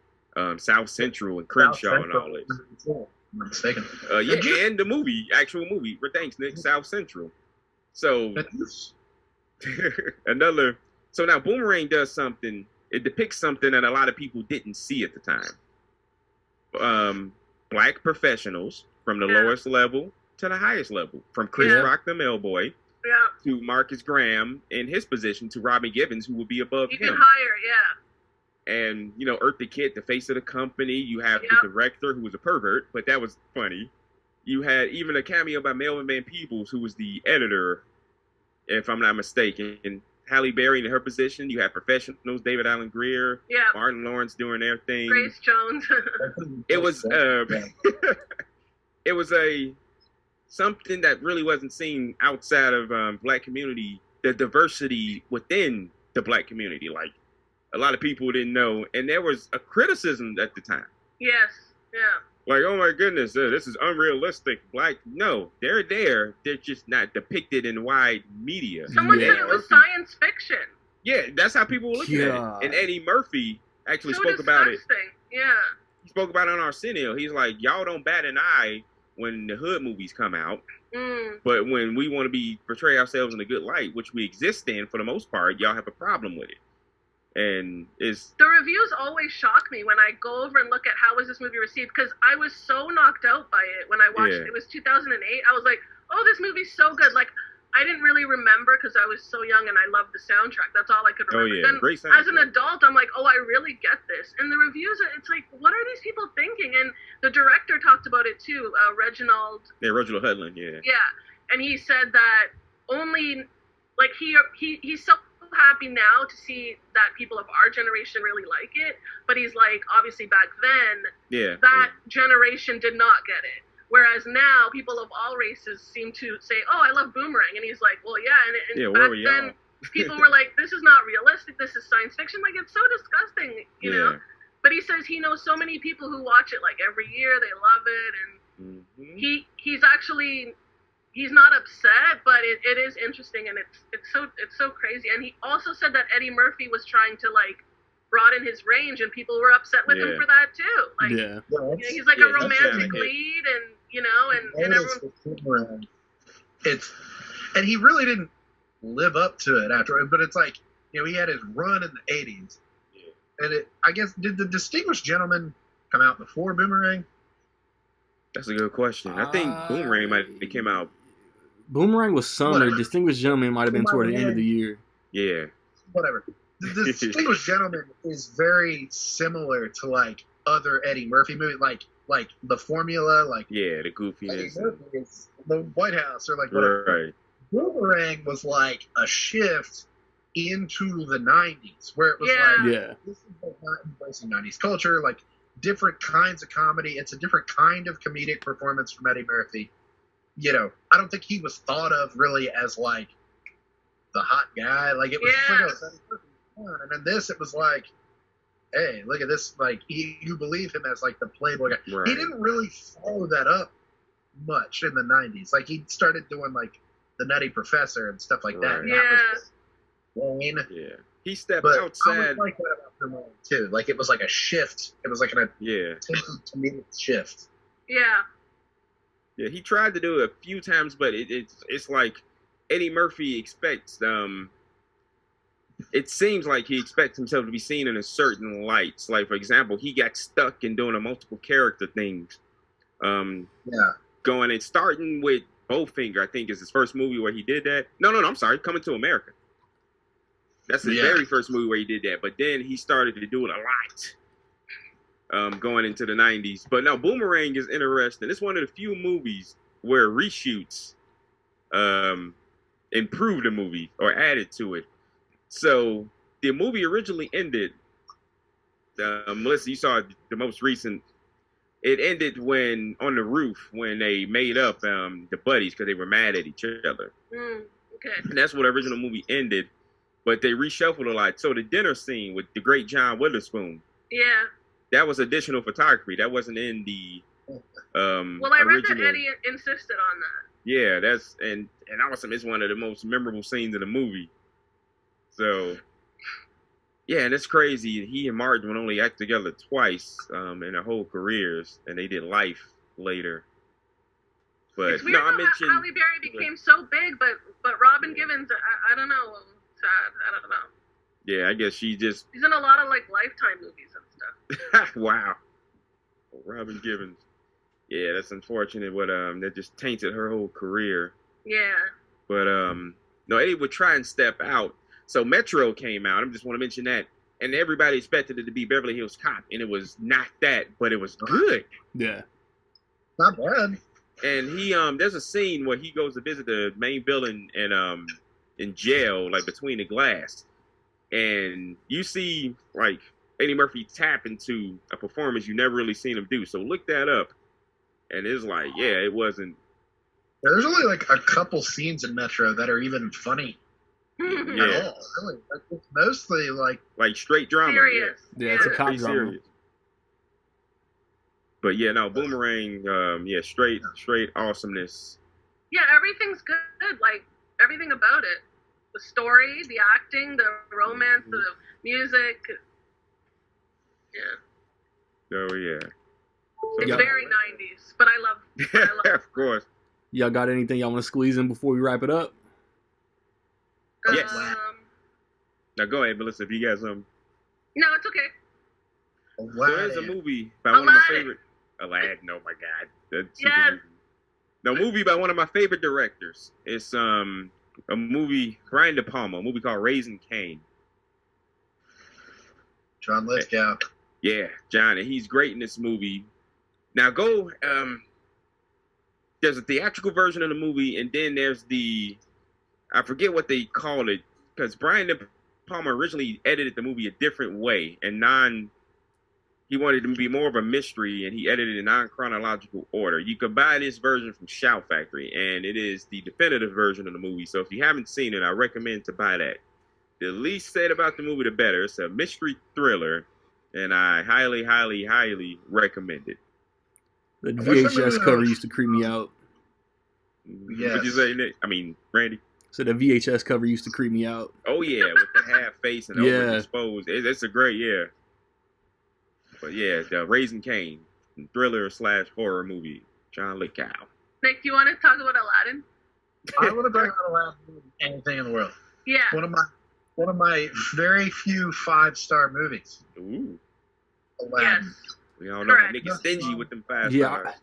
South Central and Crenshaw and all this. I'm not mistaken. Yeah, and the movie, actual movie. Thanks, Nick. South Central. So So now Boomerang does something. It depicts something that a lot of people didn't see at the time. Black professionals from the lowest level to the highest level, from Chris Rock, the mailboy, to Marcus Graham in his position, to Robin Givens, who would be above Even him. higher, yeah. And, Eartha Kitt, the face of the company. You have the director, who was a pervert, but that was funny. You had even a cameo by Melvin Van Peebles, who was the editor, if I'm not mistaken. And Halle Berry in her position. You had professionals, David Allen Greer, Martin Lawrence doing their thing. Grace Jones. It was it was something that really wasn't seen outside of Black community, the diversity within the Black community. Like, a lot of people didn't know, and there was a criticism at the time. Yes, yeah. Like, oh my goodness, this is unrealistic. Black, no, they're there. They're just not depicted in wide media. Someone said it was science fiction. Yeah, that's how people were looking at it. And Eddie Murphy actually spoke about it. Yeah. He spoke about it on Arsenio. He's like, y'all don't bat an eye when the hood movies come out. But when we want to portray ourselves in a good light, which we exist in for the most part, y'all have a problem with it. And it's the reviews always shock me when I go over and look at how was this movie received, because I was so knocked out by it when I watched it. It was 2008. I was like, oh, this movie's so good. Like, I didn't really remember because I was so young and I loved the soundtrack. That's all I could remember. Oh yeah, Then, great soundtrack. as an adult, I'm like, oh, I really get this. And the reviews, it's like, what are these people thinking? And the director talked about it too, Reginald. Yeah, Reginald Hudlin. Yeah. Yeah, and he said that only, like, he's so happy now to see that people of our generation really like it. But he's like, obviously back then, that generation did not get it. Whereas now, people of all races seem to say, oh, I love Boomerang. And he's like, well, yeah. And back then, people were like, this is not realistic. This is science fiction. Like, it's so disgusting, you know? But he says he knows so many people who watch it, like, every year. They love it. And he's actually, he's not upset, but it is interesting. And it's so crazy. And he also said that Eddie Murphy was trying to, like, broaden his range, and people were upset with him for that, too. Like, you know, he's like a romantic lead, and you know, and everyone. And he really didn't live up to it after, but it's like, you know, he had his run in the 80s. And I guess, did The Distinguished Gentleman come out before Boomerang? That's a good question. I think Boomerang might came out. Boomerang was summer. Distinguished Gentleman might have been toward the end of the year. Yeah. Whatever. The Distinguished Gentleman is very similar to, like, other Eddie Murphy movies, like The Formula, like the goofiness, is the White House, or like whatever. Right. Boomerang was like a shift into the 90s, where it was this is like not embracing 90s culture, like different kinds of comedy. It's a different kind of comedic performance from Eddie Murphy. You know, I don't think he was thought of really as like the hot guy. Like it was and then this, it was like, hey, look at this, like, you believe him as, like, the playboy guy. Right. He didn't really follow that up much in the 90s. Like, he started doing, like, The Nutty Professor and stuff like that. And that was he stepped outside. I was like that about Boomerang, too. Like, it was like a shift. It was like an comedic shift. Yeah, he tried to do it a few times, but it's like Eddie Murphy expects, it seems like he expects himself to be seen in a certain lights. Like, for example, he got stuck in doing a multiple character things. Going and starting with Bowfinger, I think, is his first movie where he did that. No, I'm sorry, Coming to America. That's his very first movie where he did that. But then he started to do it a lot going into the 90s. But now Boomerang is interesting. It's one of the few movies where reshoots improved the movie or added to it. So the movie originally ended. Melissa, you saw the most recent. It ended when on the roof when they made up the buddies because they were mad at each other. Okay. And that's what the original movie ended, but they reshuffled a lot. So the dinner scene with the great John Witherspoon. Yeah. That was additional photography. That wasn't in the. Well, I read that Eddie insisted on that. Yeah, that's and awesome. It's one of the most memorable scenes in the movie. So, yeah, and it's crazy. He and Martin would only act together twice in their whole careers, and they did Life later. But it's weird how Halle Berry became so big, but Robin Givens, I don't know. Sad. I don't know. Yeah, I guess she's in a lot of like Lifetime movies and stuff. Wow, Robin Givens. Yeah, that's unfortunate. But that just tainted her whole career. Yeah. But no, Eddie would try and step out. So Metro came out. I just want to mention that. And everybody expected it to be Beverly Hills Cop. And it was not that, but it was good. Yeah. Not bad. And he there's a scene where he goes to visit the main villain in jail, like between the glass. And you see like Eddie Murphy tap into a performance you never really seen him do. So look that up. And it's like, yeah, it wasn't. There's only like a couple scenes in Metro that are even funny. At all, really. Like, it's mostly like straight drama. Serious. Yeah, it's a cop drama. Serious. But yeah, no, Boomerang, straight awesomeness. Yeah, everything's good. Like everything about it, the story, the acting, the romance, the music. Yeah. Oh yeah. It's very 90s, but I love it. Of course. Y'all got anything y'all want to squeeze in before we wrap it up? Yes. Now go ahead, Melissa, if you got something. No, it's okay. So there's a movie by one of my favorite. Aladdin, oh my God. That's movie by one of my favorite directors. It's a movie, Brian De Palma, a movie called Raising Cain. John Lithgow. Yeah, John, and he's great in this movie. Now go. There's a theatrical version of the movie, and then there's I forget what they call it, because Brian De Palma originally edited the movie a different way, and he wanted it to be more of a mystery, and he edited it in non-chronological order. You could buy this version from Shout Factory, and it is the definitive version of the movie. So if you haven't seen it, I recommend to buy that. The least said about the movie, the better. It's a mystery thriller, and I highly, highly, highly recommend it. The VHS cover used to creep me out. Yes. What'd you say, Nick? I mean, Randy? So the VHS cover used to creep me out. Oh, yeah, with the half face and overexposed. It's a great, yeah. But yeah, the Raising Cain, thriller / horror movie. John Lithgow. Nick, do you want to talk about Aladdin? I want to talk about Aladdin more than anything in the world. Yeah. One of my very few 5-star movies. Ooh. Aladdin. Yes. We all know Correct. Nick is stingy with them 5 Yeah, stars.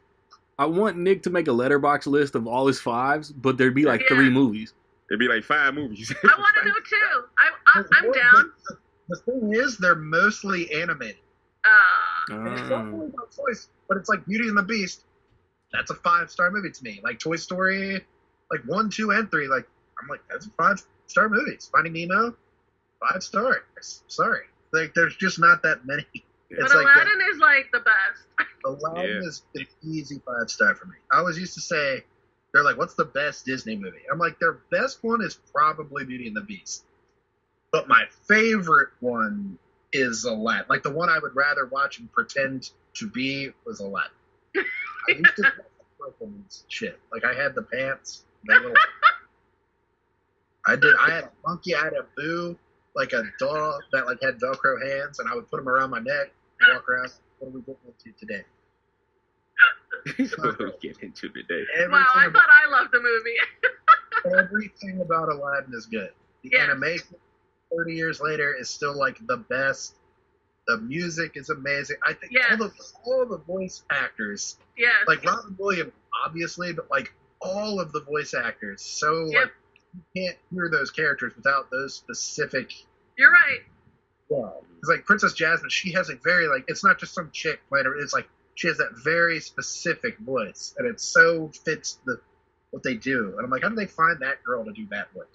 I want Nick to make a letterbox list of all his 5s, but there'd be like 3 movies. It'd be like 5 movies. I want to know too. I'm down. The thing is, they're mostly animated. And it's not really about choice, but it's like Beauty and the Beast. That's a 5-star movie to me. Like Toy Story, like 1, 2, and 3. Like I'm like, that's a 5-star movies. Finding Nemo, 5 stars. Sorry, like there's just not that many. But It's Aladdin is like the best. Aladdin is an easy 5-star for me. I always used to say, they're like, what's the best Disney movie? I'm like, their best one is probably Beauty and the Beast. But my favorite one is Aladdin. Like the one I would rather watch and pretend to be was Aladdin. I used to shit. Like I had the pants. I had a monkey. I had a boo, like a dog that like had Velcro hands, and I would put them around my neck and walk around. What are we getting into today? What are we getting into today? Wow, I thought I loved the movie. Everything about Aladdin is good. The animation, 30 years later, is still like the best. The music is amazing. I think all the voice actors, like Robin Williams, obviously, but like all of the voice actors, like you can't hear those characters without those specific. You're right. Yeah, it's like Princess Jasmine. She has a very like, it's not just some chick playing her. It's like she has that very specific voice, and it so fits what they do. And I'm like, how do they find that girl to do that voice?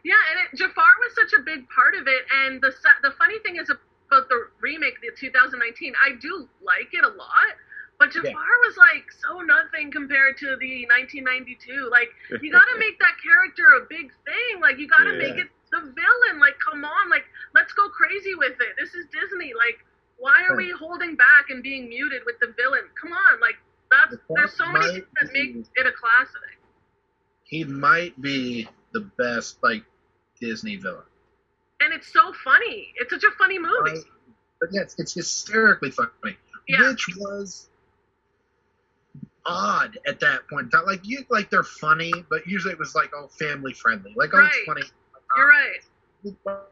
Yeah, and Jafar was such a big part of it. And the funny thing is about the remake, the 2019, I do like it a lot. But Jafar was like so nothing compared to the 1992. Like, you gotta make that character a big thing. Like, you gotta make it the villain. Like, come on, like, let's go crazy with it. This is Disney. Like, why are we holding back and being muted with the villain? Come on, like, there's so many things that make it a classic. He might be the best, like, Disney villain. And it's so funny. It's such a funny movie. But yes, it's hysterically funny. Yeah. Which was odd at that point. Like they're funny, but usually it was like, oh, family friendly. Like, oh, it's funny. You're right.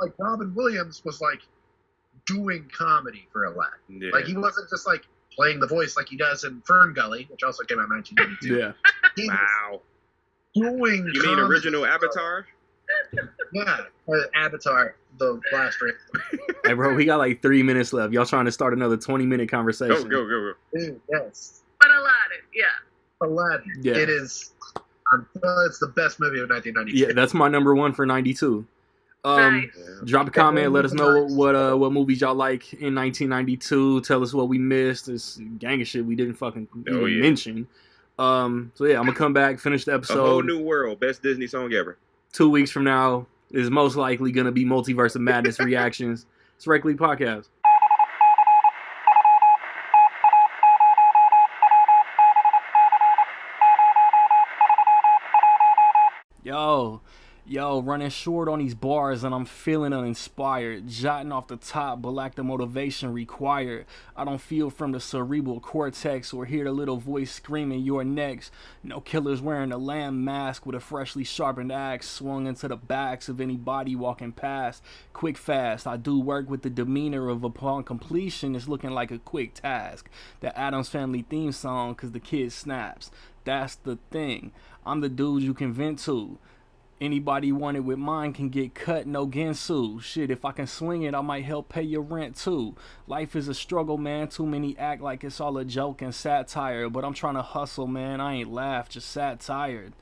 Like Robin Williams was like doing comedy for Aladdin. Yeah. Like he wasn't just like playing the voice like he does in Fern Gully, which also came out in 1992. Yeah. Wow. Doing you mean original Avatar? Yeah, Avatar, the last ring. Hey, bro, we got like 3 minutes left. Y'all trying to start another 20-minute conversation? Go. Dude, yes. But Aladdin, Aladdin. Yeah. It is. It's the best movie of 1992. Yeah, that's my number one for 92. nice. Drop a comment. Let us know what movies y'all like in 1992. Tell us what we missed. It's gang of shit we didn't fucking even mention. So yeah, I'm gonna come back, finish the episode. A Whole New World, best Disney song ever. 2 weeks from now is most likely gonna be Multiverse of Madness reactions. It's Rec League Podcast. Yo, running short on these bars and I'm feeling uninspired. Jotting off the top, but lack the motivation required. I don't feel from the cerebral cortex or hear the little voice screaming, "You're next." No killers wearing a lamb mask with a freshly sharpened axe swung into the backs of anybody walking past. Quick fast, I do work with the demeanor of upon completion. It's looking like a quick task. The Addams Family theme song, cause the kid snaps. That's the thing. I'm the dude you can vent to. Anybody want it with mine can get cut, no Gensu. Shit, if I can swing it, I might help pay your rent too. Life is a struggle, man. Too many act like it's all a joke and satire. But I'm trying to hustle, man. I ain't laugh, just sat tired.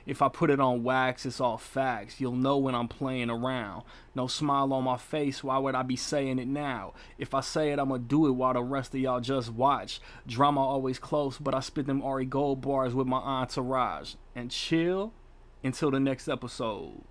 If I put it on wax, it's all facts. You'll know when I'm playing around. No smile on my face, why would I be saying it now? If I say it, I'ma do it while the rest of y'all just watch. Drama always close, but I spit them Ari Gold bars with my entourage. And chill until the next episode.